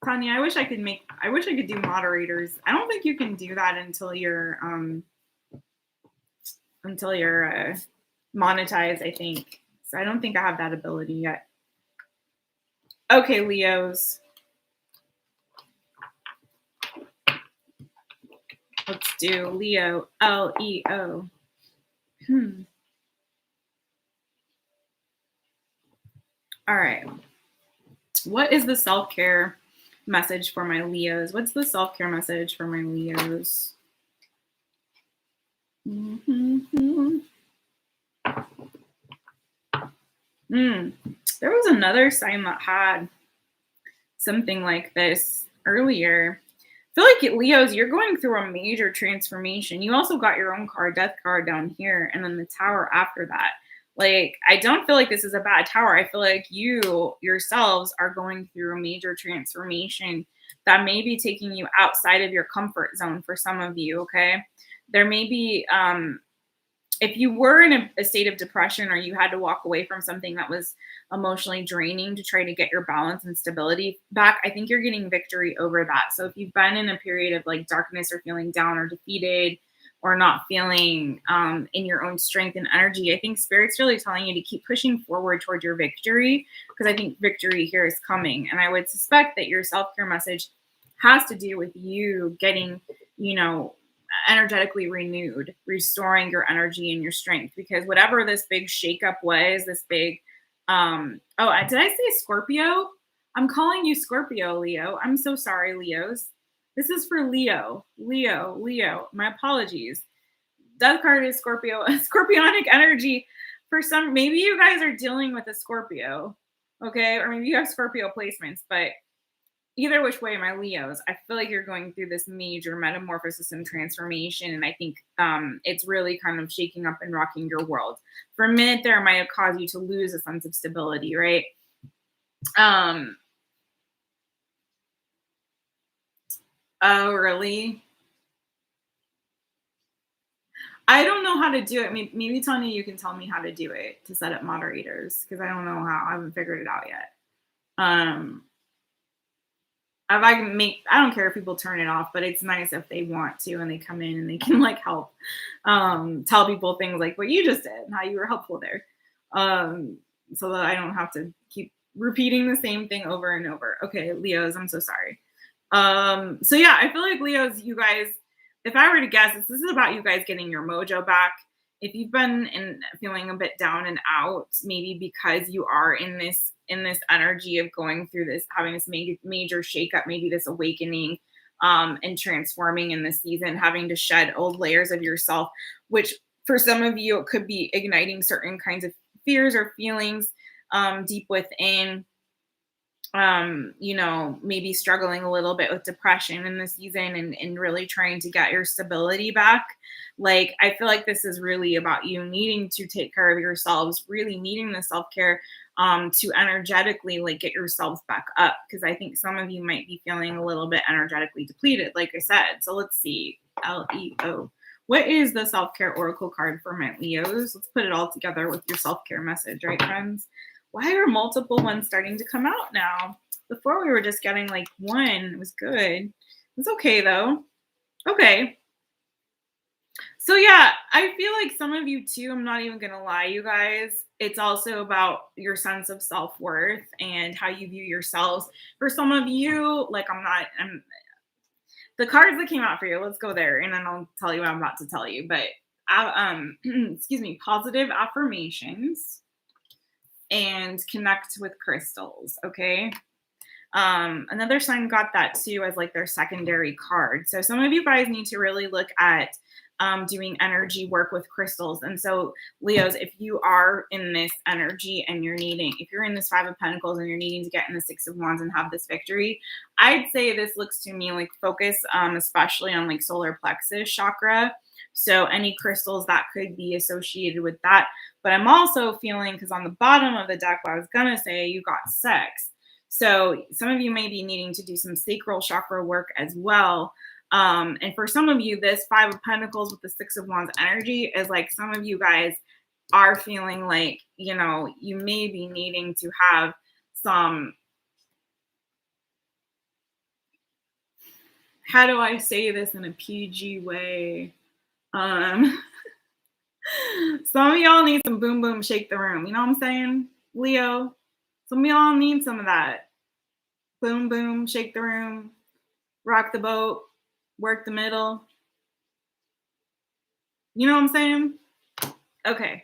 Tanya, I wish I could do moderators. I don't think you can do that until you're monetized, I think. So I don't think I have that ability yet. Okay, Leos. Let's do Leo, L-E-O. All right. What is the self-care message for my Leos? What's the self-care message for my Leos? There was another sign that had something like this earlier. I feel like Leos, you're going through a major transformation. You also got your own card, death card down here, and then the tower after that. Like, I don't feel like this is a bad tower. I feel like you yourselves are going through a major transformation that may be taking you outside of your comfort zone for some of you, okay? There may be, if you were in a state of depression or you had to walk away from something that was emotionally draining to try to get your balance and stability back, I think you're getting victory over that. So if you've been in a period of like darkness or feeling down or defeated or not feeling in your own strength and energy, I think Spirit's really telling you to keep pushing forward toward your victory, because I think victory here is coming. And I would suspect that your self-care message has to do with you getting, energetically renewed, restoring your energy and your strength, because whatever this big shakeup was, this big, did I say Scorpio? I'm calling you Scorpio, Leo. I'm so sorry, Leos. This is for Leo. My apologies. Death card is Scorpio, Scorpionic energy. For some, maybe you guys are dealing with a Scorpio, okay? Or maybe you have Scorpio placements, but either which way, my Leos, I feel like you're going through this major metamorphosis and transformation. And I think it's really kind of shaking up and rocking your world. For a minute there, it might have caused you to lose a sense of stability, right? Oh, really? I don't know how to do it. Maybe Tanya, you can tell me how to do it to set up moderators, because I don't know how. I haven't figured it out yet. I don't care if people turn it off, but it's nice if they want to and they come in and they can like help tell people things like what you just did and how you were helpful there, so that I don't have to keep repeating the same thing over and over. Okay, Leos, I'm so sorry. So yeah, I feel like Leos, you guys, if I were to guess, this is about you guys getting your mojo back. If you've been feeling a bit down and out, maybe because you are in this energy of going through this, having this major shakeup, maybe this awakening, and transforming in this season, having to shed old layers of yourself, which for some of you, it could be igniting certain kinds of fears or feelings deep within. Maybe struggling a little bit with depression in the season and really trying to get your stability back. Like, I feel like this is really about you needing to take care of yourselves, really needing the self-care to energetically like get yourselves back up. Because I think some of you might be feeling a little bit energetically depleted, like I said. So let's see, Leo. What is the self-care oracle card for my Leos? Let's put it all together with your self-care message, right, friends? Why are multiple ones starting to come out now? Before we were just getting like one. It was good. It's okay though. Okay. So yeah, I feel like some of you too, I'm not even going to lie, you guys. It's also about your sense of self-worth and how you view yourselves. For some of you, like the cards that came out for you, let's go there and then I'll tell you what I'm about to tell you. But excuse me, positive affirmations and connect with crystals, okay? Another sign got that too as like their secondary card. So some of you guys need to really look at doing energy work with crystals. And so, Leos, if you are in this energy and if you're in this Five of Pentacles and you're needing to get in the Six of Wands and have this victory, I'd say this looks to me like focus, especially on like solar plexus chakra. So any crystals that could be associated with that. But I'm also feeling, because on the bottom of the deck, what I was going to say, you got sex. So some of you may be needing to do some sacral chakra work as well. And for some of you, this Five of Pentacles with the Six of Wands energy is like some of you guys are feeling like, you know, you may be needing to have some, how do I say this in a PG way? Some of y'all need some boom, boom, shake the room. You know what I'm saying? Leo, some of y'all need some of that. Boom, boom, shake the room, rock the boat, work the middle. You know what I'm saying? Okay.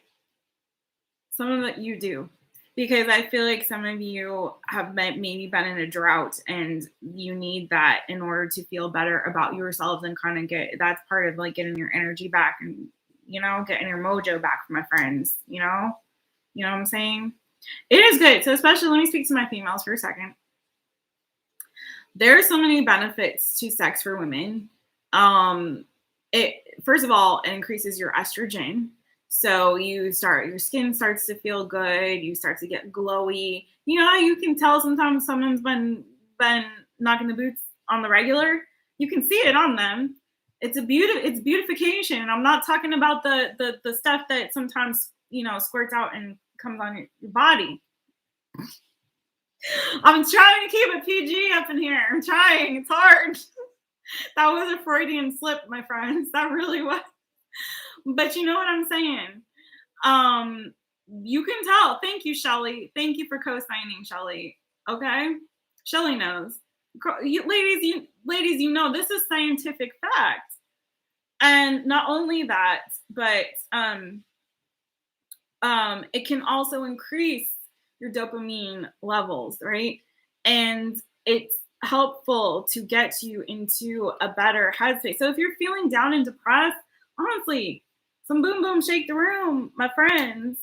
Some of that you do. Because I feel like some of you have maybe been in a drought and you need that in order to feel better about yourselves and kind of that's part of like getting your energy back and, you know, getting your mojo back from my friends, you know what I'm saying? It is good. So especially, let me speak to my females for a second. There are so many benefits to sex for women. First of all, it increases your estrogen. So your skin starts to feel good. You start to get glowy. You know how you can tell sometimes someone's been knocking the boots on the regular? You can see it on them. It's beautification. I'm not talking about the stuff that sometimes, you know, squirts out and comes on your body. I'm trying to keep it PG up in here. I'm trying. It's hard. That was a Freudian slip, my friends. That really was. But you know what I'm saying? You can tell. Thank you, Shelly. Thank you for co-signing, Shelly. Okay? Shelly knows. Ladies, you know this is scientific fact. And not only that, but it can also increase your dopamine levels, right? And it's helpful to get you into a better headspace. So if you're feeling down and depressed, honestly, some boom boom shake the room, my friends.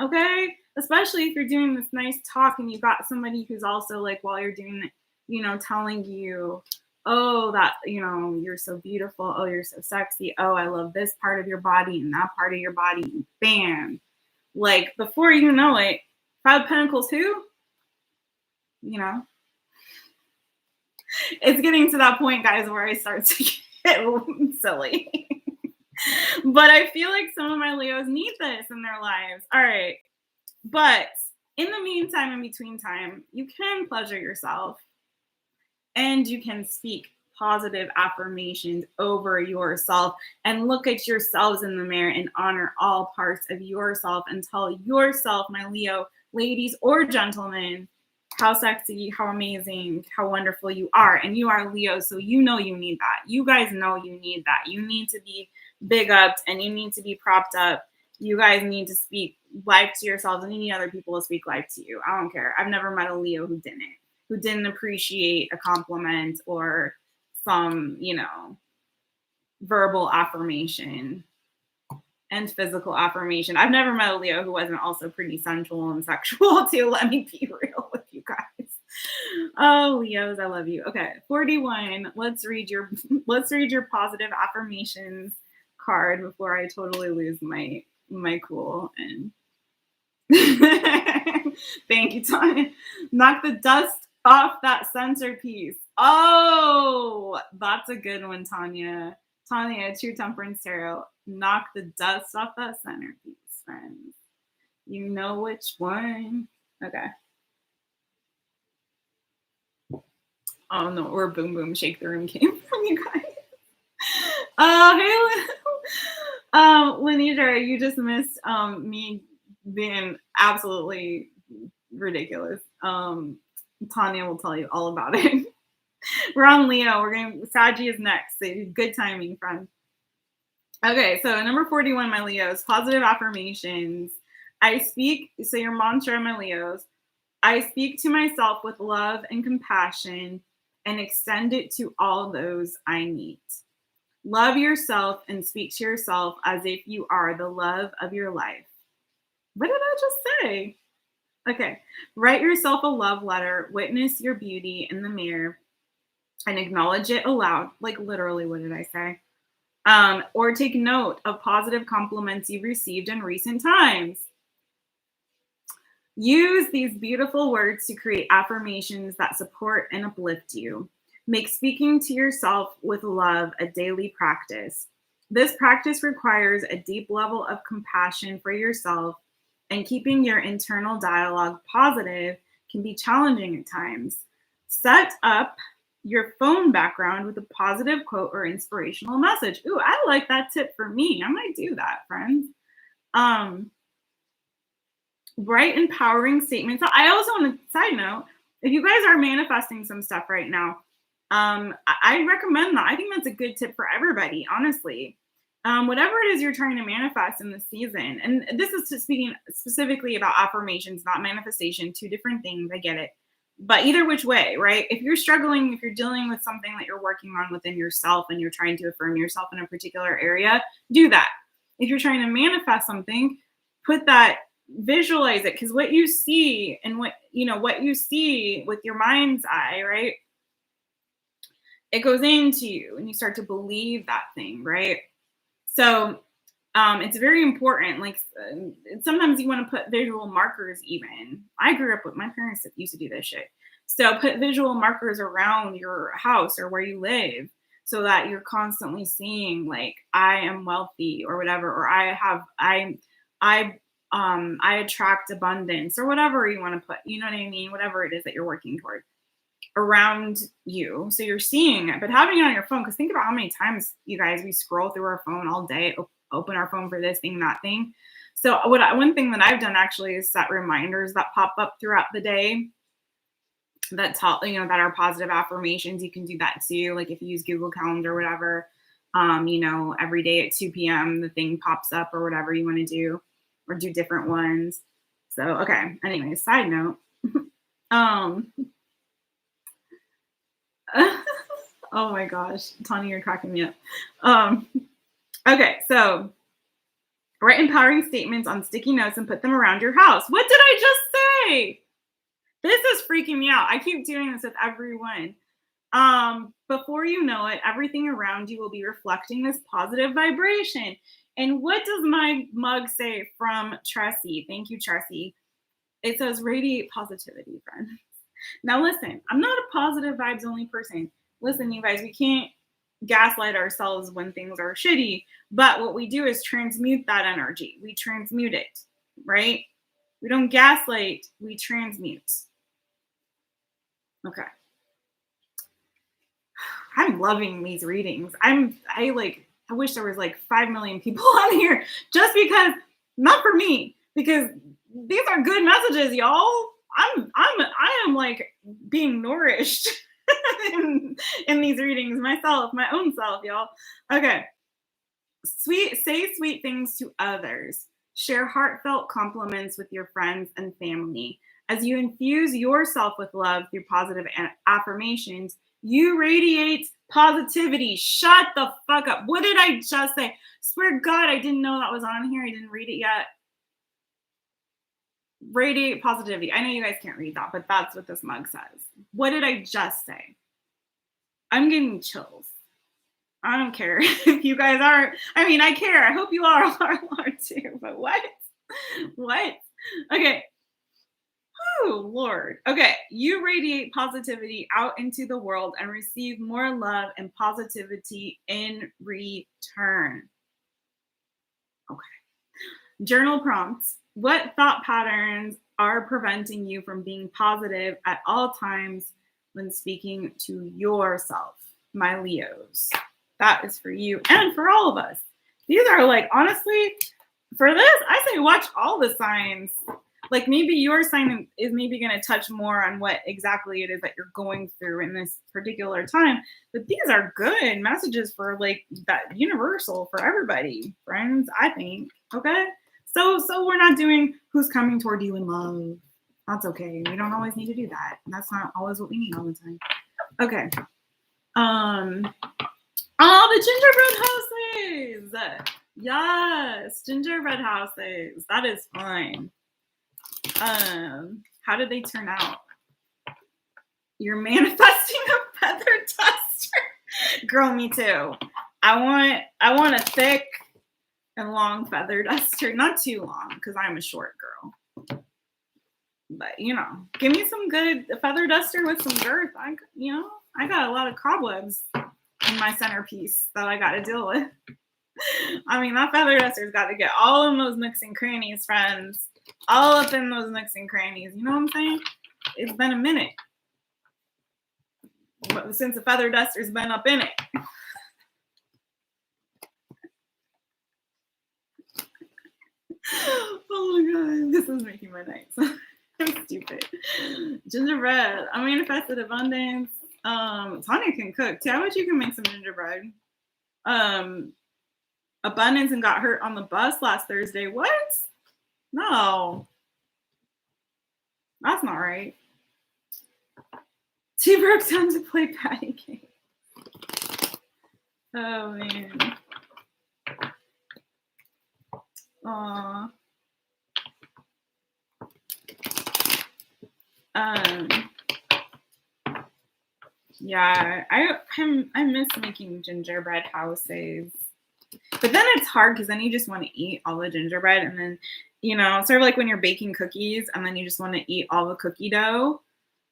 Okay? Especially if you're doing this nice talk and you've got somebody who's also like, while you're doing it, you know, telling you, oh, that, you know, you're so beautiful. Oh, you're so sexy. Oh, I love this part of your body and that part of your body. Bam. Like before you know it, Five of Pentacles, who? You know, it's getting to that point, guys, where I start to get silly. But I feel like some of my Leos need this in their lives. All right. But in the meantime, in between time, you can pleasure yourself and you can speak positive affirmations over yourself and look at yourselves in the mirror and honor all parts of yourself and tell yourself, my Leo, ladies or gentlemen, how sexy, how amazing, how wonderful you are. And you are Leo, so you know you need that. You guys know you need that. You need to be big upped and you need to be propped up. You guys need to speak life to yourselves and you need other people to speak life to you. I don't care. I've never met a Leo who didn't appreciate a compliment or some, you know, verbal affirmation and physical affirmation. I've never met a Leo who wasn't also pretty sensual and sexual too. Let me be real with you guys. Oh, Leos, I love you. Okay, 41. Let's read your positive affirmations card before I totally lose my cool. And thank you, Tanya. Knock the dust off that centerpiece. Oh, that's a good one, Tanya. Tanya, True Temperance Tarot. Knock the dust off that centerpiece, friends. You know which one. Okay. Oh no, or boom boom shake the room came from you guys. Hey, Lenita, you just missed me being absolutely ridiculous. Tanya will tell you all about it. We're on Leo. Saggy is next. So good timing, friend. Okay, so number 41, my Leos, positive affirmations. So your mantra, my Leos, I speak to myself with love and compassion and extend it to all those I meet. Love yourself and speak to yourself as if you are the love of your life. What did I just say? Okay. Write yourself a love letter. Witness your beauty in the mirror and acknowledge it aloud. Like literally, what did I say? Or take note of positive compliments you've received in recent times. Use these beautiful words to create affirmations that support and uplift you. Make speaking to yourself with love a daily practice. This practice requires a deep level of compassion for yourself, and keeping your internal dialogue positive can be challenging at times. Set up your phone background with a positive quote or inspirational message. Ooh, I like that tip for me. I might do that, friends. Write empowering statements. I also want to side note, if you guys are manifesting some stuff right now, I recommend that. I think that's a good tip for everybody, honestly. Whatever it is you're trying to manifest in this season, and this is speaking specifically about affirmations, not manifestation, two different things. I get it. But either which way, right? If you're struggling, if you're dealing with something that you're working on within yourself and you're trying to affirm yourself in a particular area, do that. If you're trying to manifest something, put that, visualize it, because what you see and what you see with your mind's eye, right? It goes into you and you start to believe that thing, right? So it's very important. Like sometimes you want to put visual markers even. I grew up with my parents that used to do this shit. So put visual markers around your house or where you live so that you're constantly seeing like, I am wealthy or whatever, or I attract abundance or whatever you want to put, you know what I mean? Whatever it is that you're working toward around you. So you're seeing it, but having it on your phone, because think about how many times, you guys, we scroll through our phone all day, open our phone for this thing, that thing. So one thing that I've done actually is set reminders that pop up throughout the day that that are positive affirmations. You can do that too. Like if you use Google Calendar or whatever, every day at 2 p.m. the thing pops up or whatever you want to do, or do different ones. So, okay. Anyway, side note. Oh my gosh, Tanya, you're cracking me up. Okay, so write empowering statements on sticky notes and put them around your house. What did I just say? This is freaking me out. I keep doing this with everyone. Before you know it, everything around you will be reflecting this positive vibration. And what does my mug say from Tressie? Thank you, Tressie. It says, radiate positivity, friends. Now, listen, I'm not a positive vibes only person. Listen, you guys, we can't gaslight ourselves when things are shitty. But what we do is transmute that energy. We transmute it, right? We don't gaslight, we transmute. Okay. I'm loving these readings. I wish there was like 5 million people on here just because, not for me, because these are good messages, y'all. I am like being nourished in these readings myself, my own self, y'all. Okay. Say sweet things to others. Share heartfelt compliments with your friends and family. As you infuse yourself with love through positive affirmations, you radiate positivity. Shut the fuck up. What did I just say? Swear to God, I didn't know that was on here. I didn't read it yet. Radiate positivity. I know you guys can't read that, but that's what this mug says. What did I just say? I'm getting chills. I don't care if you guys are. I mean, I care. I hope you all are too. But what? What? Okay. Oh, Lord. Okay. You radiate positivity out into the world and receive more love and positivity in return. Okay. Journal prompts. What thought patterns are preventing you from being positive at all times when speaking to yourself? My Leos. That is for you and for all of us. These are like, honestly, for this, I say watch all the signs. Like maybe your sign is maybe going to touch more on what exactly it is that you're going through in this particular time. But these are good messages for like that universal for everybody, friends, I think. Okay. So we're not doing who's coming toward you in love. That's okay. We don't always need to do that. That's not always what we need all the time. Okay. Oh, the gingerbread houses. Yes, gingerbread houses. That is fun. How did they turn out? You're manifesting a feather duster. Girl, me too. I want a thick and long feather duster. Not too long, because I'm a short girl. But you know, give me some good feather duster with some girth. I got a lot of cobwebs in my centerpiece that I got to deal with. I mean, that feather duster's got to get all in those nooks and crannies, friends. All up in those nooks and crannies. You know what I'm saying? It's been a minute. But since the feather duster's been up in it. Oh my god, this is making my night. I'm stupid. Gingerbread. I manifested abundance. Tanya can cook too. I bet you can make some gingerbread. Abundance and got hurt on the bus last Thursday. What? No. That's not right. She broke down to play patty cake. Oh man. Aw. Yeah, I miss making gingerbread houses. But then it's hard because then you just want to eat all the gingerbread, and then, you know, sort of like when you're baking cookies and then you just want to eat all the cookie dough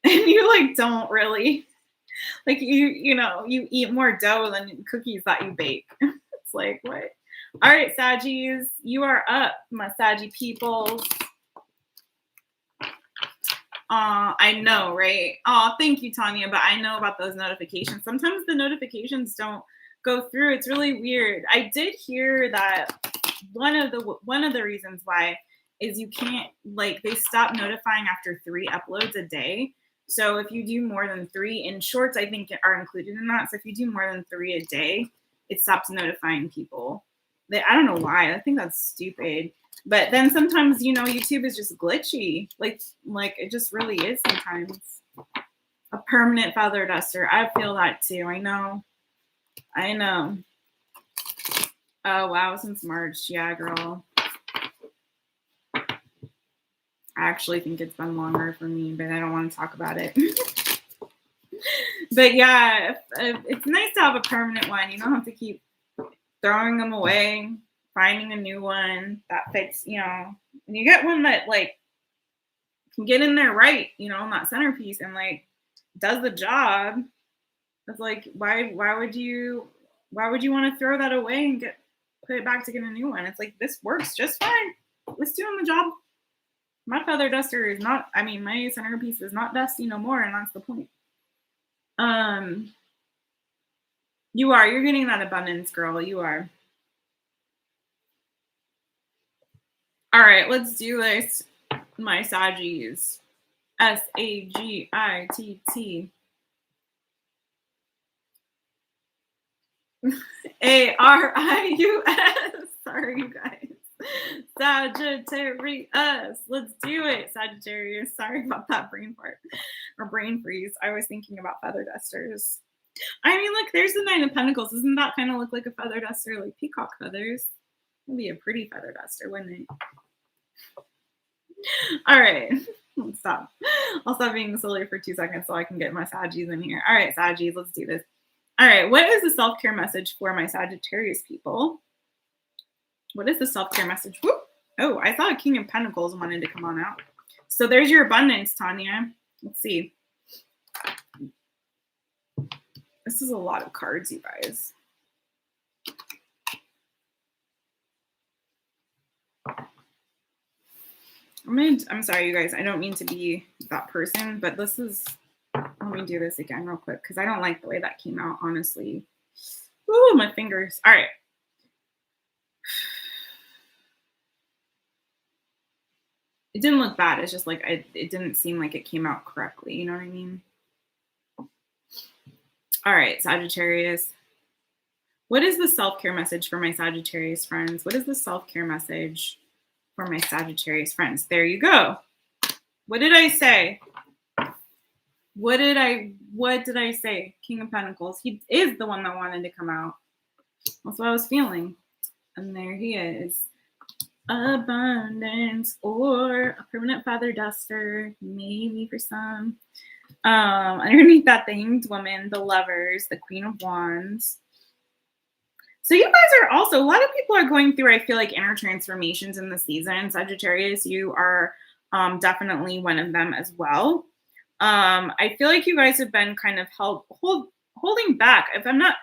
and you like don't really like you eat more dough than cookies that you bake. It's like, what? All right, Saggies, you are up, my Saggy peoples. I know, right? Oh, thank you, Tanya. But I know about those notifications. Sometimes the notifications don't go through. It's really weird. I did hear that one of the reasons why is you can't, like, they stop notifying after 3 uploads a day. So if you do more than 3, and shorts, I think, are included in that. So if you do more than 3 a day, it stops notifying people. I don't know why. I think that's stupid. But then sometimes, you know, YouTube is just glitchy. Like it just really is sometimes. A permanent feather duster. I feel that too. I know. Oh, wow. Since March. Yeah, girl. I actually think it's been longer for me, but I don't want to talk about it. But yeah, it's nice to have a permanent one. You don't have to keep throwing them away, finding a new one that fits, you know. And you get one that like can get in there right, you know, on that centerpiece and like does the job. It's like, why would you want to throw that away and put it back to get a new one? It's like, this works just fine. It's doing the job. My feather duster is not, I mean, my centerpiece is not dusty no more, and that's the point. You're getting that abundance, girl. You are. All right, let's do this. My Saggies. SAGITT. ARIUS. Sorry, you guys. Sagittarius. Let's do it, Sagittarius. Sorry about that brain fart or brain freeze. I was thinking about feather dusters. I mean, look, there's the 9 of Pentacles. Doesn't that kind of look like a feather duster, like peacock feathers? It'd be a pretty feather duster, wouldn't it? All right. Let's stop. I'll stop being silly for 2 seconds so I can get my Saggies in here. All right, Saggies, let's do this. All right, what is the self-care message for my Sagittarius people? What is the self-care message? Whoop. Oh, I thought King of Pentacles wanted to come on out. So there's your abundance, Tanya. Let's see. This is a lot of cards, you guys. I'm sorry, you guys. I don't mean to be that person, but this is, let me do this again real quick because I don't like the way that came out, honestly. Ooh, my fingers. All right. It didn't look bad. It's just like, it didn't seem like it came out correctly. You know what I mean? All right, Sagittarius. What is the self-care message for my Sagittarius friends? What is the self-care message for my Sagittarius friends? There you go. What did I say? What did I say? King of Pentacles. He is the one that wanted to come out. That's what I was feeling. And there he is. Abundance, or a permanent feather duster, maybe for some. Underneath that, the Hanged Woman, the Lovers, the Queen of Wands. So you guys are also, a lot of people are going through, I feel like, inner transformations in the season. Sagittarius, you are definitely one of them as well. I feel like you guys have been kind of holding back. If I'm not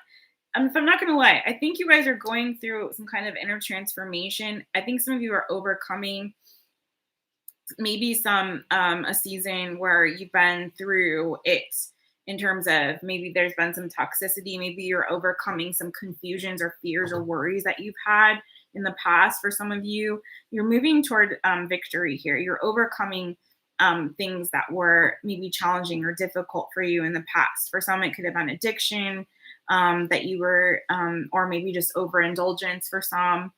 going to lie, I think you guys are going through some kind of inner transformation. I think some of you are overcoming maybe some a season where you've been through it, in terms of maybe there's been some toxicity, maybe you're overcoming some confusions or fears or worries that you've had in the past. For some of you, you're moving toward victory here. You're overcoming things that were maybe challenging or difficult for you in the past. For some, it could have been addiction that you were, or maybe just overindulgence for some,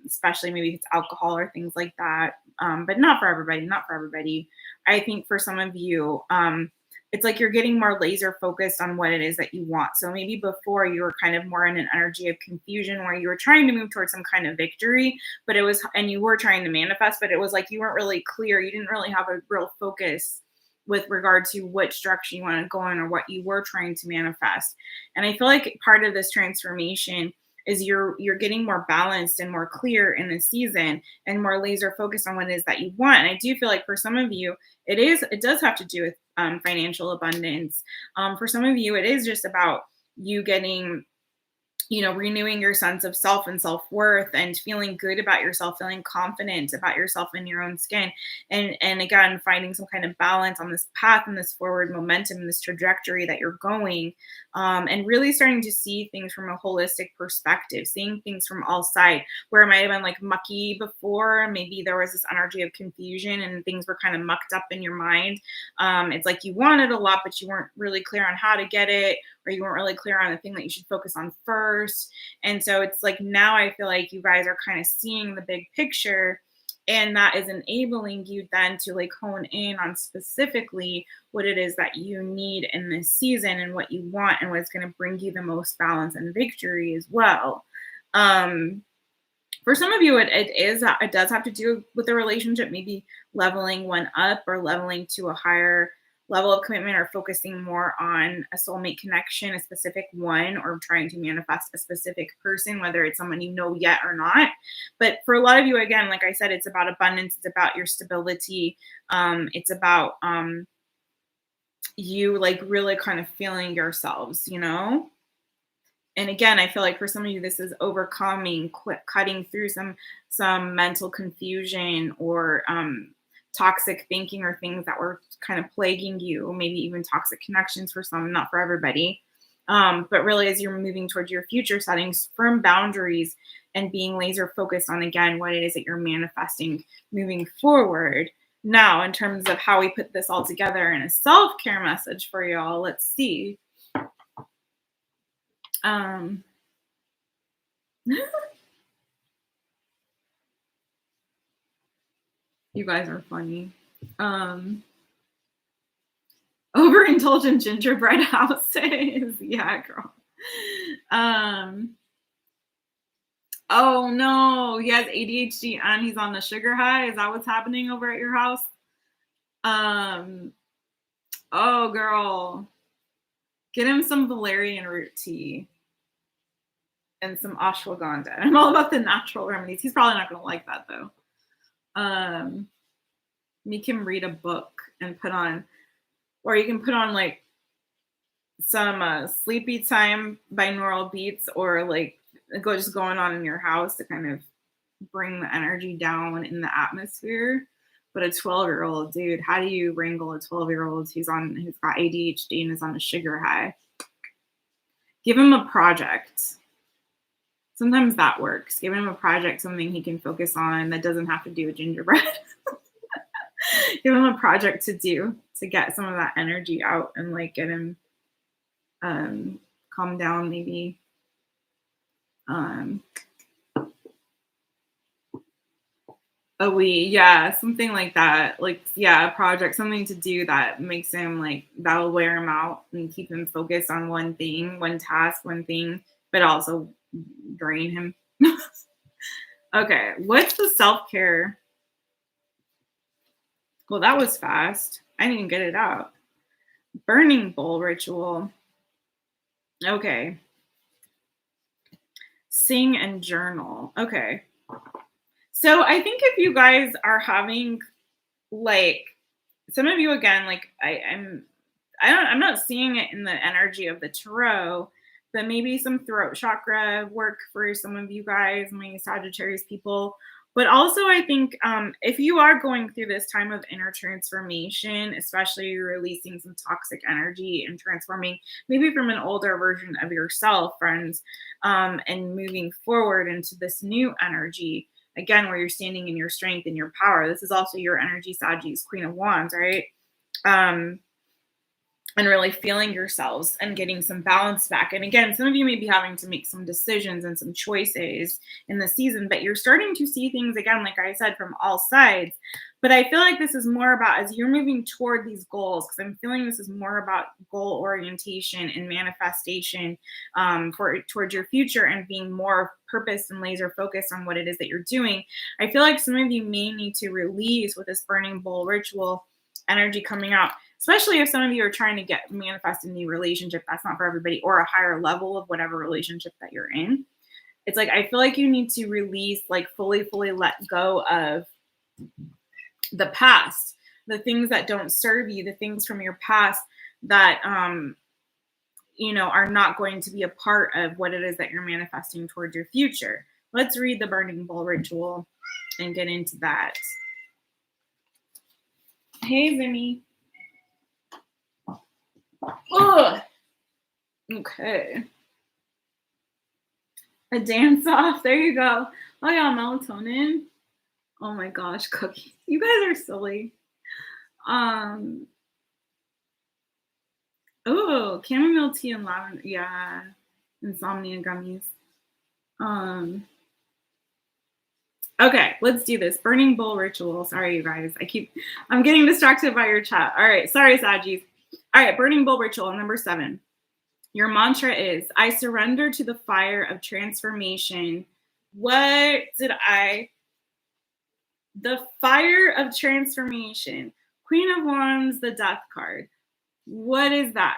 especially maybe it's alcohol or things like that. But not for everybody. I think for some of you, it's like you're getting more laser focused on what it is that you want. So maybe before you were kind of more in an energy of confusion where you were trying to move towards some kind of victory, but and you were trying to manifest, but it was like you weren't really clear. You didn't really have a real focus with regard to which direction you want to go in or what you were trying to manifest. And I feel like part of this transformation is you're getting more balanced and more clear in the season and more laser focused on what it is that you want. And I do feel like for some of you, it does have to do with financial abundance. For some of you, it is just about you getting, renewing your sense of self and self-worth and feeling good about yourself, feeling confident about yourself in your own skin. And again, finding some kind of balance on this path and this forward momentum, this trajectory that you're going, and really starting to see things from a holistic perspective, seeing things from all sides, where it might have been like mucky before. Maybe there was this energy of confusion and things were kind of mucked up in your mind. It's like you wanted a lot, but you weren't really clear on how to get it, or you weren't really clear on the thing that you should focus on first. And so it's like now I feel like you guys are kind of seeing the big picture, and that is enabling you then to like hone in on specifically what it is that you need in this season and what you want and what's going to bring you the most balance and victory as well. For some of you, it does have to do with the relationship, maybe leveling one up or leveling to a higher level of commitment, or focusing more on a soulmate connection, a specific one, or trying to manifest a specific person, whether it's someone you know yet or not. But for a lot of you, again, like I said, it's about abundance. It's about your stability. It's about you like really kind of feeling yourselves, And again, I feel like for some of you, this is overcoming, cutting through some mental confusion or toxic thinking or things that were kind of plaguing you, maybe even toxic connections for some, not for everybody. But really, as you're moving towards your future, setting firm boundaries and being laser focused on, again, what it is that you're manifesting moving forward. Now, in terms of how we put this all together in a self-care message for y'all, let's see. You guys are funny. Overindulgent gingerbread houses. Yeah, girl. Oh no, he has ADHD and he's on the sugar high. Is that what's happening over at your house? Oh girl. Get him some valerian root tea and some ashwagandha. I'm all about the natural remedies. He's probably not gonna like that though. Make him read a book and put on, or you can put on like some sleepy time binaural beats, or like just going on in your house to kind of bring the energy down in the atmosphere. But a 12-year-old, dude, how do you wrangle a 12-year-old who's got ADHD and is on a sugar high? Give him a project. Sometimes that works. Give him a project, something he can focus on that doesn't have to do with gingerbread. Give him a project to do to get some of that energy out and like get him calm down, maybe. yeah, something like that. Like, yeah, a project, something to do that makes him like, that'll wear him out and keep him focused on one thing, one task, one thing, but also drain him. Okay, what's the self-care? Well, that was fast. I didn't even get it out. Burning bowl ritual. Okay. Sing and journal. Okay. So I think if you guys are having like some of you again, like I'm not seeing it in the energy of the tarot, but maybe some throat chakra work for some of you guys, my Sagittarius people. But also, I think if you are going through this time of inner transformation, especially you're releasing some toxic energy and transforming maybe from an older version of yourself, friends, and moving forward into this new energy, again, where you're standing in your strength and your power. This is also your energy, Sagittarius, Queen of Wands, right? And really feeling yourselves and getting some balance back. And again, some of you may be having to make some decisions and some choices in the season, but you're starting to see things again, like I said, from all sides. But I feel like this is more about as you're moving toward these goals, because I'm feeling this is more about goal orientation and manifestation towards your future and being more purpose and laser focused on what it is that you're doing. I feel like some of you may need to release with this burning bowl ritual energy coming out, especially if some of you are trying to manifest a new relationship. That's not for everybody, or a higher level of whatever relationship that you're in. It's like, I feel like you need to release, like fully let go of the past, the things that don't serve you, the things from your past that, are not going to be a part of what it is that you're manifesting towards your future. Let's read the burning bowl ritual and get into that. Hey, Zimmy. Ugh. Okay. A dance off. There you go. Oh, yeah, melatonin. Oh my gosh, cookies. You guys are silly. Oh, chamomile tea and lavender. Yeah. Insomnia gummies. Okay, let's do this. Burning bowl ritual. Sorry, you guys. I'm getting distracted by your chat. All right. Sorry, Sagis. All right, burning bowl ritual number 7. Your mantra is, I surrender to the fire of transformation. The fire of transformation. Queen of Wands, the Death card. What is that?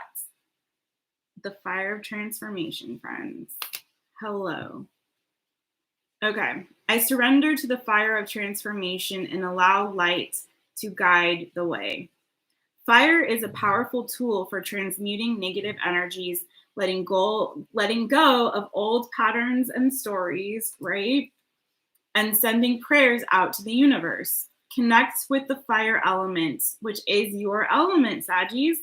The fire of transformation, friends. Hello. Okay. I surrender to the fire of transformation and allow light to guide the way. Fire is a powerful tool for transmuting negative energies, letting go of old patterns and stories, right? And sending prayers out to the universe. Connect with the fire element, which is your element, Saggies.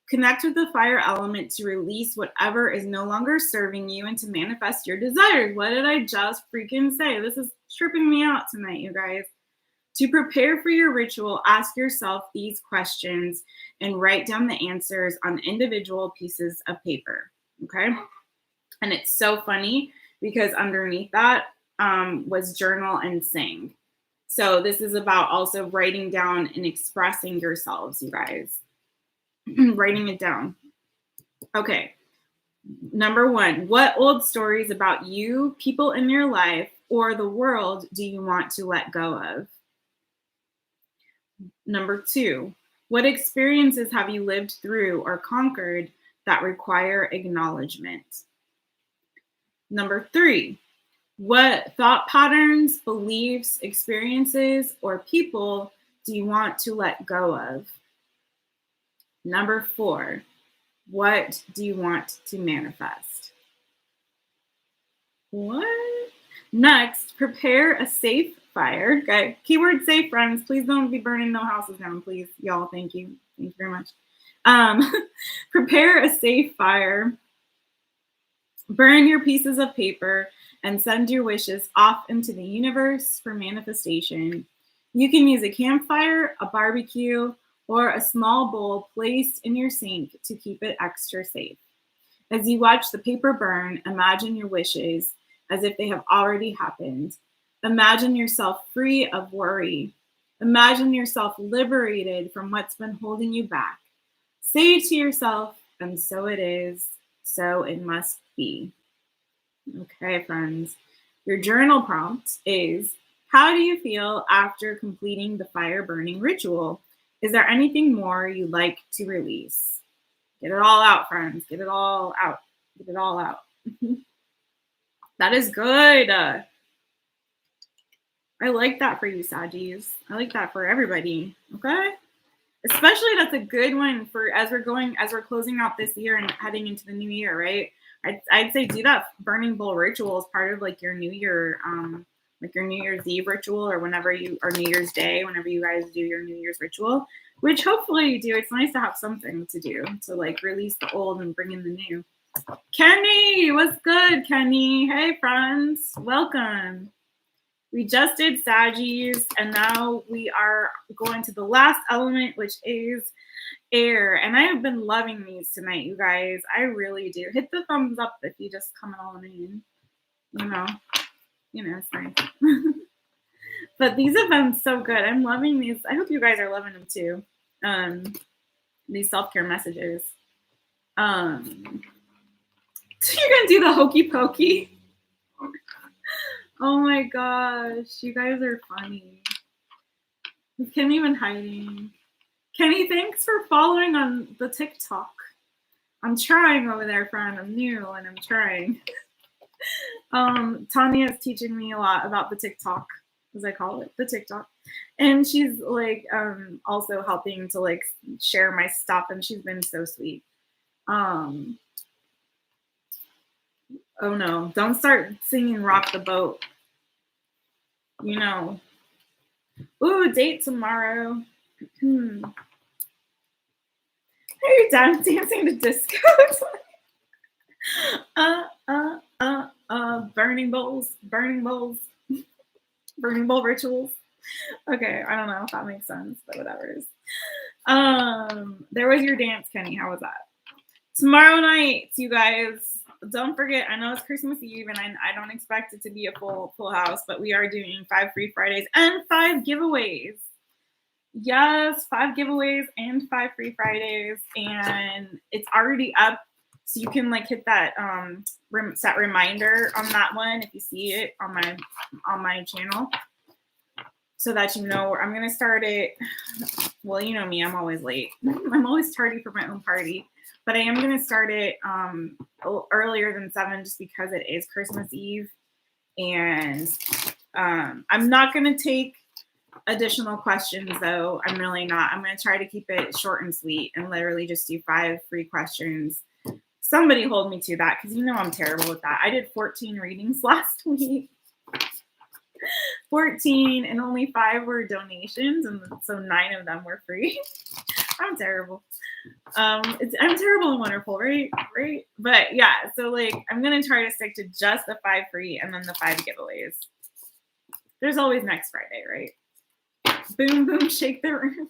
Connect with the fire element to release whatever is no longer serving you and to manifest your desires. What did I just freaking say? This is tripping me out tonight, you guys. To prepare for your ritual, ask yourself these questions and write down the answers on individual pieces of paper, okay? And it's so funny because underneath that was journal and sing. So this is about also writing down and expressing yourselves, you guys. Writing it down. Okay. Number 1, what old stories about you, people in your life, or the world do you want to let go of? Number 2, what experiences have you lived through or conquered that require acknowledgement? Number 3, what thought patterns, beliefs, experiences, or people do you want to let go of? Number 4, what do you want to manifest? What? Next, prepare a safe fire. Okay. Keyword safe, friends. Please don't be burning no houses down, please. Y'all, thank you. Thank you very much. Prepare a safe fire. Burn your pieces of paper and send your wishes off into the universe for manifestation. You can use a campfire, a barbecue, or a small bowl placed in your sink to keep it extra safe. As you watch the paper burn, imagine your wishes as if they have already happened. Imagine yourself free of worry. Imagine yourself liberated from what's been holding you back. Say to yourself, and so it is, so it must be. Okay, friends. Your journal prompt is, how do you feel after completing the fire burning ritual? Is there anything more you'd like to release? Get it all out, friends. Get it all out. Get it all out. That is good. I like that for you, Saggies. I like that for everybody. Okay? Especially that's a good one for as we're closing out this year and heading into the new year, right? I'd say do that burning bowl ritual as part of like your New Year, like your New Year's Eve ritual, or whenever you, or New Year's Day, whenever you guys do your New Year's ritual, which hopefully you do. It's nice to have something to do to like release the old and bring in the new. Kenny, what's good, Kenny? Hey, friends, welcome. We just did Saggies, and now we are going to the last element, which is air. And I have been loving these tonight, you guys. I really do. Hit the thumbs up if you just coming on in. It's nice. But these have been so good. I'm loving these. I hope you guys are loving them too. These self-care messages. So you're gonna do the hokey pokey. Oh my gosh, you guys are funny. Is Kenny even hiding? Kenny, thanks for following on the TikTok. I'm trying over there, friend. I'm new and I'm trying. Tanya is teaching me a lot about the TikTok, as I call it, the TikTok. And she's like also helping to like share my stuff, and she's been so sweet. Oh no, don't start singing Rock the Boat. Ooh, date tomorrow. Hey, you're dancing to disco. Burning bowls, burning bowl rituals. Okay, I don't know if that makes sense, but whatever it is. There was your dance, Kenny. How was that? Tomorrow night, you guys, don't forget, I know it's Christmas Eve and I don't expect it to be a full house, but we are doing 5 free Fridays and 5 giveaways. Yes, 5 giveaways and 5 free Fridays, and it's already up, so you can like hit that set reminder on that one if you see it on my channel, so that you know I'm gonna start it. Well, you know me, I'm always late. I'm always tardy for my own party. But I am going to start it earlier than 7 just because it is Christmas Eve. And I'm not going to take additional questions, though. I'm really not. I'm going to try to keep it short and sweet and literally just do 5 free questions. Somebody hold me to that, because I'm terrible with that. I did 14 readings last week. 14, and only 5 were donations, and so 9 of them were free. I'm terrible. I'm terrible and wonderful, right? But yeah, so like I'm gonna try to stick to just the 5 free and then the 5 giveaways. There's always next Friday, right? Boom, boom, shake the room.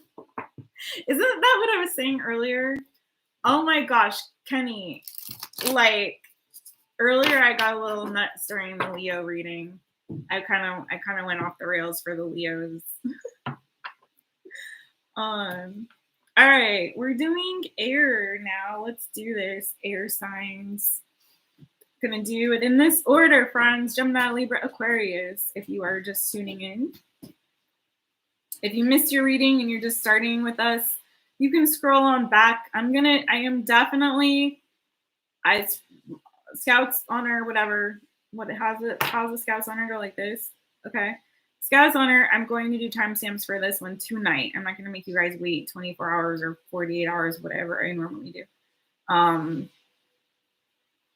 Isn't that what I was saying earlier? Oh my gosh, Kenny. Like earlier I got a little nuts during the Leo reading. I kind of went off the rails for the Leos. All right, we're doing air now. Let's do this. Air signs. Gonna do it in this order, friends. Gemini, Libra, Aquarius, if you are just tuning in. If you missed your reading and you're just starting with us, you can scroll on back. I am definitely, Scouts honor, whatever. How's the Scouts honor go like this? Okay. Scouts honor, I'm going to do timestamps for this one tonight. I'm not going to make you guys wait 24 hours or 48 hours, whatever I normally do. And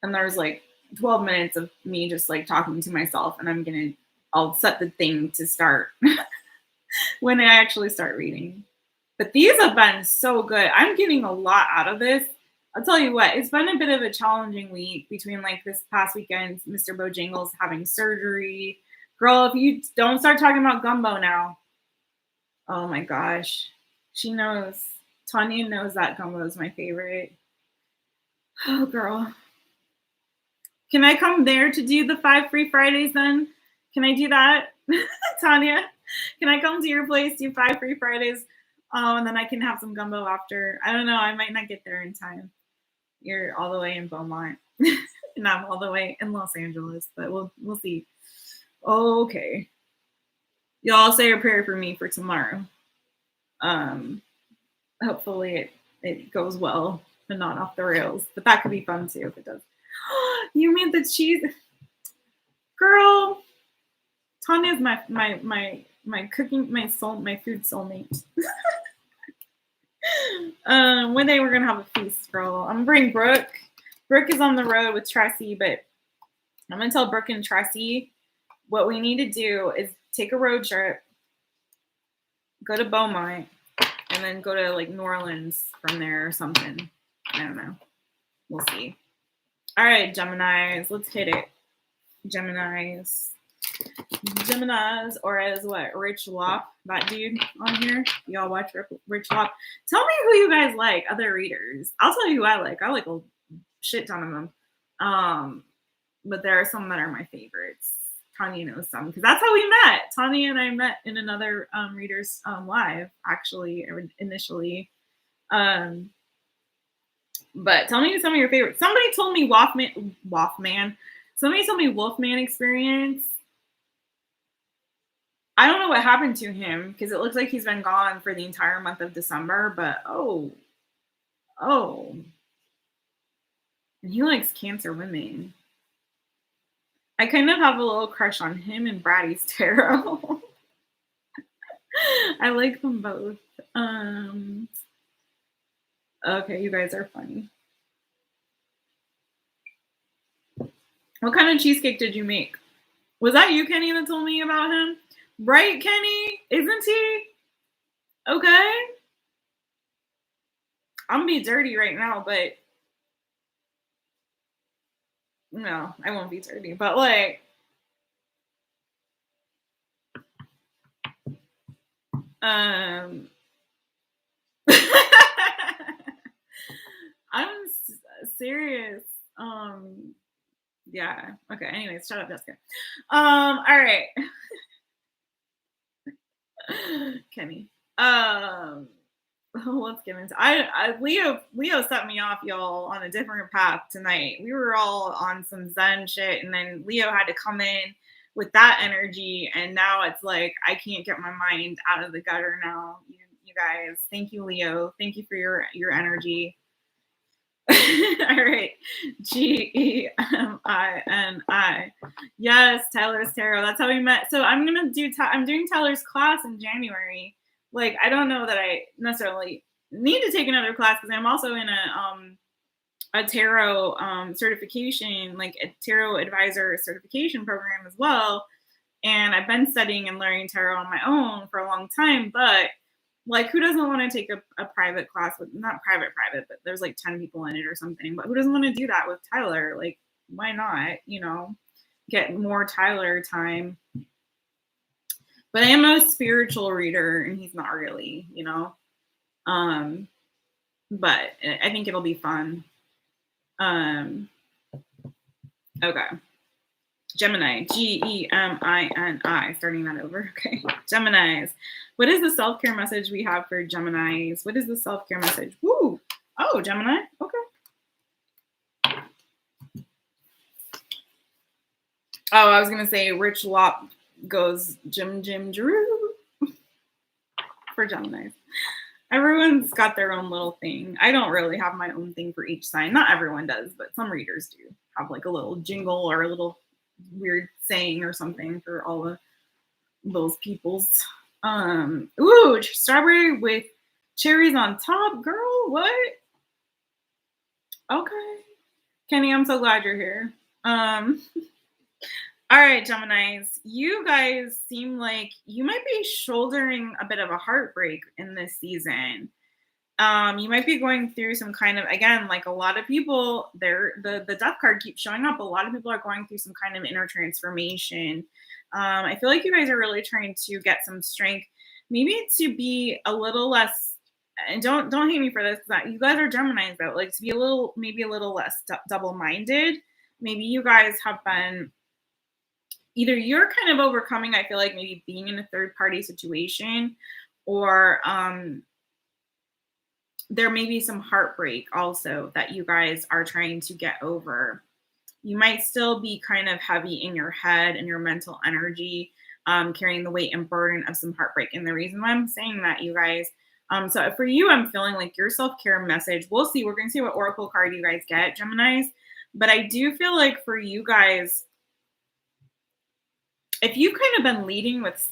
there's like 12 minutes of me just like talking to myself, and I'll set the thing to start when I actually start reading. But these have been so good. I'm getting a lot out of this. I'll tell you what, it's been a bit of a challenging week between like this past weekend, Mr. Bojangles having surgery. Girl, if you don't start talking about gumbo now. Oh my gosh. She knows. Tanya knows that gumbo is my favorite. Oh, girl. Can I come there to do the 5 free Fridays then? Can I do that? Tanya, can I come to your place, do 5 free Fridays, and then I can have some gumbo after? I don't know. I might not get there in time. You're all the way in Beaumont, and I'm all the way in Los Angeles, but we'll see. Okay, y'all say a prayer for me for tomorrow. Hopefully it goes well and not off the rails, but that could be fun too if it does. You made the cheese, girl. Tanya's my cooking, my food soulmate. One day we're gonna have a feast, girl. I'm gonna bring Brooke. Brooke is on the road with Tressie, but I'm gonna tell Brooke and Tressie what we need to do is take a road trip, go to Beaumont, and then go to like New Orleans from there or something. I don't know. We'll see. All right, Geminis, let's hit it. Geminis, or as what? Rich Lop, that dude on here. Y'all watch Rich Lop. Tell me who you guys like, other readers. I'll tell you who I like. I like a shit ton of them. But there are some that are my favorites. Tanya knows some because that's how we met. Tanya and I met in another readers live, actually, initially. But tell me some of your favorites. Somebody told me Wolfman. Somebody told me Wolfman experience. I don't know what happened to him because it looks like he's been gone for the entire month of December. But oh, and he likes Cancer women. I kind of have a little crush on him and Brady's tarot. I like them both. Okay, you guys are funny. What kind of cheesecake did you make? Was that you, Kenny, that told me about him? Right, Kenny? Isn't he? Okay. I'm gonna be dirty right now, but no, I won't be dirty. But like, I'm serious. Yeah. Okay. Anyways, shut up, Jessica. All right. Kenny. Let's get into. Leo set me off, y'all, on a different path tonight. We were all on some Zen shit, and then Leo had to come in with that energy, and now it's like I can't get my mind out of the gutter now. You guys, thank you, Leo. Thank you for your energy. All right. Gemini. Yes, Tyler's tarot. That's how we met. So I'm doing Tyler's class in January. Like, I don't know that I necessarily need to take another class because I'm also in a tarot certification, like a tarot advisor certification program as well. And I've been studying and learning tarot on my own for a long time, but like, who doesn't want to take a private class with, not private, but there's like 10 people in it or something, but who doesn't want to do that with Tyler? Like, why not, get more Tyler time? But I am a spiritual reader and he's not really, but I think it'll be fun. Okay. Gemini, Gemini, starting that over. Okay. Geminis. What is the self-care message we have for Geminis? What is the self-care message? Woo! Oh, Gemini. Okay. Oh, I was going to say Rich Lop goes Jim Drew for Geminis. Everyone's got their own little thing. I don't really have my own thing for each sign. Not everyone does, but some readers do have like a little jingle or a little weird saying or something for all of those peoples. Ooh, strawberry with cherries on top, girl. What? Okay, Kenny, I'm so glad you're here. All right, Geminis, you guys seem like you might be shouldering a bit of a heartbreak in this season. You might be going through some kind of, again, like a lot of people, the death card keeps showing up. A lot of people are going through some kind of inner transformation. I feel like you guys are really trying to get some strength, maybe to be a little less, and don't hate me for this, you guys are Geminis though, like to be maybe a little less double-minded. Maybe you guys have been, either you're kind of overcoming, I feel like maybe being in a third party situation, or there may be some heartbreak also that you guys are trying to get over. You might still be kind of heavy in your head and your mental energy, carrying the weight and burden of some heartbreak. And the reason why I'm saying that, you guys, so for you, I'm feeling like your self-care message. We'll see. We're going to see what oracle card you guys get, Geminis. But I do feel like for you guys, if you've kind of been leading with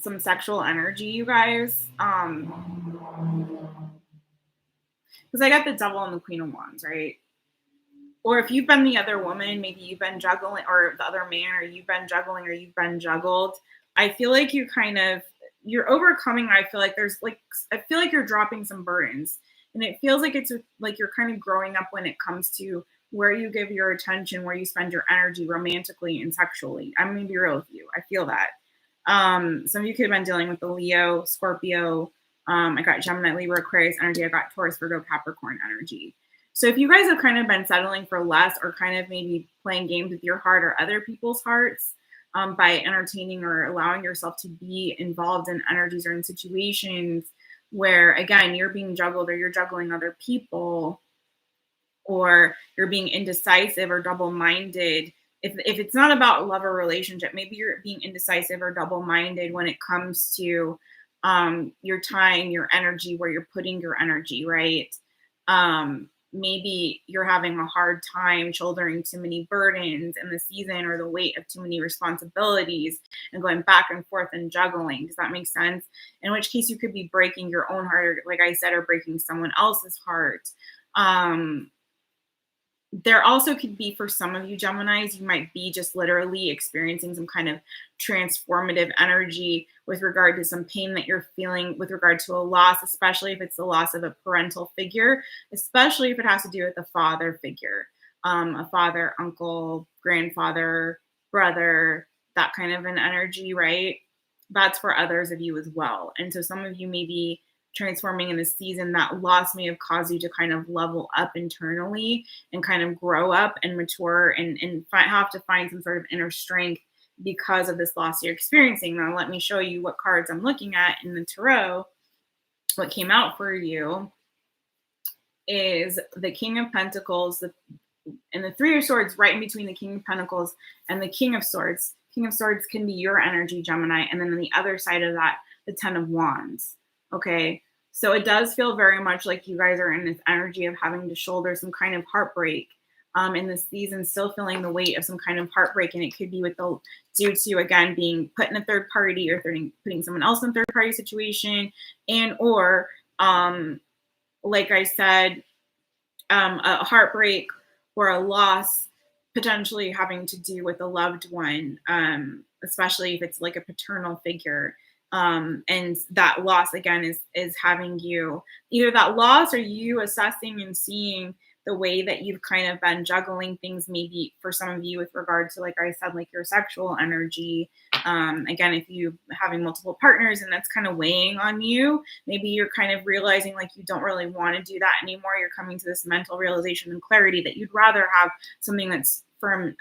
some sexual energy, you guys, because I got the Devil and the Queen of Wands, right? Or if you've been the other woman, maybe you've been juggling, or the other man, or you've been juggling, or you've been juggled. I feel like you're overcoming. I feel like you're dropping some burdens, and it feels like it's like you're kind of growing up when it comes to where you give your attention, where you spend your energy romantically and sexually. I'm going to be real with you. I feel that. Some of you could have been dealing with the Leo, Scorpio. I got Gemini, Libra, Aquarius energy. I got Taurus, Virgo, Capricorn energy. So if you guys have kind of been settling for less, or kind of maybe playing games with your heart or other people's hearts, by entertaining or allowing yourself to be involved in energies or in situations where, again, you're being juggled, or you're juggling other people, or you're being indecisive or double-minded. If it's not about love or relationship, maybe you're being indecisive or double-minded when it comes to your time, your energy, where you're putting your energy, right? Maybe you're having a hard time shouldering too many burdens in the season, or the weight of too many responsibilities, and going back and forth and juggling. Does that make sense? In which case you could be breaking your own heart, or, like I said, or breaking someone else's heart. There also could be, for some of you Geminis, you might be just literally experiencing some kind of transformative energy with regard to some pain that you're feeling with regard to a loss, especially if it's the loss of a parental figure, especially if it has to do with a father figure, a father, uncle, grandfather, brother, that kind of an energy, right? That's for others of you as well. And so some of you may be transforming in this season. That loss may have caused you to kind of level up internally and kind of grow up and mature, and have to find some sort of inner strength because of this loss you're experiencing. Now, let me show you what cards I'm looking at in the tarot. What came out for you is the King of Pentacles, and the Three of Swords right in between the King of Pentacles and the King of Swords. King of Swords can be your energy, Gemini, and then on the other side of that, the Ten of Wands. Okay, so it does feel very much like you guys are in this energy of having to shoulder some kind of heartbreak in this season, still feeling the weight of some kind of heartbreak. And it could be due to, again, being put in a third party, or putting someone else in a third party situation, and or like I said, a heartbreak or a loss potentially having to do with a loved one, especially if it's like a paternal figure. And that loss, again, is having you, either that loss, or you assessing and seeing the way that you've kind of been juggling things, maybe for some of you with regard to, like I said, like your sexual energy. Again, if you having multiple partners and that's kind of weighing on you, maybe you're kind of realizing like you don't really want to do that anymore. You're coming to this mental realization and clarity that you'd rather have something that's firm,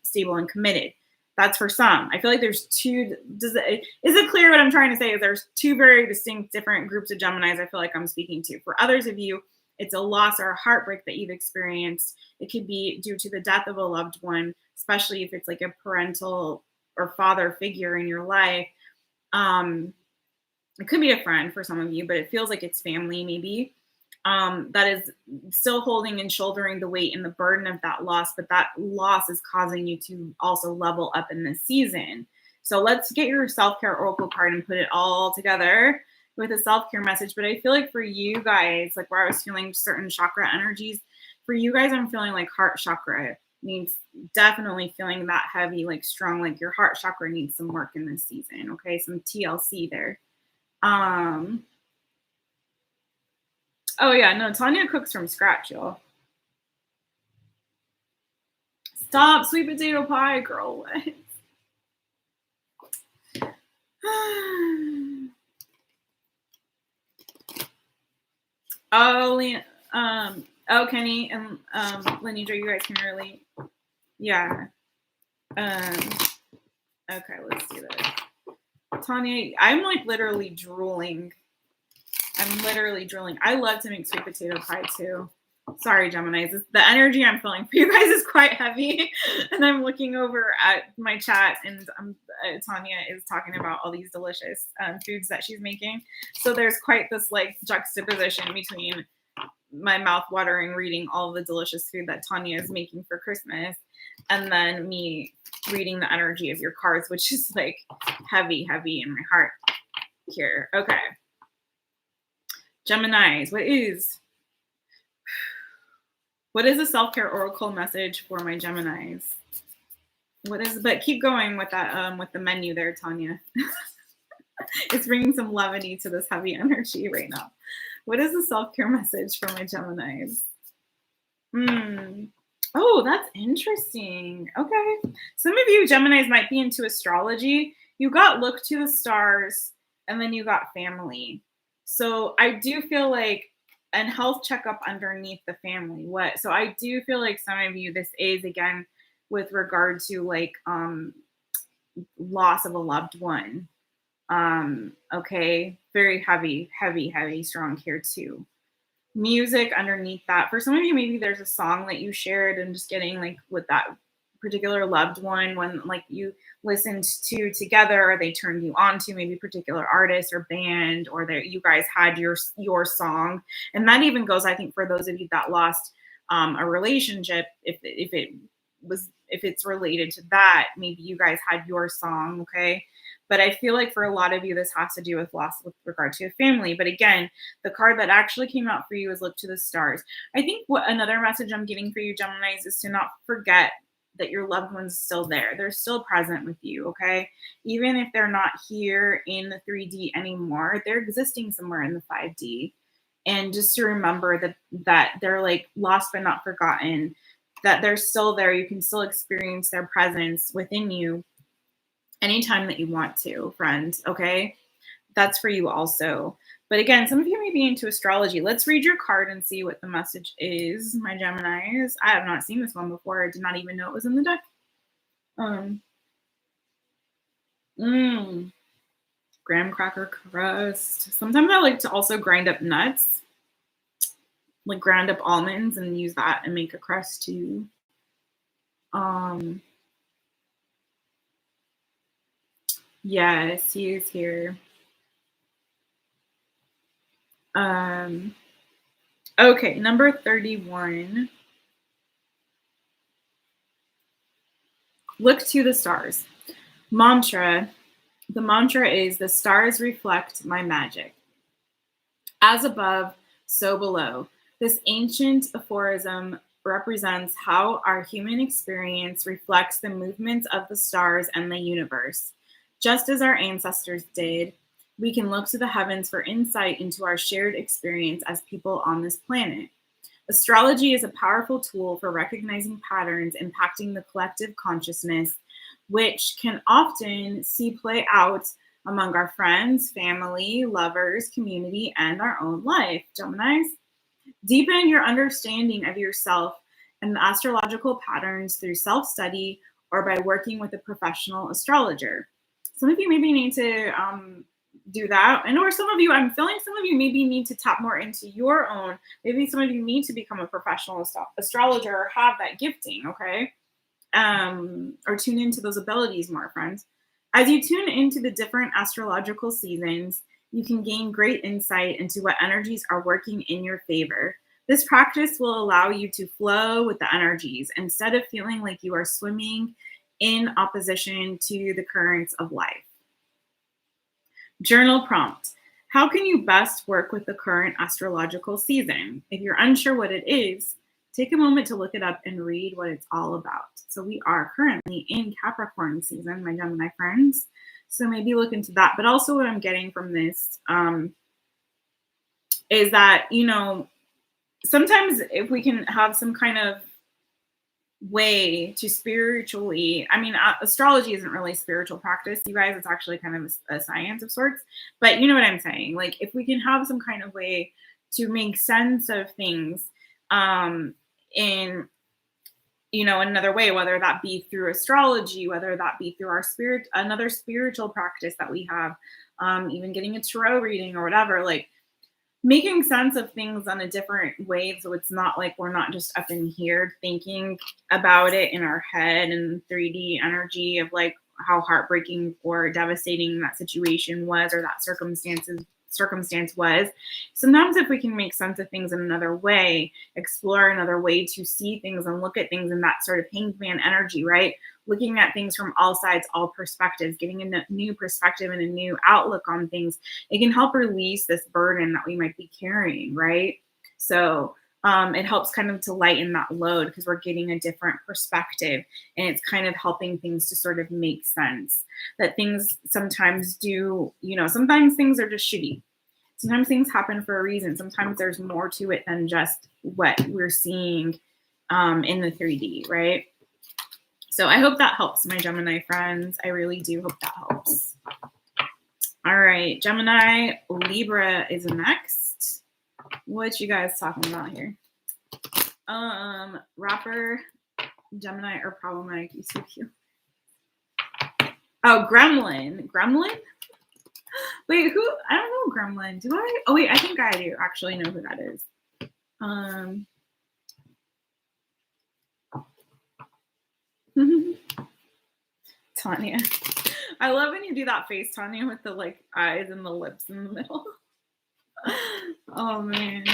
stable, and committed. That's for some. I feel like there's two. Is it clear what I'm trying to say? Is there's two very distinct, different groups of Geminis I feel like I'm speaking to. For others of you, it's a loss or a heartbreak that you've experienced. It could be due to the death of a loved one, especially if it's like a parental or father figure in your life. It could be a friend for some of you, but it feels like it's family maybe. That is still holding and shouldering the weight and the burden of that loss, but that loss is causing you to also level up in this season. So let's get your self-care oracle card and put it all together with a self-care message. But I feel like for you guys, like where I was feeling certain chakra energies, for you guys, I'm feeling like heart chakra needs, definitely feeling that heavy, like strong, like your heart chakra needs some work in this season. Okay, some TLC there. Oh yeah, no, Tanya cooks from scratch, y'all. Stop, sweet potato pie, girl. What? Oh, Kenny and Lenny, you guys can relate. Yeah. Okay, let's do this. Tanya, I'm like literally drooling. I love to make sweet potato pie too. Sorry, Geminis. The energy I'm feeling for you guys is quite heavy. And I'm looking over at my chat, and Tanya is talking about all these delicious foods that she's making. So there's quite this like juxtaposition between my mouth watering reading all the delicious food that Tanya is making for Christmas, and then me reading the energy of your cards, which is like heavy in my heart here. Okay. Geminis, what is a self-care oracle message for my Geminis? But keep going with that, with the menu there, Tanya. It's bringing some levity to this heavy energy right now. What is the self-care message for my Geminis? Oh, that's interesting. Okay. Some of you Geminis might be into astrology. You got look to the stars, and then you got family. So I do feel like, and health checkup underneath the family. So I do feel like some of you, this is again with regard to like loss of a loved one. Okay, very heavy, strong here too. Music underneath that. For some of you, maybe there's a song that you shared and just getting like with that particular loved one when like you listened to together, or they turned you on to maybe a particular artist or band, or that you guys had your song. And that even goes, I think, for those of you that lost a relationship, if it's related to that, maybe you guys had your song. Okay. But I feel like for a lot of you, this has to do with loss with regard to a family. But again, the card that actually came out for you is Look to the Stars. I think what another message I'm getting for you, Geminis, is to not forget that your loved one's still there. They're still present with you, okay? Even if they're not here in the 3D anymore, they're existing somewhere in the 5D. And just to remember that they're like lost but not forgotten, that they're still there. You can still experience their presence within you anytime that you want to, friends, okay? That's for you also. But again, some of you may be into astrology. Let's read your card and see what the message is, my Geminis. I have not seen this one before. I did not even know it was in the deck. Graham cracker crust. Sometimes I like to also grind up nuts, like grind up almonds and use that and make a crust too. Yes, he is here. Okay, number 31. Look to the stars. Mantra. The mantra is, the stars reflect my magic. As above, so below. This ancient aphorism represents how our human experience reflects the movements of the stars and the universe. Just as our ancestors did, we can look to the heavens for insight into our shared experience as people on this planet. Astrology is a powerful tool for recognizing patterns impacting the collective consciousness, which can often see play out among our friends, family, lovers, community, and our own life. Geminis, deepen your understanding of yourself and the astrological patterns through self-study or by working with a professional astrologer. Some of you maybe need to do that. And or some of you, I'm feeling some of you maybe need to tap more into your own. Maybe some of you need to become a professional astrologer or have that gifting, okay? Or tune into those abilities more, friends. As you tune into the different astrological seasons, you can gain great insight into what energies are working in your favor. This practice will allow you to flow with the energies instead of feeling like you are swimming in opposition to the currents of life. Journal prompt. How can you best work with the current astrological season? If you're unsure what it is, take a moment to look it up and read what it's all about. So we are currently in Capricorn season, my Gemini friends. So maybe look into that. But also what I'm getting from this is that, you know, sometimes if we can have some kind of way to spiritually, I mean, astrology isn't really spiritual practice, you guys. It's actually kind of a science of sorts. But you know what I'm saying? Like if we can have some kind of way to make sense of things in you know, another way, whether that be through astrology, whether that be through our another spiritual practice that we have, even getting a tarot reading or whatever, like making sense of things on a different way. So it's not like we're not just up in here thinking about it in our head and 3D energy of like how heartbreaking or devastating that situation was or that circumstance was. Sometimes if we can make sense of things in another way, explore another way to see things and look at things in that sort of hangman energy, right? Looking at things from all sides, all perspectives, getting a new perspective and a new outlook on things, it can help release this burden that we might be carrying, right? So it helps kind of to lighten that load because we're getting a different perspective, and it's kind of helping things to sort of make sense. That things sometimes do, you know, sometimes things are just shitty. Sometimes things happen for a reason. Sometimes there's more to it than just what we're seeing in the 3D, right? So I hope that helps, my Gemini friends. I really do hope that helps. All right, Gemini, Libra is next. What you guys talking about here? Rapper, Gemini, or problematic? You so cute. Oh, Gremlin. Gremlin? Wait, who? I don't know Gremlin. Do I? Oh, wait, I think I do actually know who that is. Tanya. I love when you do that face, Tanya, with the like eyes and the lips in the middle. Oh, man.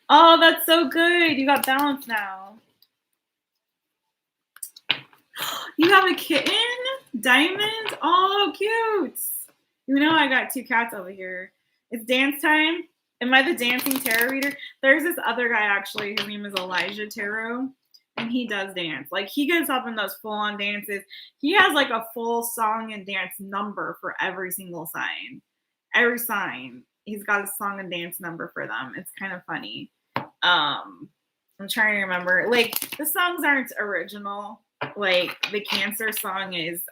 Oh, that's so good. You got balance now. You have a kitten? Diamond? Oh, cute. You know I got 2 cats over here. It's dance time. Am I the dancing tarot reader? There's this other guy, actually. His name is Elijah Tarot. And he does dance. Like, he gets up and does full-on dances. He has, like, a full song and dance number for every single sign. Every sign. He's got a song and dance number for them. It's kind of funny. I'm trying to remember. Like, the songs aren't original. Like, the Cancer song is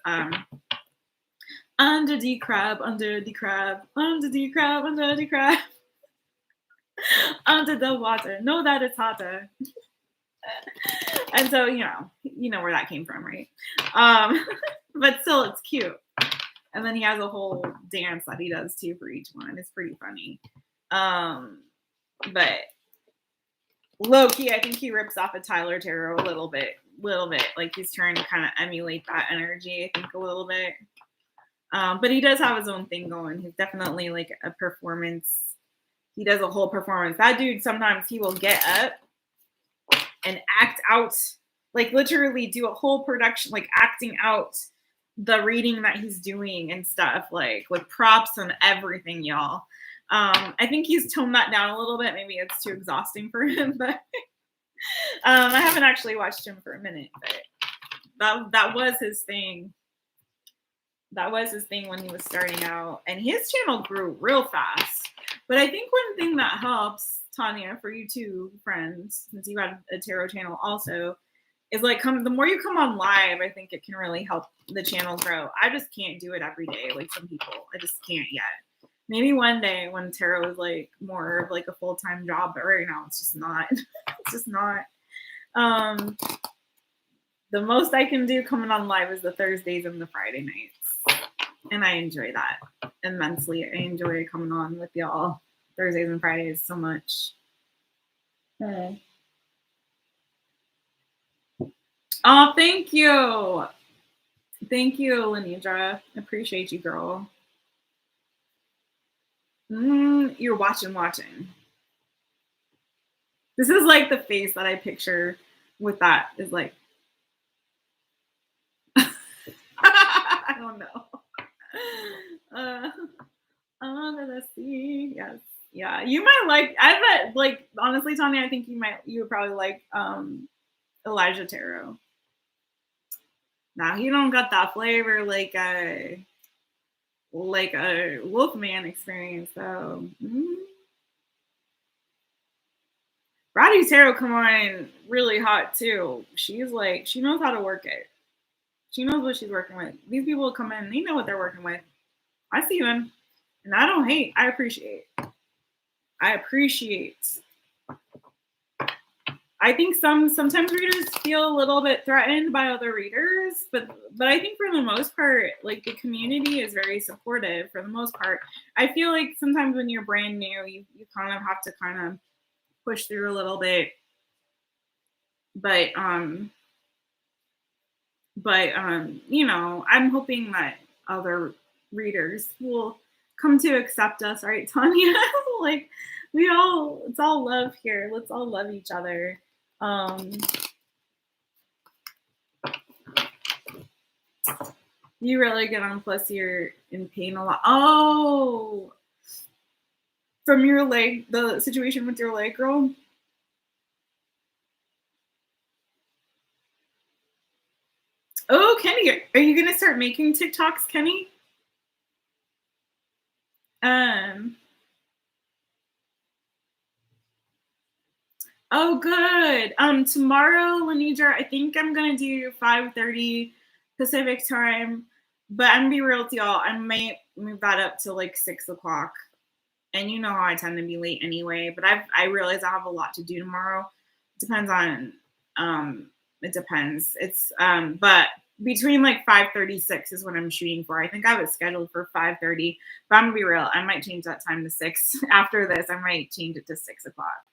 under the crab, under the crab, under the crab, under the crab, under the water. Know that it's hotter. And so, you know where that came from, right? But still, it's cute. And then he has a whole dance that he does too for each one. It's pretty funny. But low key, I think he rips off of Tyler Tarot a little bit. Like he's trying to kind of emulate that energy, I think, a little bit. But he does have his own thing going. He's definitely like a performance. He does a whole performance. That dude, sometimes he will get up and act out, like literally do a whole production, like acting out the reading that he's doing and stuff, like with props and everything, y'all. I think he's toned that down a little bit. Maybe it's too exhausting for him, but I haven't actually watched him for a minute, but that was his thing. That was his thing when he was starting out, and his channel grew real fast. But I think one thing that helps, Tanya, for you too, friends, since you had a tarot channel also, is like the more you come on live, I think it can really help the channel grow. I just can't do it every day like some people. I just can't yet. Maybe one day when tarot is like more of like a full-time job, but right now it's just not. It's just not. The most I can do coming on live is the Thursdays and the Friday nights. And I enjoy that immensely. I enjoy coming on with y'all Thursdays and Fridays so much. Okay. Oh, thank you. Thank you, Lenidra. Appreciate you, girl. You're watching. This is like the face that I picture with that is like, I don't know. Under the sea. Yes. Yeah. You might like, I bet, like, honestly, Tanya, I think you would probably like Elijah Tarot. Now, he don't got that flavor like a Wolfman experience, though. Roddy Tarot come on really hot, too. She's like, she knows how to work it. She knows what she's working with. These people come in, they know what they're working with. I see them. And I don't hate. I appreciate. I think sometimes readers feel a little bit threatened by other readers, but I think for the most part, like the community is very supportive for the most part. I feel like sometimes when you're brand new, you kind of have to kind of push through a little bit. But you know, I'm hoping that other readers will come to accept us, right, Tanya? Like it's all love here. Let's all love each other. You really get on, plus you're in pain a lot. Oh, from your leg, the situation with your leg, girl. Oh, Kenny, are you gonna start making TikToks, Kenny? Oh, good. Tomorrow, Lenidra, I think I'm gonna do 5:30 Pacific time, but I'm gonna be real with y'all. I might move that up to like 6 o'clock. And you know how I tend to be late anyway. But I realize I have a lot to do tomorrow. Depends on it depends. It's but between like 5:36 is what I'm shooting for. I think I was scheduled for 5:30, but I'm gonna be real. I might change that time to 6 after this. I might change it to 6 o'clock.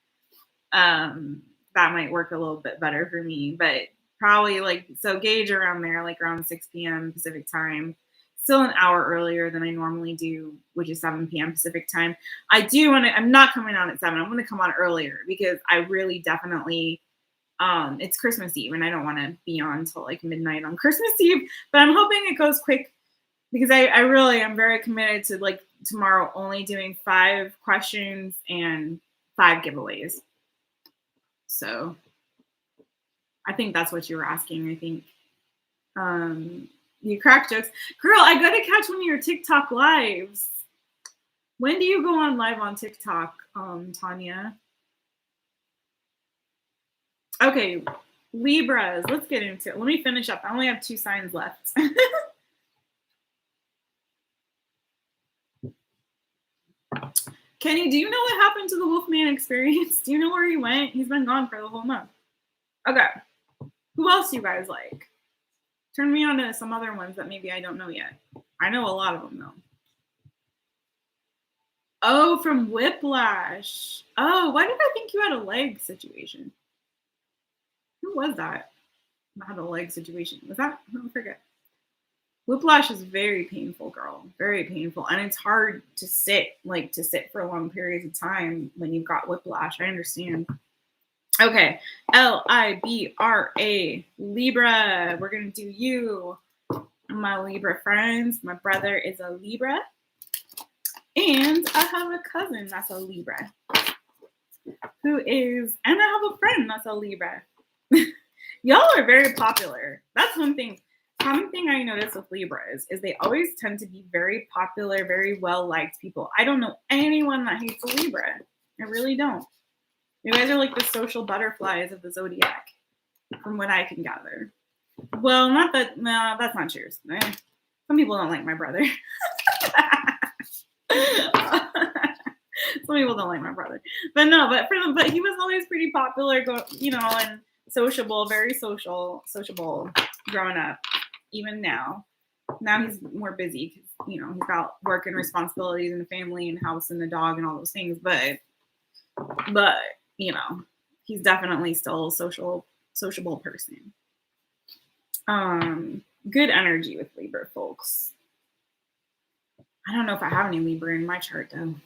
That might work a little bit better for me, but probably like so gauge around there, like around 6 p.m. Pacific time. Still an hour earlier than I normally do, which is 7 p.m. Pacific time. I do want to, I'm not coming on at 7. I'm going to come on earlier because I really definitely, it's Christmas Eve and I don't want to be on until like midnight on Christmas Eve, but I'm hoping it goes quick because I really am very committed to like tomorrow only doing 5 questions and 5 giveaways. So I think that's what you were asking. I think, you crack jokes. Girl, I gotta catch one of your TikTok lives. When do you go on live on TikTok, Tanya? Okay, Libras. Let's get into it. Let me finish up. I only have 2 signs left. Kenny, do you know what happened to the Wolfman experience? Do you know where he went? He's been gone for the whole month. Okay. Who else do you guys like? Turn me on to some other ones that maybe I don't know yet. I know a lot of them, though. Oh, from Whiplash. Oh, why did I think you had a leg situation? Who was that? I had a leg situation. Was that? I don't forget. Whiplash is very painful, girl. Very painful. And it's hard to sit for long periods of time when you've got whiplash. I understand. Okay, Libra, Libra. We're going to do you, my Libra friends. My brother is a Libra. And I have a cousin that's a Libra. And I have a friend that's a Libra. Y'all are very popular. That's one thing. Common thing I notice with Libras is they always tend to be very popular, very well-liked people. I don't know anyone that hates a Libra. I really don't. You guys are like the social butterflies of the zodiac, from what I can gather. Well, not that. No, that's not true. Some people don't like my brother. Some people don't like my brother, but he was always pretty popular, and sociable, very sociable growing up. Even now he's more busy because he's got work and responsibilities and a family and house and the dog and all those things. But he's definitely still a sociable person. Good energy with Libra folks. I don't know if I have any Libra in my chart though.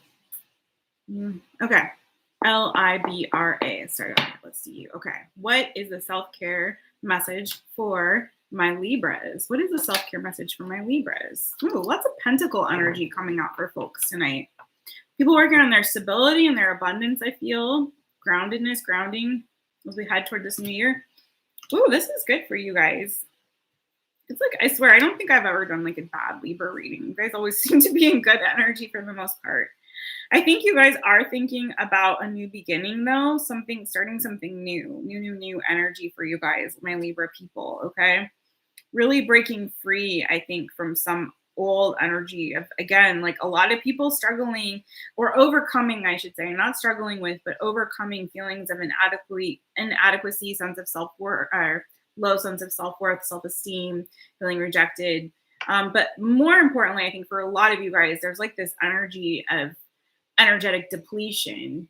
Okay. Libra. Start off. Let's see. Okay. What is the self-care message for my Libras? What is the self-care message for my Libras? Ooh, lots of pentacle energy coming out for folks tonight. People working on their stability and their abundance, I feel. Grounding as we head toward this new year. Ooh, this is good for you guys. It's like, I swear, I don't think I've ever done like a bad Libra reading. You guys always seem to be in good energy for the most part. I think you guys are thinking about a new beginning though, starting something new energy for you guys, my Libra people, okay? Really breaking free, I think, from some old energy of, again, like a lot of people struggling or overcoming, I should say, not struggling with, but overcoming feelings of inadequacy, sense of self-worth, or low sense of self-worth, self-esteem, feeling rejected. But more importantly, I think for a lot of you guys, there's like this energy of energetic depletion,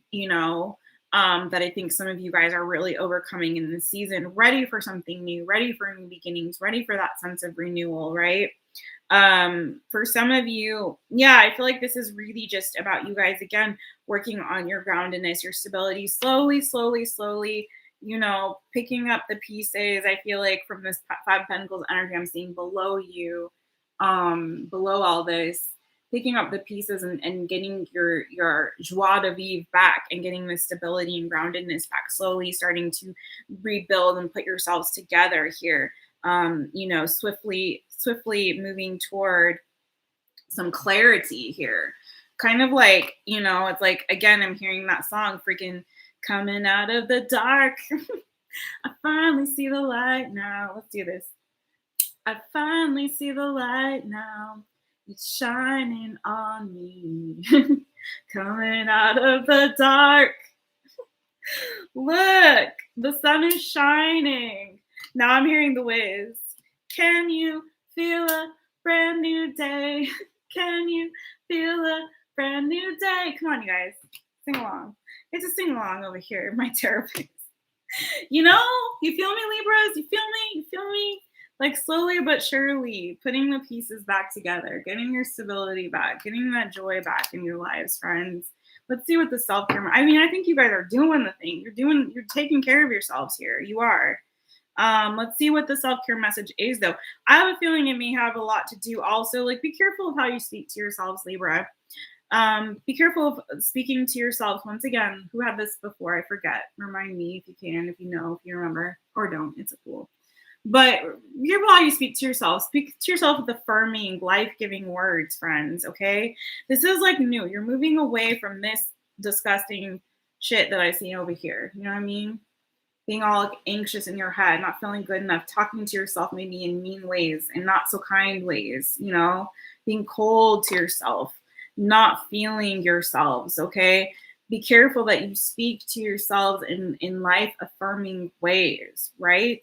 that I think some of you guys are really overcoming in this season, ready for something new, ready for new beginnings, ready for that sense of renewal, right? For some of you, yeah, I feel like this is really just about you guys, again, working on your groundedness, your stability, slowly, picking up the pieces. I feel like from this Five of Pentacles energy I'm seeing below you, below all this, picking up the pieces and getting your joie de vivre back and getting the stability and groundedness back, slowly starting to rebuild and put yourselves together here. Swiftly moving toward some clarity here. Kind of like, it's like, again, I'm hearing that song, freaking coming out of the dark. I finally see the light now. Let's do this. I finally see the light now. It's shining on me. Coming out of the dark. Look, the sun is shining. Now I'm hearing the Wiz. Can you feel a brand new day? Can you feel a brand new day? Come on, you guys. Sing along. It's a sing along over here, My Taropist. You feel me, Libras? You feel me? You feel me? Like slowly but surely putting the pieces back together, getting your stability back, getting that joy back in your lives, friends. Let's see what the self-care. I mean, I think you guys are doing the thing. You're taking care of yourselves here. You are. Let's see what the self-care message is, though. I have a feeling it may have a lot to do also. Like, be careful of how you speak to yourselves, Libra. Be careful of speaking to yourself. Once again, who had this before? I forget. Remind me if you can, if you know, if you remember, or don't. It's a fool. But be careful how you speak to yourself. Speak to yourself with affirming, life-giving words, friends, okay? This is like new. You're moving away from this disgusting shit that I see over here. You know what I mean? Being all like anxious in your head, not feeling good enough, talking to yourself maybe in mean ways and not so kind ways, being cold to yourself, not feeling yourselves, okay? Be careful that you speak to yourselves in life-affirming ways, right?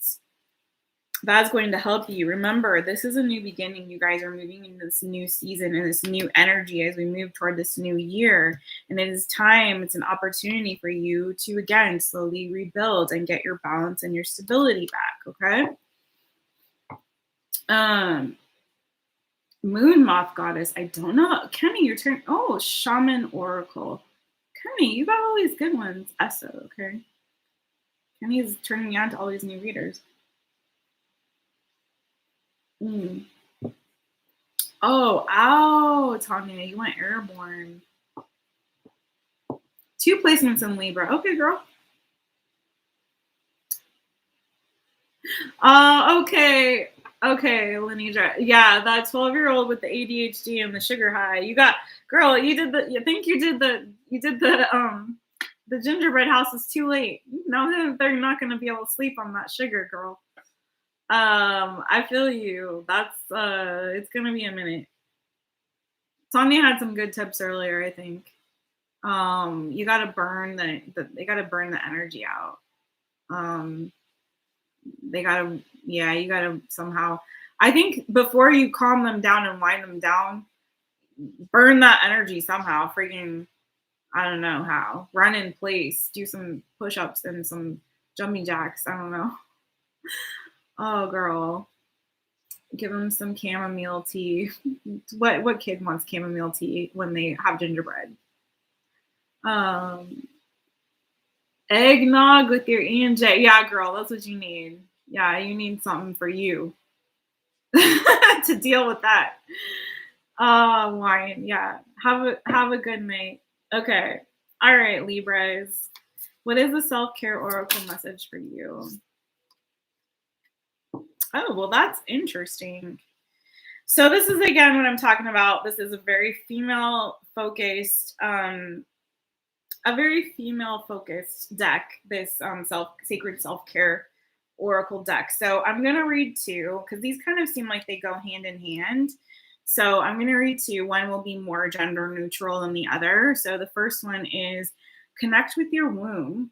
That's going to help you. Remember, this is a new beginning. You guys are moving into this new season and this new energy as we move toward this new year. And it is time, it's an opportunity for you to, again, slowly rebuild and get your balance and your stability back, okay? Moon Moth Goddess. I don't know. Kenny, your turn. Oh, Shaman Oracle. Kenny, you got all these good ones. Esso, okay? Kenny's turning me on to all these new readers. Oh, Tanya, you went airborne. 2 placements in Libra. Okay, girl. Okay, Lenidra. Yeah, that 12-year-old with the ADHD and the sugar high. You got, girl. You did the gingerbread house is too late. No, they're not going to be able to sleep on that sugar, girl. I feel you. That's it's gonna be a minute. Tanya had some good tips earlier, I think. You gotta burn they gotta burn the energy out. You gotta somehow, I think before you calm them down and wind them down, burn that energy somehow. Freaking, I don't know how. Run in place, do some push-ups and some jumping jacks. I don't know. Oh, girl. Give them some chamomile tea. What kid wants chamomile tea when they have gingerbread? Eggnog with your ENJ. Yeah, girl, that's what you need. Yeah, you need something for you to deal with that. Wine. Yeah. Have a good night. Okay. All right, Libras. What is the self-care oracle message for you? Oh, well, that's interesting. So this is, again, what I'm talking about. This is a very female-focused, deck, this sacred self-care oracle deck. So I'm going to read 2, because these kind of seem like they go hand in hand. So I'm going to read two. One will be more gender neutral than the other. So the first one is connect with your womb.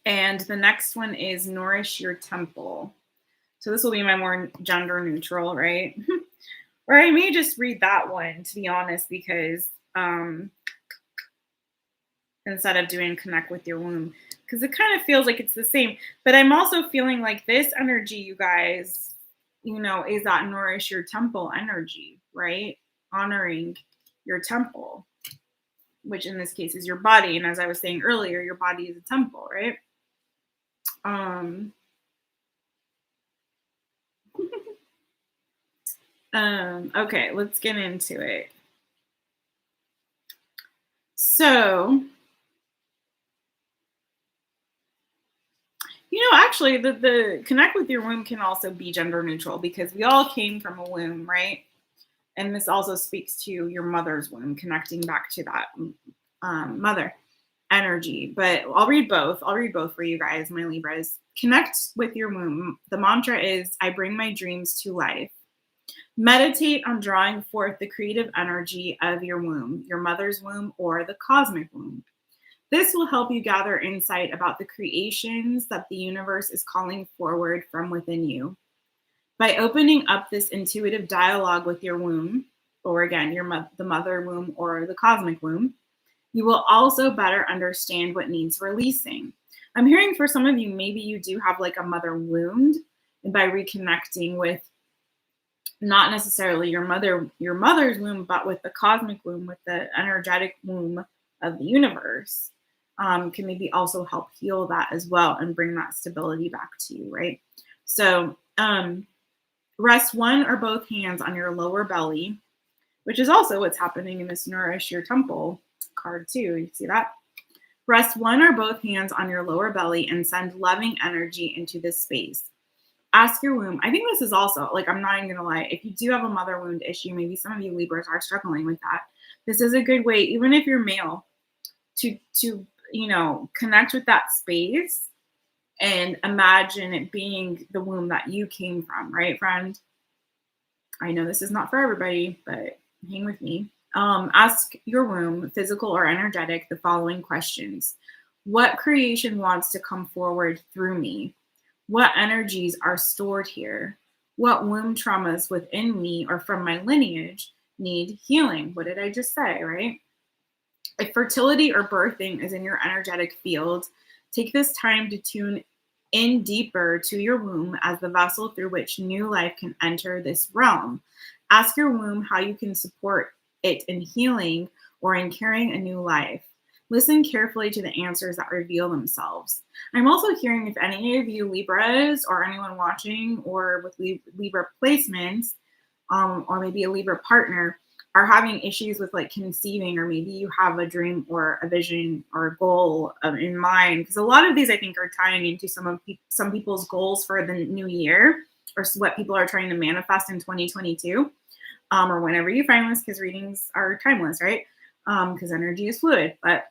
And the next one is nourish your temple. So this will be my more gender neutral, right? Or I may just read that one, to be honest, because instead of doing connect with your womb, because it kind of feels like it's the same. But I'm also feeling like this energy, you guys, is that nourish your temple energy, right? Honoring your temple, which in this case is your body. And as I was saying earlier, your body is a temple, right? Okay, let's get into it. So, actually, the connect with your womb can also be gender neutral because we all came from a womb, right? And this also speaks to your mother's womb, connecting back to that mother energy. But I'll read both. I'll read both for you guys, my Libras. Connect with your womb. The mantra is, I bring my dreams to life. Meditate on drawing forth the creative energy of your womb, your mother's womb, or the cosmic womb. This will help you gather insight about the creations that the universe is calling forward from within you. By opening up this intuitive dialogue with your womb, or again, the mother womb or the cosmic womb, you will also better understand what needs releasing. I'm hearing for some of you, maybe you do have like a mother wound, and by reconnecting with not necessarily your mother's womb, but with the cosmic womb, with the energetic womb of the universe, can maybe also help heal that as well and bring that stability back to you, right? So rest one or both hands on your lower belly, which is also what's happening in this Nourish Your Temple card too. You see that? Rest one or both hands on your lower belly and send loving energy into this space. Ask your womb. I think this is also, like, I'm not even going to lie. If you do have a mother wound issue, maybe some of you Libras are struggling with that. This is a good way, even if you're male, to connect with that space and imagine it being the womb that you came from, right, friend? I know this is not for everybody, but hang with me. Ask your womb, physical or energetic, the following questions. What creation wants to come forward through me? What energies are stored here? What womb traumas within me or from my lineage need healing? What did I just say, right? If fertility or birthing is in your energetic field, take this time to tune in deeper to your womb as the vessel through which new life can enter this realm. Ask your womb how you can support it in healing or in carrying a new life. Listen carefully to the answers that reveal themselves. I'm also hearing if any of you Libras or anyone watching or with Libra placements, or maybe a Libra partner, are having issues with like conceiving, or maybe you have a dream or a vision or a goal in mind, because a lot of these I think are tying into some people's goals for the new year, or what people are trying to manifest in 2022, or whenever you find this, because readings are timeless, right? Because energy is fluid. But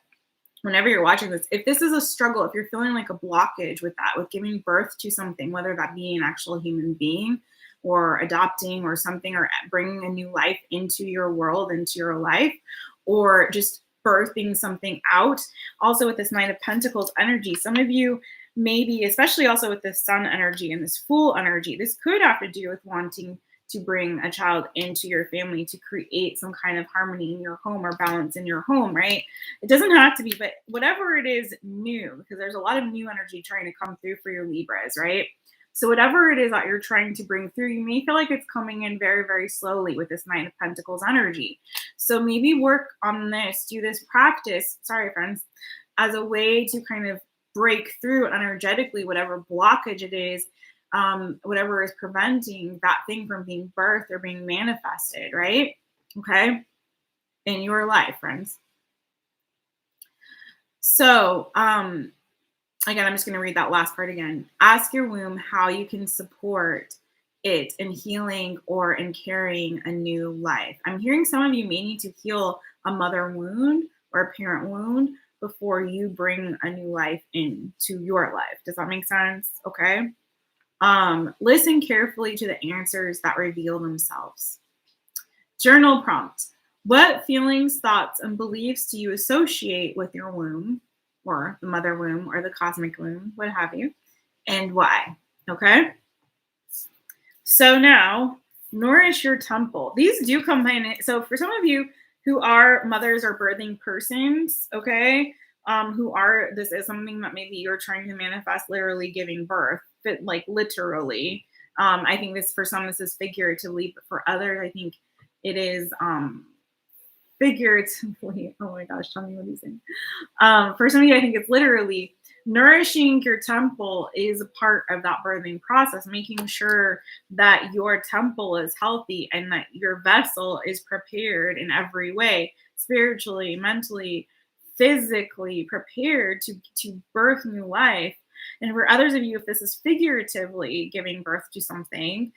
whenever you're watching this, if this is a struggle, if you're feeling like a blockage with that, with giving birth to something, whether that be an actual human being or adopting or something, or bringing a new life into your world, into your life, or just birthing something out. Also with this Nine of Pentacles energy, some of you maybe, especially also with this Sun energy and this Fool energy, this could have to do with wanting to bring a child into your family to create some kind of harmony in your home or balance in your home, right? It doesn't have to be, but whatever it is new, because there's a lot of new energy trying to come through for your Libras, right? So whatever it is that you're trying to bring through, you may feel like it's coming in very, very slowly with this Nine of Pentacles energy. So maybe work on this, do this practice, sorry friends, as a way to kind of break through energetically whatever blockage it is, whatever is preventing that thing from being birthed or being manifested, right? Okay, in your life, friends. So, again, I'm just going to read that last part again. Ask your womb how you can support it in healing or in carrying a new life. I'm hearing some of you may need to heal a mother wound or a parent wound before you bring a new life into your life. Does that make sense? Okay. Listen carefully to the answers that reveal themselves. Journal prompt. What feelings, thoughts, and beliefs do you associate with your womb, or the mother womb, or the cosmic womb, what have you, and why? Okay? So now, nourish your temple. These do combine. So for some of you who are mothers or birthing persons, okay, this is something that maybe you're trying to manifest, literally giving birth, but like literally. I think this, for some, this is figuratively, but for others, I think it is figuratively. Oh my gosh, tell me what he's saying. For some of you, I think it's literally. Nourishing your temple is a part of that birthing process, making sure that your temple is healthy and that your vessel is prepared in every way, spiritually, mentally, physically prepared to birth new life. And for others of you, if this is figuratively giving birth to something,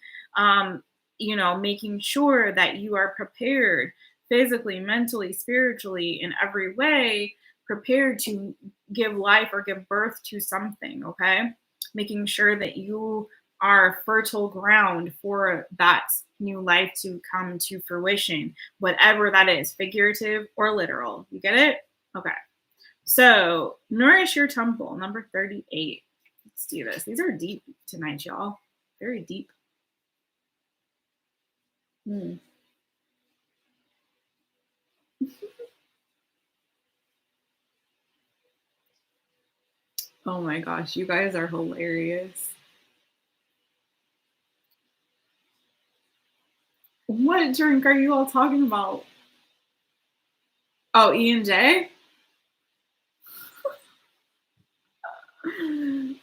making sure that you are prepared physically, mentally, spiritually, in every way, prepared to give life or give birth to something, okay? Making sure that you are fertile ground for that new life to come to fruition, whatever that is, figurative or literal. You get it? Okay. So, nourish your temple, number 38. Let's do this. These are deep tonight, y'all. Very deep. Oh my gosh, you guys are hilarious. What drink are you all talking about? Oh, E&J?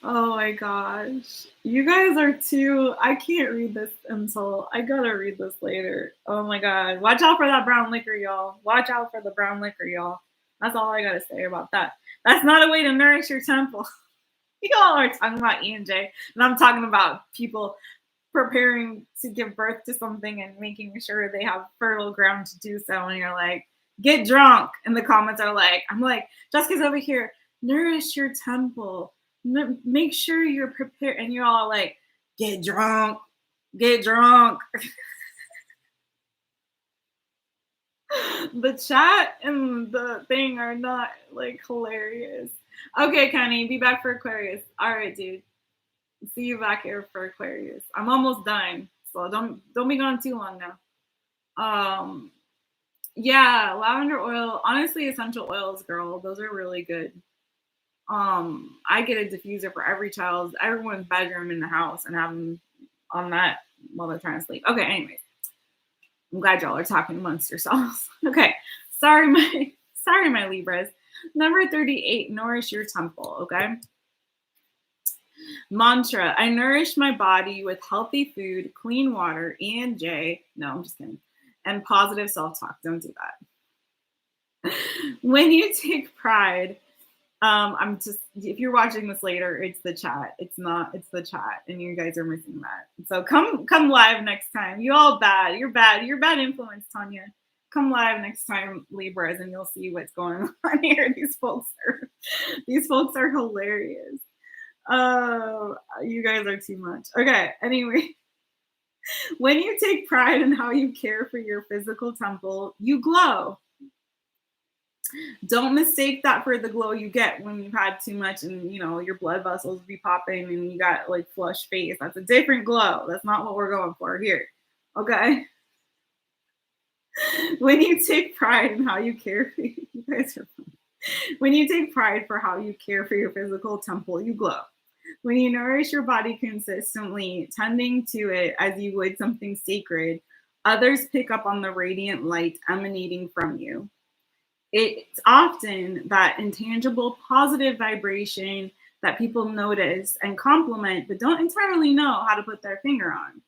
Oh my gosh. You guys are too. I can't read this until I gotta read this later. Oh my god. Watch out for that brown liquor, y'all. Watch out for the brown liquor, y'all. That's all I gotta say about that. That's not a way to nourish your temple. Y'all are talking about E&J, and I'm talking about people preparing to give birth to something and making sure they have fertile ground to do so. And you're like, get drunk. And the comments are like, I'm like, Jessica's over here, nourish your temple. Make sure you're prepared. And you're all like, get drunk. Get drunk. The chat and the thing are not like hilarious. Okay, Kenny, be back for Aquarius. All right, dude. See you back here for Aquarius. I'm almost done, so don't be gone too long now. Yeah, lavender oil. Honestly, essential oils, girl. Those are really good. I get a diffuser for everyone's bedroom in the house, and have them on that while they're trying to sleep. Okay, anyways. I'm glad y'all are talking amongst yourselves. Okay. Sorry, my Libras. Number 38, nourish your temple, okay? Mantra, I nourish my body with healthy food, clean water, E&J. No, I'm just kidding. And positive self-talk. Don't do that. When you take pride, if you're watching this later, it's the chat. It's the chat, and you guys are missing that. So come live next time. You all bad. You're bad. You're bad influence, Tanya. Come live next time, Libras, and you'll see what's going on here. These folks are hilarious. Oh, you guys are too much. Okay, anyway. When you take pride in how you care for your physical temple, you glow. Don't mistake that for the glow you get when you've had too much and your blood vessels be popping and you got like flushed face. That's a different glow. That's not what we're going for here. Okay. When you take pride in how you care for you guys are funny. When you take pride for how you care for your physical temple, you glow. When you nourish your body consistently, tending to it as you would something sacred, others pick up on the radiant light emanating from you. It's often that intangible positive vibration that people notice and compliment, but don't entirely know how to put their finger on.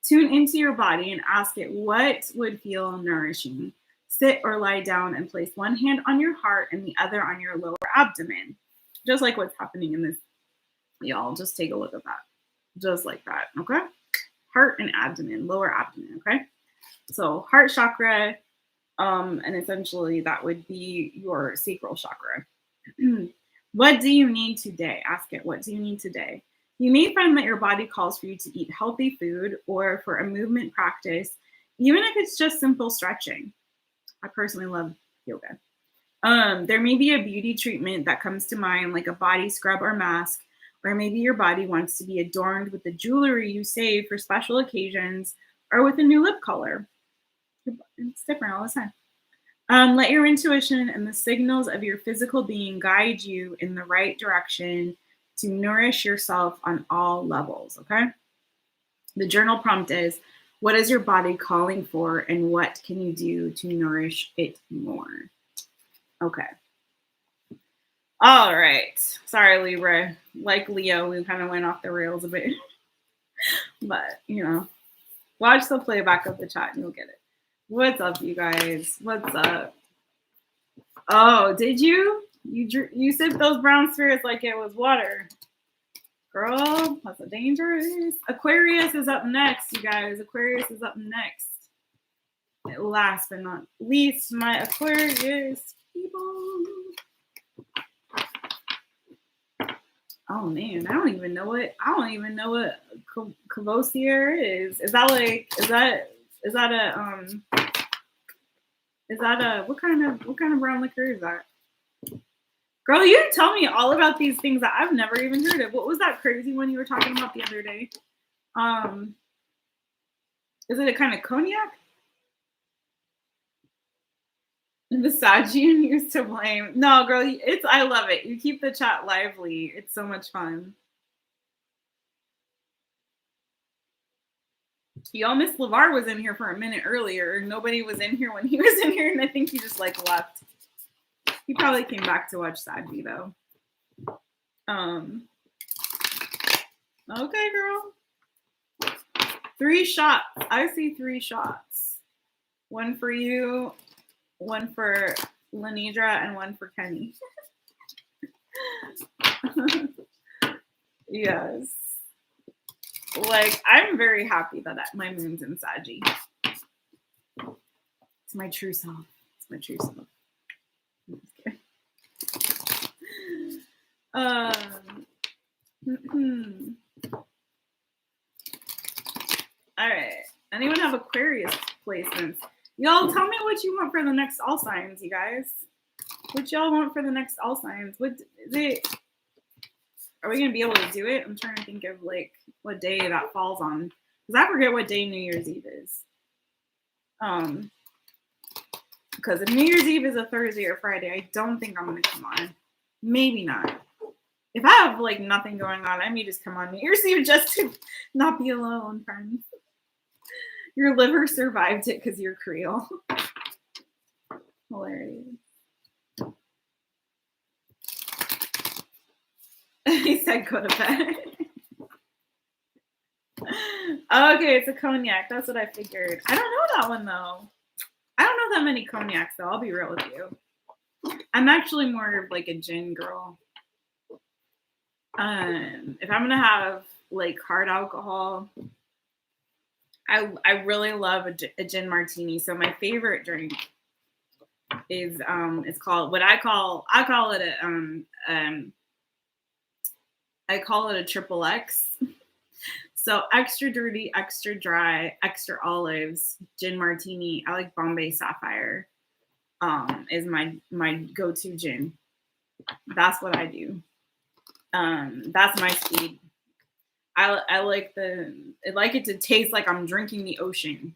Tune into your body and ask it what would feel nourishing. Sit or lie down and place one hand on your heart and the other on your lower abdomen. Just like what's happening in this. Y'all, just take a look at that. Just like that, okay? Heart and abdomen, lower abdomen, okay? So heart chakra, and essentially that would be your sacral chakra. What do you need today? Ask it, what do you need today? You may find that your body calls for you to eat healthy food or for a movement practice, even if it's just simple stretching. I personally love yoga. There may be a beauty treatment that comes to mind, like a body scrub or mask, or maybe your body wants to be adorned with the jewelry you save for special occasions or with a new lip color. It's different all the time. Let your intuition and the signals of your physical being guide you in the right direction to nourish yourself on all levels, okay? The journal prompt is, what is your body calling for and what can you do to nourish it more? Okay. All right. Sorry, Libra. Like Leo, we kind of went off the rails a bit. But, watch the playback of the chat and you'll get it. What's up, you guys? What's up? Oh, did you? You sipped those brown spirits like it was water. Girl, that's a dangerous. Aquarius is up next, you guys. Aquarius is up next. Last but not least, my Aquarius people. Oh man, I don't even know what Cavosier is. Is that what kind of brown liquor is that? Girl, you tell me all about these things that I've never even heard of. What was that crazy one you were talking about the other day? Is it a kind of cognac? The Sagittarius used to blame. No, girl, I love it. You keep the chat lively. It's so much fun. Y'all, Miss LeVar was in here for a minute earlier. Nobody was in here when he was in here, and I think he just left. He probably came back to watch Sadie though. Okay, girl. 3 shots. I see 3 shots. 1 for you, 1 for Lenidra, and 1 for Kenny. Yes. Like, I'm very happy that my moon's in Saggy. It's my true self. It's my true self. All right. Anyone have Aquarius placements? Y'all tell me what you want for the next all signs, you guys. What y'all want for the next all signs? What is it? Are we gonna be able to do it? I'm trying to think of like what day that falls on. Because I forget what day New Year's Eve is. Because if New Year's Eve is a Thursday or Friday, I don't think I'm gonna come on. Maybe not. If I have like nothing going on, I may just come on New Year's Eve just to not be alone, friends. Your liver survived it because you're Creole. Hilarious. He said go to bed. Okay, it's a cognac. That's what I figured. I don't know that one though. I don't know that many cognacs though. I'll be real with you. I'm actually more of like a gin girl. If I'm gonna have like hard alcohol, I really love a gin martini. So my favorite drink is it's called I call it a triple X. So extra dirty, extra dry, extra olives, gin martini. I like Bombay Sapphire. Is my go-to gin. That's what I do. That's my speed. I like it to taste like I'm drinking the ocean.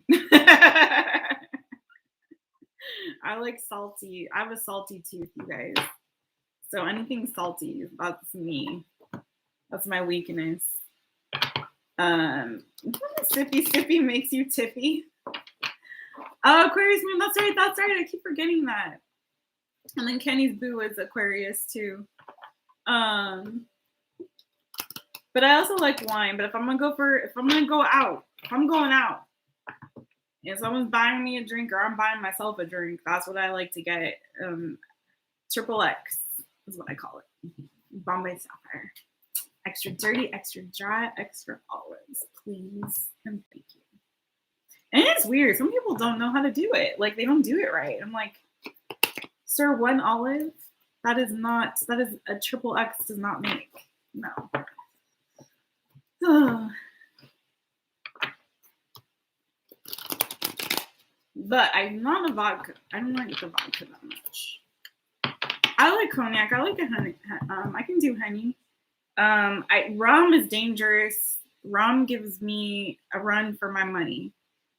I like salty. I have a salty tooth, you guys. So anything salty, that's me. That's my weakness. Sippy makes you tippy. Oh, Aquarius moon. That's right. I keep forgetting that. And then Kenny's boo is Aquarius too. But I also like wine. But if I'm going out, and someone's buying me a drink or I'm buying myself a drink, that's what I like to get. Triple X is what I call it. Bombay Sapphire. Extra dirty, extra dry, extra olives, please and thank you. And it's weird. Some people don't know how to do it. Like, they don't do it right. I'm like, sir, 1 olive? That is a triple X does not make. No. But I'm not a vodka. I don't like the vodka that much. I like cognac. I like a honey. I can do honey. Rum is dangerous. Rum gives me a run for my money.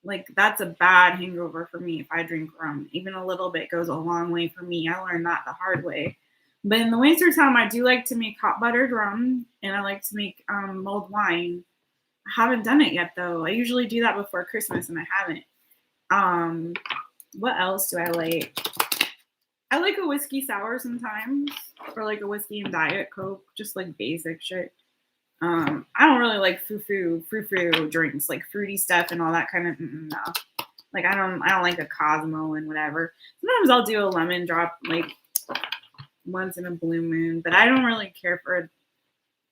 Like, that's a bad hangover for me if I drink rum. Even a little bit goes a long way for me. I learned that the hard way. But in the wintertime, I do like to make hot buttered rum, and I like to make mulled wine. I haven't done it yet, though. I usually do that before Christmas, and I haven't. What else do I like? I like a whiskey sour sometimes, or like a whiskey and Diet Coke, just like basic shit. I don't really like frou-frou drinks, like fruity stuff and all that kind of, no. Like, I don't like a Cosmo and whatever. Sometimes I'll do a lemon drop, like, once in a blue moon, but I don't really care for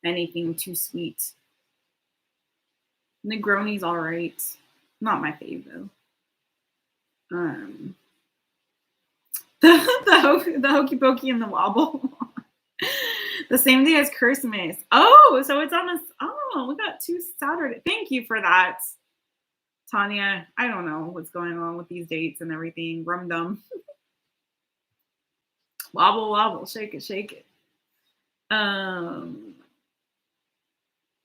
anything too sweet. Negroni's all right. Not my fave, though. The Hokey Pokey and the Wobble. The same day as Christmas. Oh, so it's on we got 2 Saturdays. Thank you for that, Tanya. I don't know what's going on with these dates and everything. Rum dum. Wobble, wobble, shake it, shake it.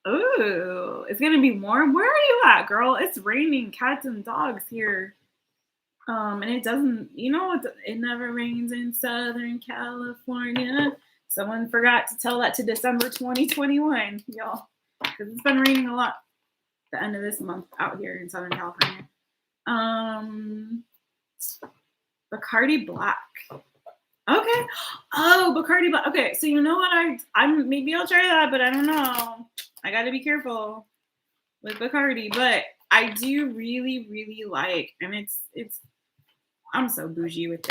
Ooh, it's gonna be warm. Where are you at, girl? It's raining cats and dogs here. And it doesn't, it never rains in Southern California. Someone forgot to tell that to December 2021, y'all, because it's been raining a lot the end of this month out here in Southern California. Bacardi Black. Okay. Oh, Bacardi Black. Okay, so you know what? Maybe I'll try that, but I don't know. I got to be careful with Bacardi, but I do really, really like, and it's. I'm so bougie with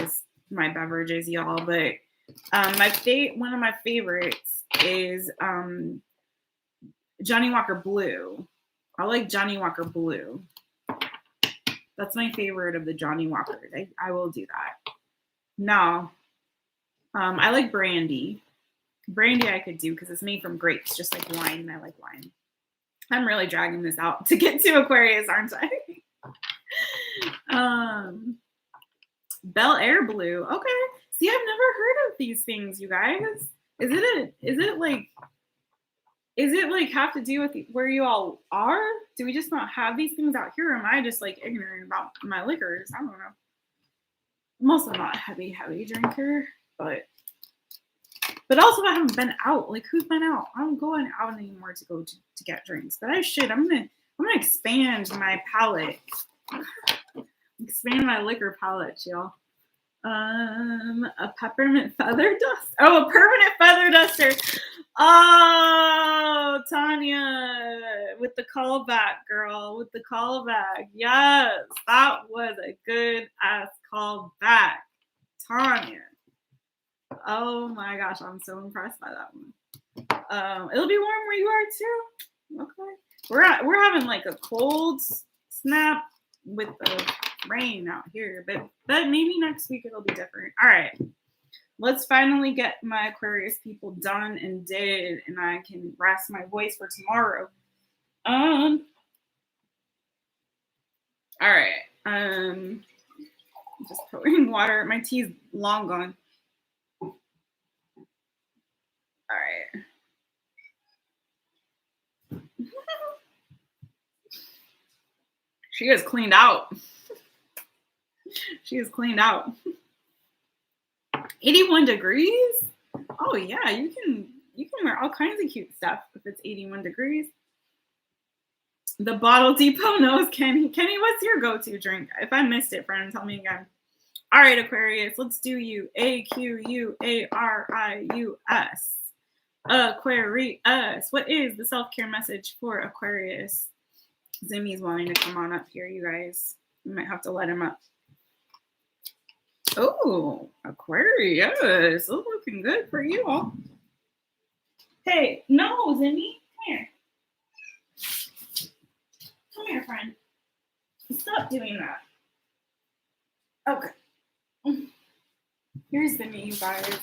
my beverages, y'all, but one of my favorites is Johnny Walker Blue. I like Johnny Walker Blue. That's my favorite of the Johnny Walkers. I will do that. Now, I like brandy. Brandy I could do because it's made from grapes, just like wine, and I like wine. I'm really dragging this out to get to Aquarius, aren't I? Bel Air Blue. Okay. See, I've never heard of these things, you guys. Is it like have to do with where you all are? Do we just not have these things out here? Or am I just like ignorant about my liquors? I don't know. I'm also not a heavy drinker, but also I haven't been out. Like, who's been out? I don't go out anymore to go to get drinks, but I should. I'm gonna expand my palette. Expand my liquor palette, y'all. A peppermint feather dust. Oh, a permanent feather duster. Oh, Tanya, with the callback, girl, with the callback. Yes, that was a good ass callback, Tanya. Oh my gosh, I'm so impressed by that one. It'll be warm where you are too. Okay, we're having like a cold snap with the rain out here, but maybe next week it'll be different. All right, let's finally get my Aquarius people done and did, and I can rest my voice for tomorrow. All right, just pouring water. My tea's long gone. All right. She is cleaned out. She is cleaned out. 81 degrees? Oh yeah, you can wear all kinds of cute stuff if it's 81 degrees. The Bottle Depot knows Kenny. Kenny, what's your go-to drink? If I missed it, friend, tell me again. All right, Aquarius, let's do you. Aquarius. Aquarius. What is the self-care message for Aquarius? Zimmy's wanting to come on up here, you guys. We might have to let him up. Oh, Aquarius. It's looking good for you all. Hey, no, Zimmy. Come here. Come here, friend. Stop doing that. Okay. Here's Zimmy, you guys.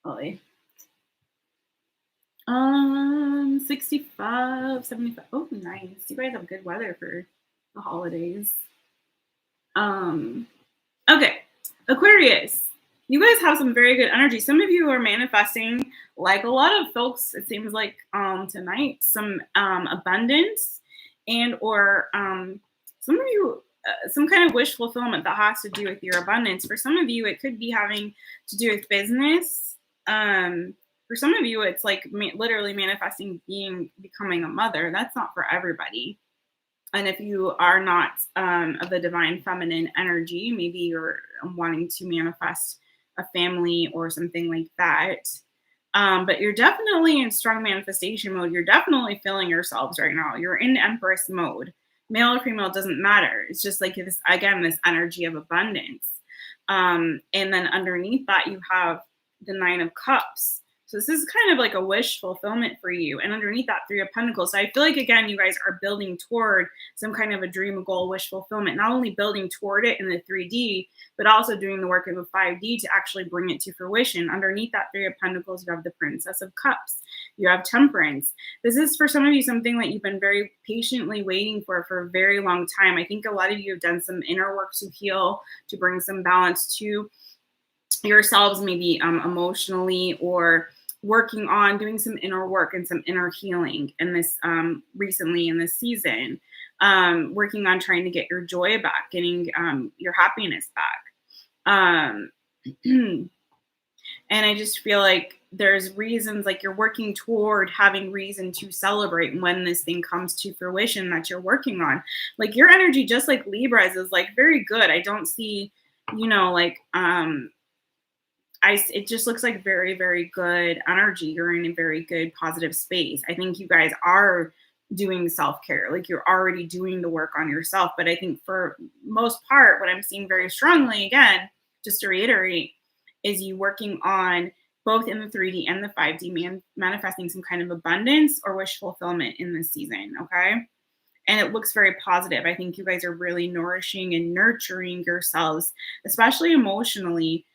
Ollie. 65, 75. Oh, nice. You guys have good weather for the holidays. Okay. Aquarius. You guys have some very good energy. Some of you are manifesting, like a lot of folks, it seems like tonight, some abundance and or some of you some kind of wish fulfillment that has to do with your abundance. For some of you, it could be having to do with business. For some of you, it's like literally manifesting becoming a mother. That's not for everybody. And if you are not of the divine feminine energy, maybe you're wanting to manifest a family or something like that. But you're definitely in strong manifestation mode. You're definitely feeling yourselves right now. You're in Empress mode. Male or female doesn't matter. It's just like this, again, this energy of abundance. And then underneath that, you have the Nine of Cups. So this is kind of like a wish fulfillment for you. And underneath that, Three of Pentacles. So I feel like, again, you guys are building toward some kind of a dream, goal, wish fulfillment, not only building toward it in the 3D, but also doing the work of the 5D to actually bring it to fruition. Underneath that Three of Pentacles, you have the Princess of Cups. You have Temperance. This is for some of you something that you've been very patiently waiting for a very long time. I think a lot of you have done some inner work to heal, to bring some balance to yourselves, maybe emotionally, or working on doing some inner work and some inner healing in this recently in this season, working on trying to get your joy back, getting your happiness back. And I just feel like there's reasons, like you're working toward having reason to celebrate when this thing comes to fruition that you're working on. Like your energy, just like Libra's, is like very good. I don't see, like it just looks like very, very good energy. You're in a very good positive space. I think you guys are doing self-care. Like you're already doing the work on yourself. But I think for most part, what I'm seeing very strongly, again, just to reiterate, is you working on both in the 3D and the 5D, manifesting some kind of abundance or wish fulfillment in this season. Okay. And it looks very positive. I think you guys are really nourishing and nurturing yourselves, especially emotionally.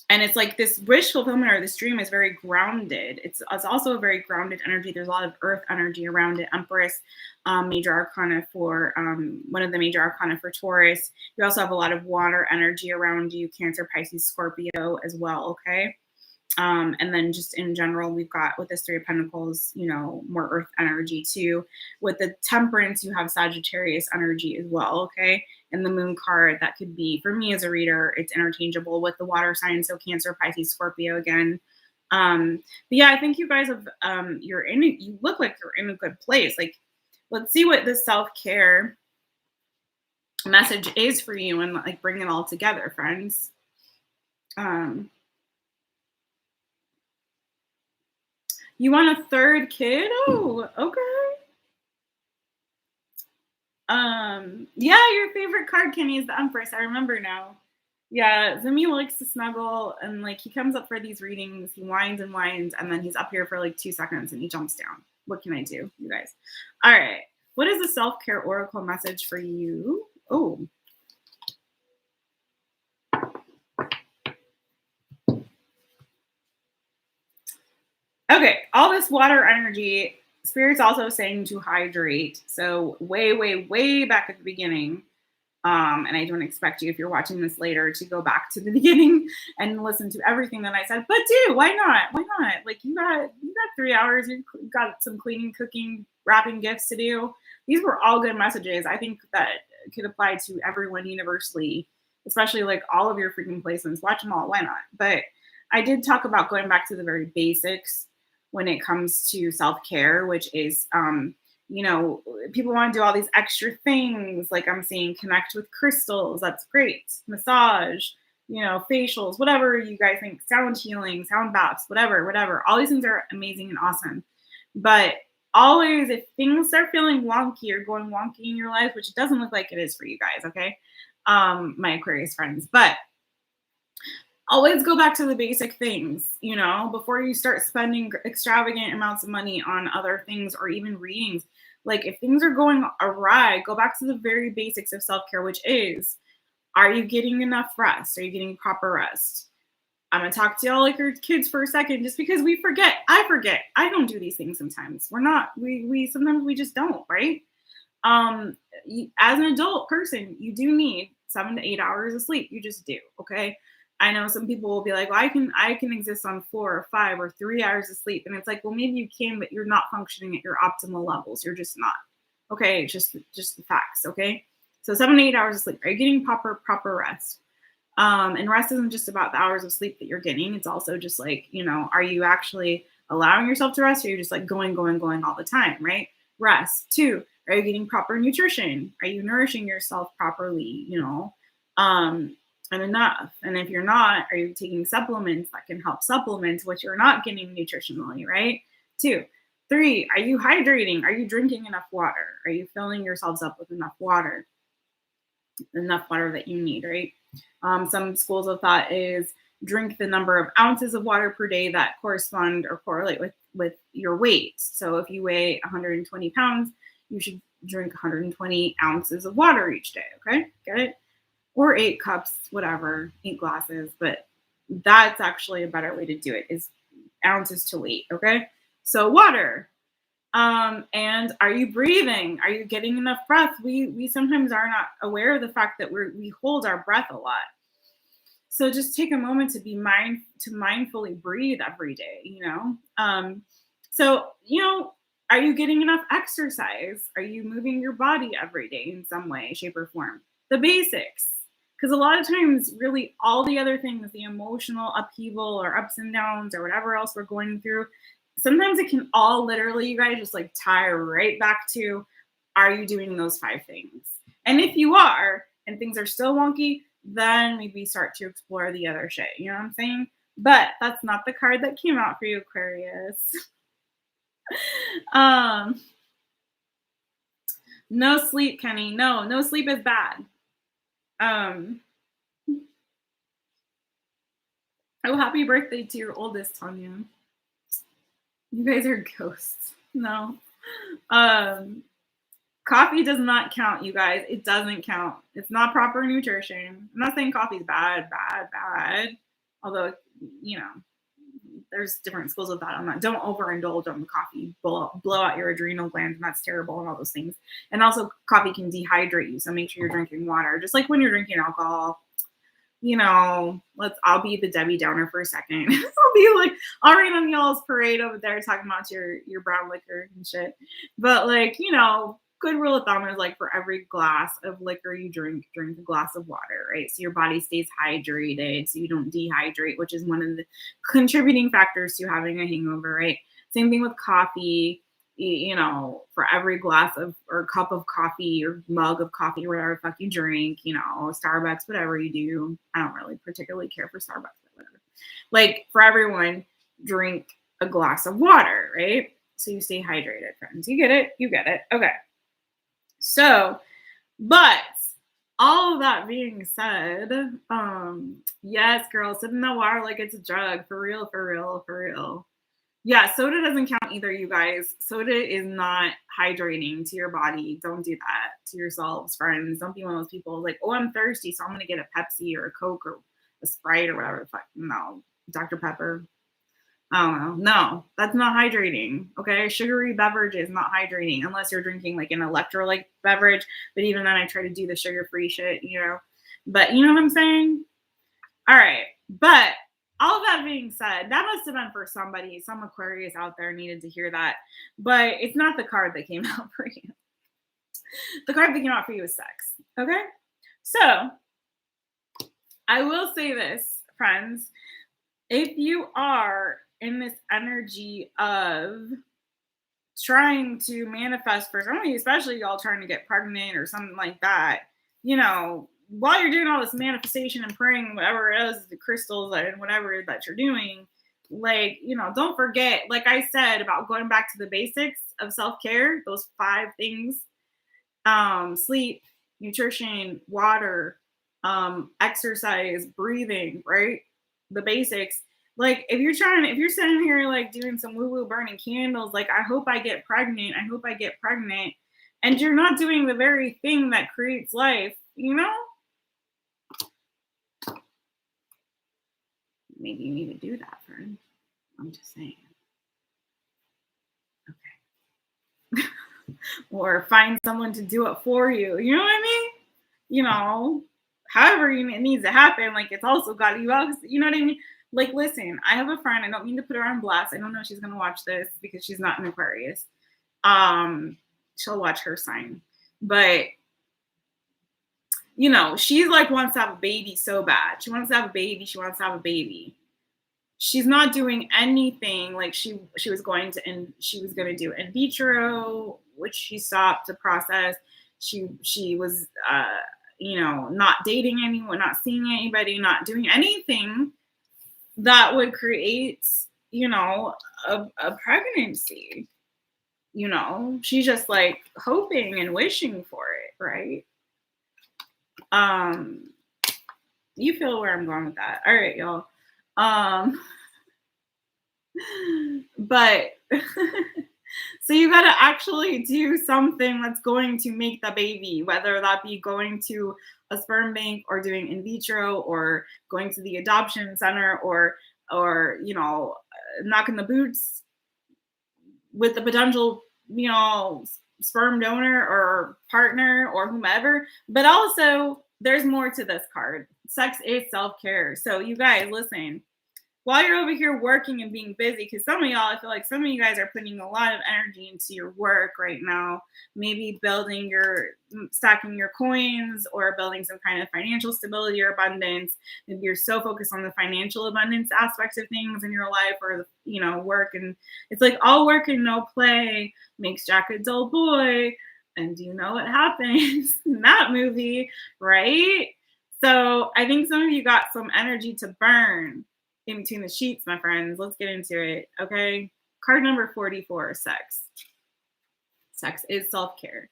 And it's like this wish fulfillment or this dream is very grounded. It's also a very grounded energy. There's a lot of earth energy around it. Empress, major arcana for one of the major arcana for Taurus. You also have a lot of water energy around you, Cancer, Pisces, Scorpio as well. Okay. And then just in general, we've got with this Three of Pentacles, more earth energy too. With the Temperance, you have Sagittarius energy as well. Okay. And the Moon card, that could be, for me as a reader, it's interchangeable with the water sign. So Cancer, Pisces, Scorpio again. But yeah, I think you guys have, you look like you're in a good place. Like, let's see what the self-care message is for you and like bring it all together, friends. You want a third kid? Oh, okay. Yeah, your favorite card, Kenny, is the Empress. I remember now. Yeah, Zemi likes to snuggle, and like he comes up for these readings, he whines and whines, and then he's up here for like 2 seconds and he jumps down. What can I do, you guys? All right. What is the self-care oracle message for you? Oh. Okay, all this water energy, Spirit's also saying to hydrate. So way, way, way back at the beginning. And I don't expect you, if you're watching this later, to go back to the beginning and listen to everything that I said. But why not? Why not? Like you got 3 hours. You got some cleaning, cooking, wrapping gifts to do. These were all good messages. I think that could apply to everyone universally, especially like all of your freaking placements. Watch them all. Why not? But I did talk about going back to the very basics when it comes to self-care, which is, people want to do all these extra things. Like I'm saying, connect with crystals. That's great. Massage, facials, whatever you guys think, sound healing, sound baths, whatever. All these things are amazing and awesome. But always, if things start feeling wonky or going wonky in your life, which it doesn't look like it is for you guys, okay? My Aquarius friends, but always go back to the basic things, before you start spending extravagant amounts of money on other things or even readings. Like if things are going awry, go back to the very basics of self-care, which is, are you getting enough rest? Are you getting proper rest? I'm going to talk to y'all like your kids for a second, just because we forget. I forget. I don't do these things sometimes. Sometimes we just don't, right? As an adult person, you do need 7 to 8 hours of sleep. You just do. Okay. I know some people will be like, well, I can exist on 4 or 5 or 3 hours of sleep. And it's like, well, maybe you can, but you're not functioning at your optimal levels. You're just not. Okay. It's just the facts. Okay. So 7 to 8 hours of sleep. Are you getting proper rest? And rest isn't just about the hours of sleep that you're getting. It's also just like, are you actually allowing yourself to rest, or you're just like going all the time, right? Rest. 2, are you getting proper nutrition? Are you nourishing yourself properly, and enough? And if you're not, are you taking supplements that can help supplement what you're not getting nutritionally, right? 2. 3, are you hydrating? Are you drinking enough water? Are you filling yourselves up with enough water that you need, right? Some schools of thought is drink the number of ounces of water per day that correspond or correlate with your weight. So if you weigh 120 pounds, you should drink 120 ounces of water each day. Okay, get it? Or 8 cups, whatever, 8 glasses. But that's actually a better way to do it, is ounces to weight. Okay, so water. And are you breathing? Are you getting enough breath? We sometimes are not aware of the fact that we hold our breath a lot. So just take a moment to mindfully breathe every day, So, are you getting enough exercise? Are you moving your body every day in some way, shape, or form? The basics. Because a lot of times, really, all the other things, the emotional upheaval or ups and downs or whatever else we're going through, sometimes it can all literally, you guys, just like tie right back to, are you doing those 5 things? And if you are, and things are still wonky, then maybe start to explore the other shit. You know what I'm saying? But that's not the card that came out for you, Aquarius. No sleep, Kenny. No sleep is bad. Oh, happy birthday to your oldest, Tanya. You guys are ghosts. No. Coffee does not count, you guys. It doesn't count. It's not proper nutrition. I'm not saying coffee's bad. Although, there's different schools of thought on that. Don't overindulge on the coffee. Blow out your adrenal glands, and that's terrible, and all those things. And also, coffee can dehydrate you, so make sure you're drinking water. Just like when you're drinking alcohol, I'll be the Debbie Downer for a second. I'll rain on y'all's parade over there talking about your brown liquor and shit. But good rule of thumb is like for every glass of liquor you drink a glass of water, right? So your body stays hydrated, so you don't dehydrate, which is one of the contributing factors to having a hangover, right? Same thing with coffee. For every glass of or cup of coffee or mug of coffee, whatever the fuck you drink, Starbucks, whatever you do. I don't really particularly care for Starbucks, but whatever. Like for everyone, drink a glass of water, right? So you stay hydrated, friends. You get it? Okay. So, but all of that being said, yes, girl, sit in the water like it's a drug. For real. Yeah, soda doesn't count either, you guys. Soda is not hydrating to your body. Don't do that to yourselves, friends. Don't be one of those people like, oh, I'm thirsty, so I'm going to get a Pepsi or a Coke or a Sprite or whatever the fuck. No, Dr. Pepper. I don't know. No, that's not hydrating. Okay, sugary beverage is not hydrating unless you're drinking like an electrolyte beverage. But even then, I try to do the sugar-free shit, But you know what I'm saying? All right, but all of that being said, that must have been for somebody. Some Aquarius out there needed to hear that. But it's not the card that came out for you. The card that came out for you is sex. Okay? So, I will say this, friends. If you are in this energy of trying to manifest for somebody, especially y'all trying to get pregnant or something like that, while you're doing all this manifestation and praying, whatever it is, the crystals and whatever that you're doing, don't forget, like I said, about going back to the basics of self-care, those 5 things, sleep, nutrition, water, exercise, breathing, right? The basics. Like if you're sitting here like doing some woo-woo burning candles, like I hope I get pregnant, and you're not doing the very thing that creates life, maybe you need to do that, friend. I'm just saying. Okay. Or find someone to do it for you. You know what I mean? You know, however it needs to happen. Like, it's also got to, you know what I mean? Like, listen, I have a friend. I don't mean to put her on blast. I don't know if she's going to watch this because she's not an Aquarius. She'll watch her sign. But, you know, she's like wants to have a baby so bad. She wants to have a baby. She wants to have a baby. She's not doing anything. Like, she was going to, and she was going to do in vitro, which she stopped the process. She was, you know, not dating anyone, not seeing anybody, not doing anything that would create, you know, a pregnancy. You know, she's just like hoping and wishing for it, right? You feel where I'm going with that. All right, y'all. But so you got to actually do something that's going to make the baby, whether that be going to a sperm bank or doing in vitro or going to the adoption center or you know, knocking the boots with the potential, you know, sperm donor or partner or whomever. But also, there's more to this card. Sex is self-care. So you guys, listen, while you're over here working and being busy, because some of y'all, I feel like some of you guys are putting a lot of energy into your work right now, maybe stacking your coins or building some kind of financial stability or abundance. Maybe you're so focused on the financial abundance aspects of things in your life or, you know, work. And it's like all work and no play makes Jack a dull boy. And do you know what happens in that movie, right? So I think some of you got some energy to burn in between the sheets, my friends. Let's get into it, okay? Card number 44, sex. Sex is self-care.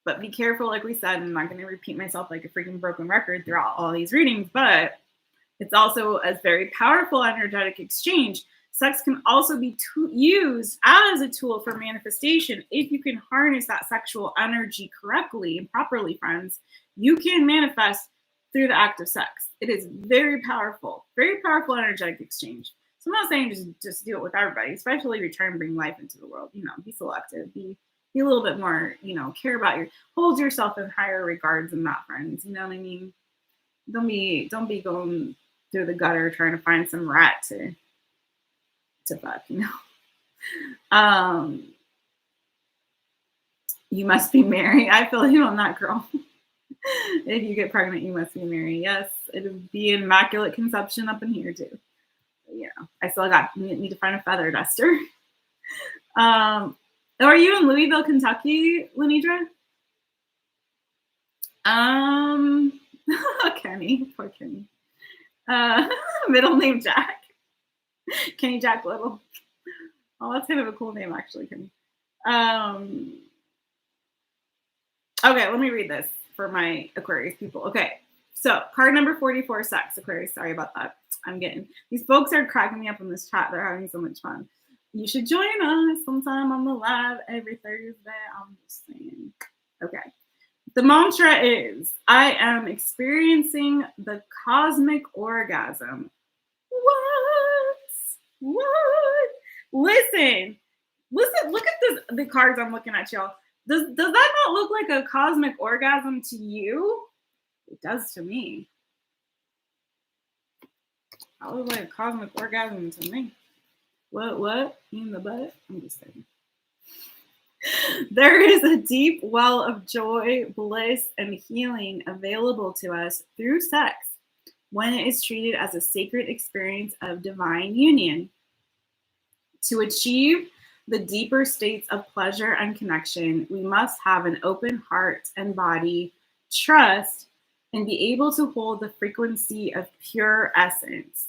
But be careful, like we said, I'm not going to repeat myself like a freaking broken record throughout all these readings, but it's also a very powerful energetic exchange. Sex can also be used as a tool for manifestation. If you can harness that sexual energy correctly and properly, friends, you can manifest through the act of sex. It is very powerful energetic exchange. So I'm not saying just do it with everybody, especially if you're trying to bring life into the world. You know, be selective, be a little bit more, you know, care about hold yourself in higher regards than that, friends. You know what I mean? Don't be going through the gutter trying to find some rat to fuck, you know. You must be married. I feel you on that, girl. If you get pregnant, you must be married. Yes, it'll be immaculate conception up in here too. But, you know, I still need to find a feather duster. Are you in Louisville, Kentucky, Lenidra? Kenny, poor Kenny. Middle name Jack. Kenny Jack Little. Oh, that's kind of a cool name, actually, Kenny. Okay, let me read this for my Aquarius people. Okay, so card number 44, sex, Aquarius. Sorry about that. These folks are cracking me up in this chat. They're having so much fun. You should join us sometime on the live every Thursday. I'm just saying. Okay. The mantra is, I am experiencing the cosmic orgasm. What? Listen, look at the cards I'm looking at, y'all. Does that not look like a cosmic orgasm to you? It does to me. That looks like a cosmic orgasm to me. What? In the butt? I'm just saying. There is a deep well of joy, bliss, and healing available to us through sex when it is treated as a sacred experience of divine union. To achieve the deeper states of pleasure and connection, we must have an open heart and body, trust, and be able to hold the frequency of pure essence.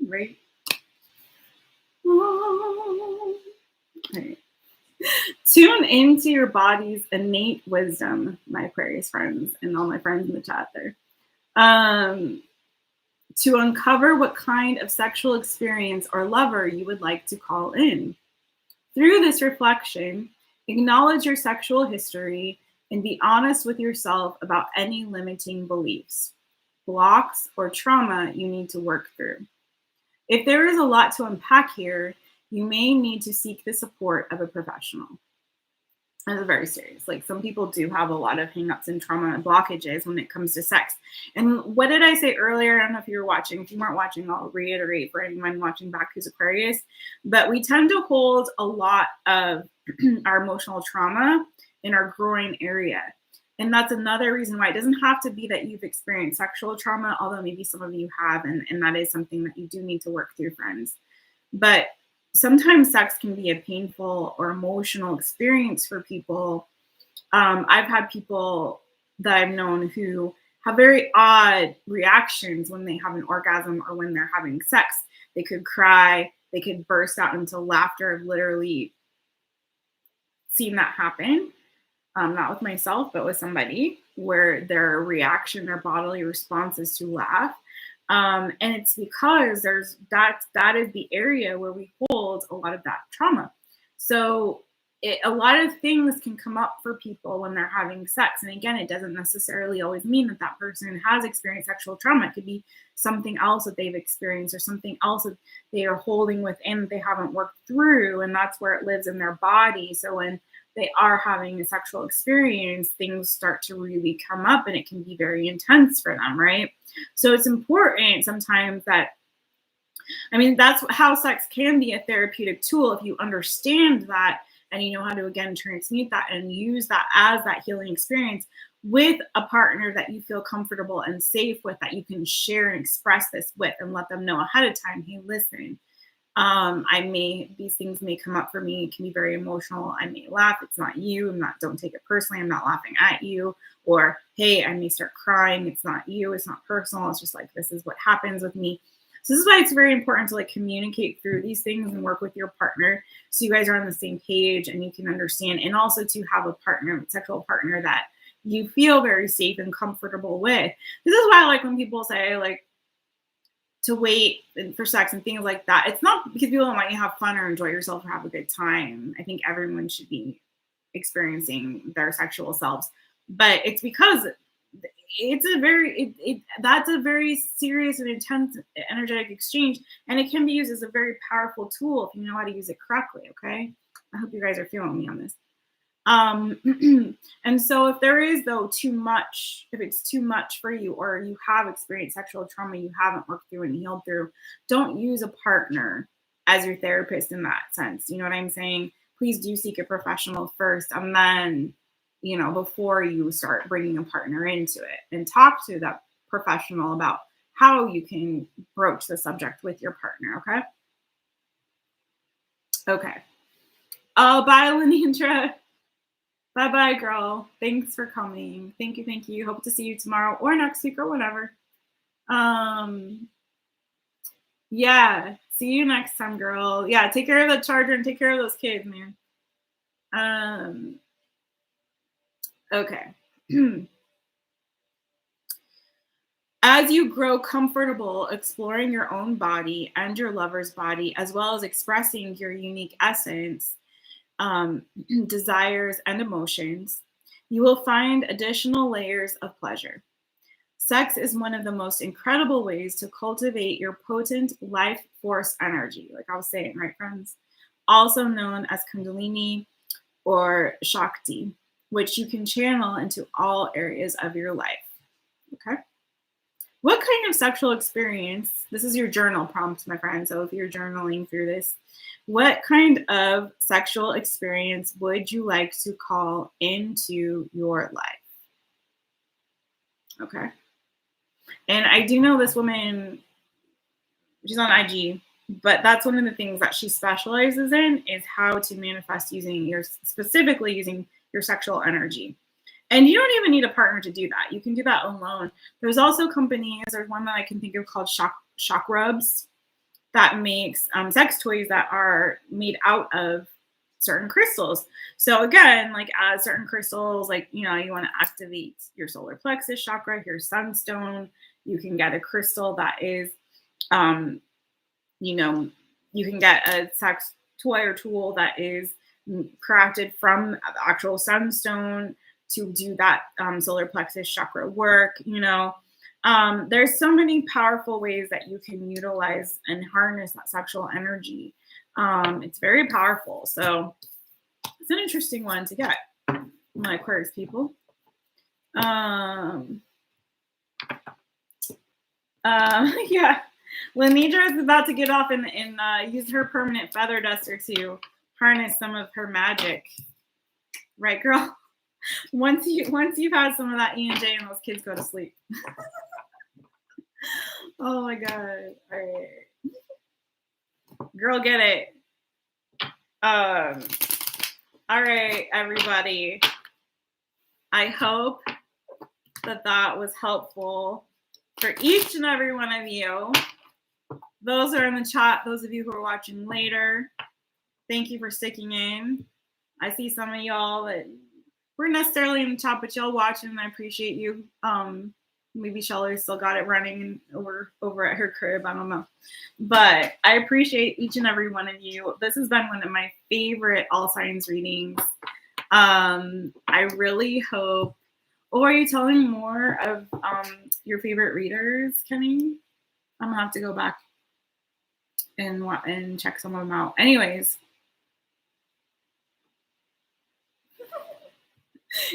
Right? Right. Tune into your body's innate wisdom, my Aquarius friends, and all my friends in the chat there. To uncover what kind of sexual experience or lover you would like to call in. Through this reflection, acknowledge your sexual history and be honest with yourself about any limiting beliefs. blocks, or trauma you need to work through. If there is a lot to unpack here, you may need to seek the support of a professional. That's very serious. Like, some people do have a lot of hangups and trauma and blockages when it comes to sex. And what did I say earlier? I don't know if you were watching. If you weren't watching, I'll reiterate for anyone watching back who's Aquarius. But we tend to hold a lot of our emotional trauma in our groin area. And that's another reason why it doesn't have to be that you've experienced sexual trauma, although maybe some of you have, and that is something that you do need to work through, friends. But sometimes sex can be a painful or emotional experience for people. I've had people that I've known who have very odd reactions when they have an orgasm or when they're having sex. They could cry, they could burst out into laughter. I've literally seen that happen. Not with myself, but with somebody, where their reaction, their bodily response is to laugh. And it's because that is the area where we hold a lot of that trauma. So a lot of things can come up for people when they're having sex. And again, it doesn't necessarily always mean that that person has experienced sexual trauma. It could be something else that they've experienced, or something else that they are holding within that they haven't worked through. And that's where it lives in their body. So when they are having a sexual experience, things start to really come up, and it can be very intense for them, right? So it's important sometimes that, that's how sex can be a therapeutic tool if you understand that and you know how to, again, transmute that and use that as that healing experience with a partner that you feel comfortable and safe with, that you can share and express this with, and let them know ahead of time, hey, listen, these things may come up for me. It can be very emotional. I may laugh. It's not you. Don't take it personally. I'm not laughing at you. Or, hey, I may start crying. It's not you. It's not personal. It's just like, this is what happens with me. So this is why it's very important to communicate through these things and work with your partner, so you guys are on the same page and you can understand, and also to have a sexual partner that you feel very safe and comfortable with. This is why I like when people say to wait for sex and things like that. It's not because people don't want you to have fun or enjoy yourself or have a good time. I think everyone should be experiencing their sexual selves, but it's because that's a very serious and intense energetic exchange, and it can be used as a very powerful tool if you know how to use it correctly. Okay, I hope you guys are feeling me on this. And so if there is, though, if it's too much for you, or you have experienced sexual trauma you haven't worked through and healed through, don't use a partner as your therapist in that sense. You know what I'm saying? Please do seek a professional first, and then, before you start bringing a partner into it, and talk to that professional about how you can broach the subject with your partner. Okay. Oh, bye, Lenindra. Bye-bye, girl. Thanks for coming. Thank you. Hope to see you tomorrow or next week or whatever. Yeah. See you next time, girl. Yeah, take care of the charger and take care of those kids, man. Okay. As you grow comfortable exploring your own body and your lover's body, as well as expressing your unique essence, desires, and emotions, you will find additional layers of pleasure. Sex is one of the most incredible ways to cultivate your potent life force energy, like I was saying, right, friends? Also known as Kundalini or Shakti, which you can channel into all areas of your life. Okay? What kind of sexual experience, this is your journal prompt, my friend, so if you're journaling through this, what kind of sexual experience would you like to call into your life? Okay. And I do know this woman, she's on IG, but that's one of the things that she specializes in, is how to manifest specifically using your sexual energy. And you don't even need a partner to do that. You can do that alone. There's also companies, there's one that I can think of called Shock Rubs, that makes sex toys that are made out of certain crystals. So again, as certain crystals, you want to activate your solar plexus chakra, your sunstone, you can get a crystal that is, you can get a sex toy or tool that is crafted from the actual sunstone to do that solar plexus chakra work. There's so many powerful ways that you can utilize and harness that sexual energy. It's very powerful. So it's an interesting one to get, my Aquarius people. Yeah. Lenidra is about to get off and use her permanent feather duster to harness some of her magic. Right, girl? Once you've had some of that E&J and those kids go to sleep. Oh my God. All right. Girl, get it. All right, everybody. I hope that was helpful for each and every one of you. Those are in the chat. Those of you who are watching later, thank you for sticking in. I see some of y'all that weren't necessarily in the chat, but y'all watching, and I appreciate you. Maybe Shelly still got it running over at her crib. I don't know. But I appreciate each and every one of you. This has been one of my favorite all signs readings. I really hope. Oh, are you telling more of your favorite readers, Kenny? I'm gonna have to go back and check some of them out. Anyways,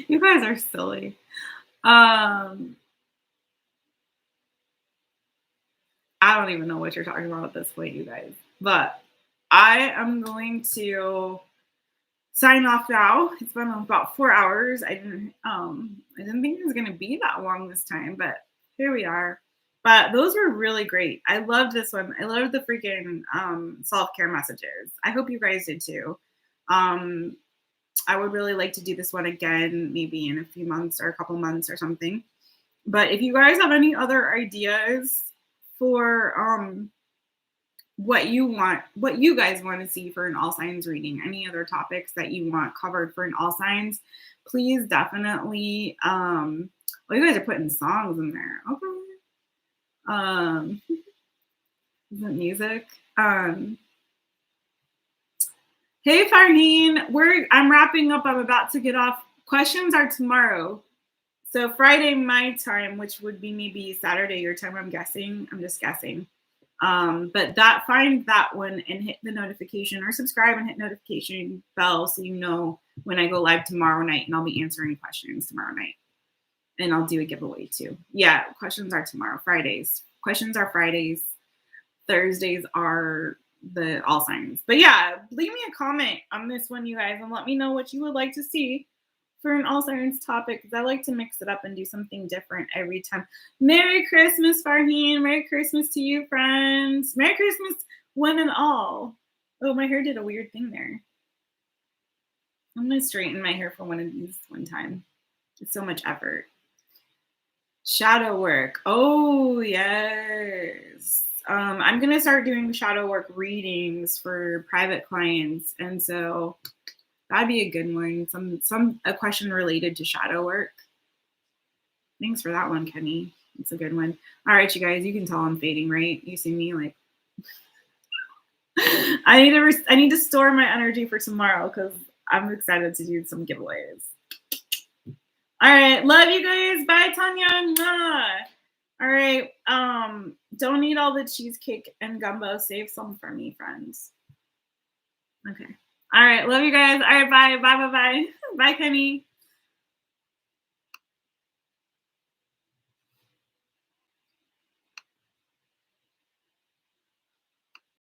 you guys are silly. I don't even know what you're talking about at this point, you guys. But I am going to sign off now. It's been about 4 hours. I didn't think it was going to be that long this time, but here we are. But those were really great. I loved this one. I loved the freaking self-care messages. I hope you guys did too. I would really like to do this one again, maybe in a few months or a couple months or something. But if you guys have any other ideas for what you guys want to see for an all signs reading, any other topics that you want covered for an all signs, please definitely you guys are putting songs in there. Okay. Isn't music? Hey Farheen, I'm wrapping up. I'm about to get off. Questions are tomorrow. So Friday my time, which would be maybe Saturday your time, I'm guessing. I'm just guessing. But find that one and hit the notification or subscribe and hit notification bell so you know when I go live tomorrow night, and I'll be answering questions tomorrow night. And I'll do a giveaway too. Yeah, questions are tomorrow. Fridays. Questions are Fridays. Thursdays are the all signs. But yeah, leave me a comment on this one, you guys, and let me know what you would like to see for an all signs topic, because I like to mix it up and do something different every time. Merry Christmas, Farheen. Merry Christmas to you, friends. Merry Christmas, one and all. Oh, my hair did a weird thing there. I'm going to straighten my hair for one of these one time. It's so much effort. Shadow work. Oh, yes. I'm going to start doing shadow work readings for private clients. And so that'd be a good one. A question related to shadow work. Thanks for that one, Kenny. It's a good one. All right, you guys, you can tell I'm fading, right? You see me like I need to store my energy for tomorrow because I'm excited to do some giveaways. All right, love you guys. Bye, Tanya. Mwah. All right, don't eat all the cheesecake and gumbo. Save some for me, friends. Okay. All right, love you guys. All right, bye. Bye, Kenny.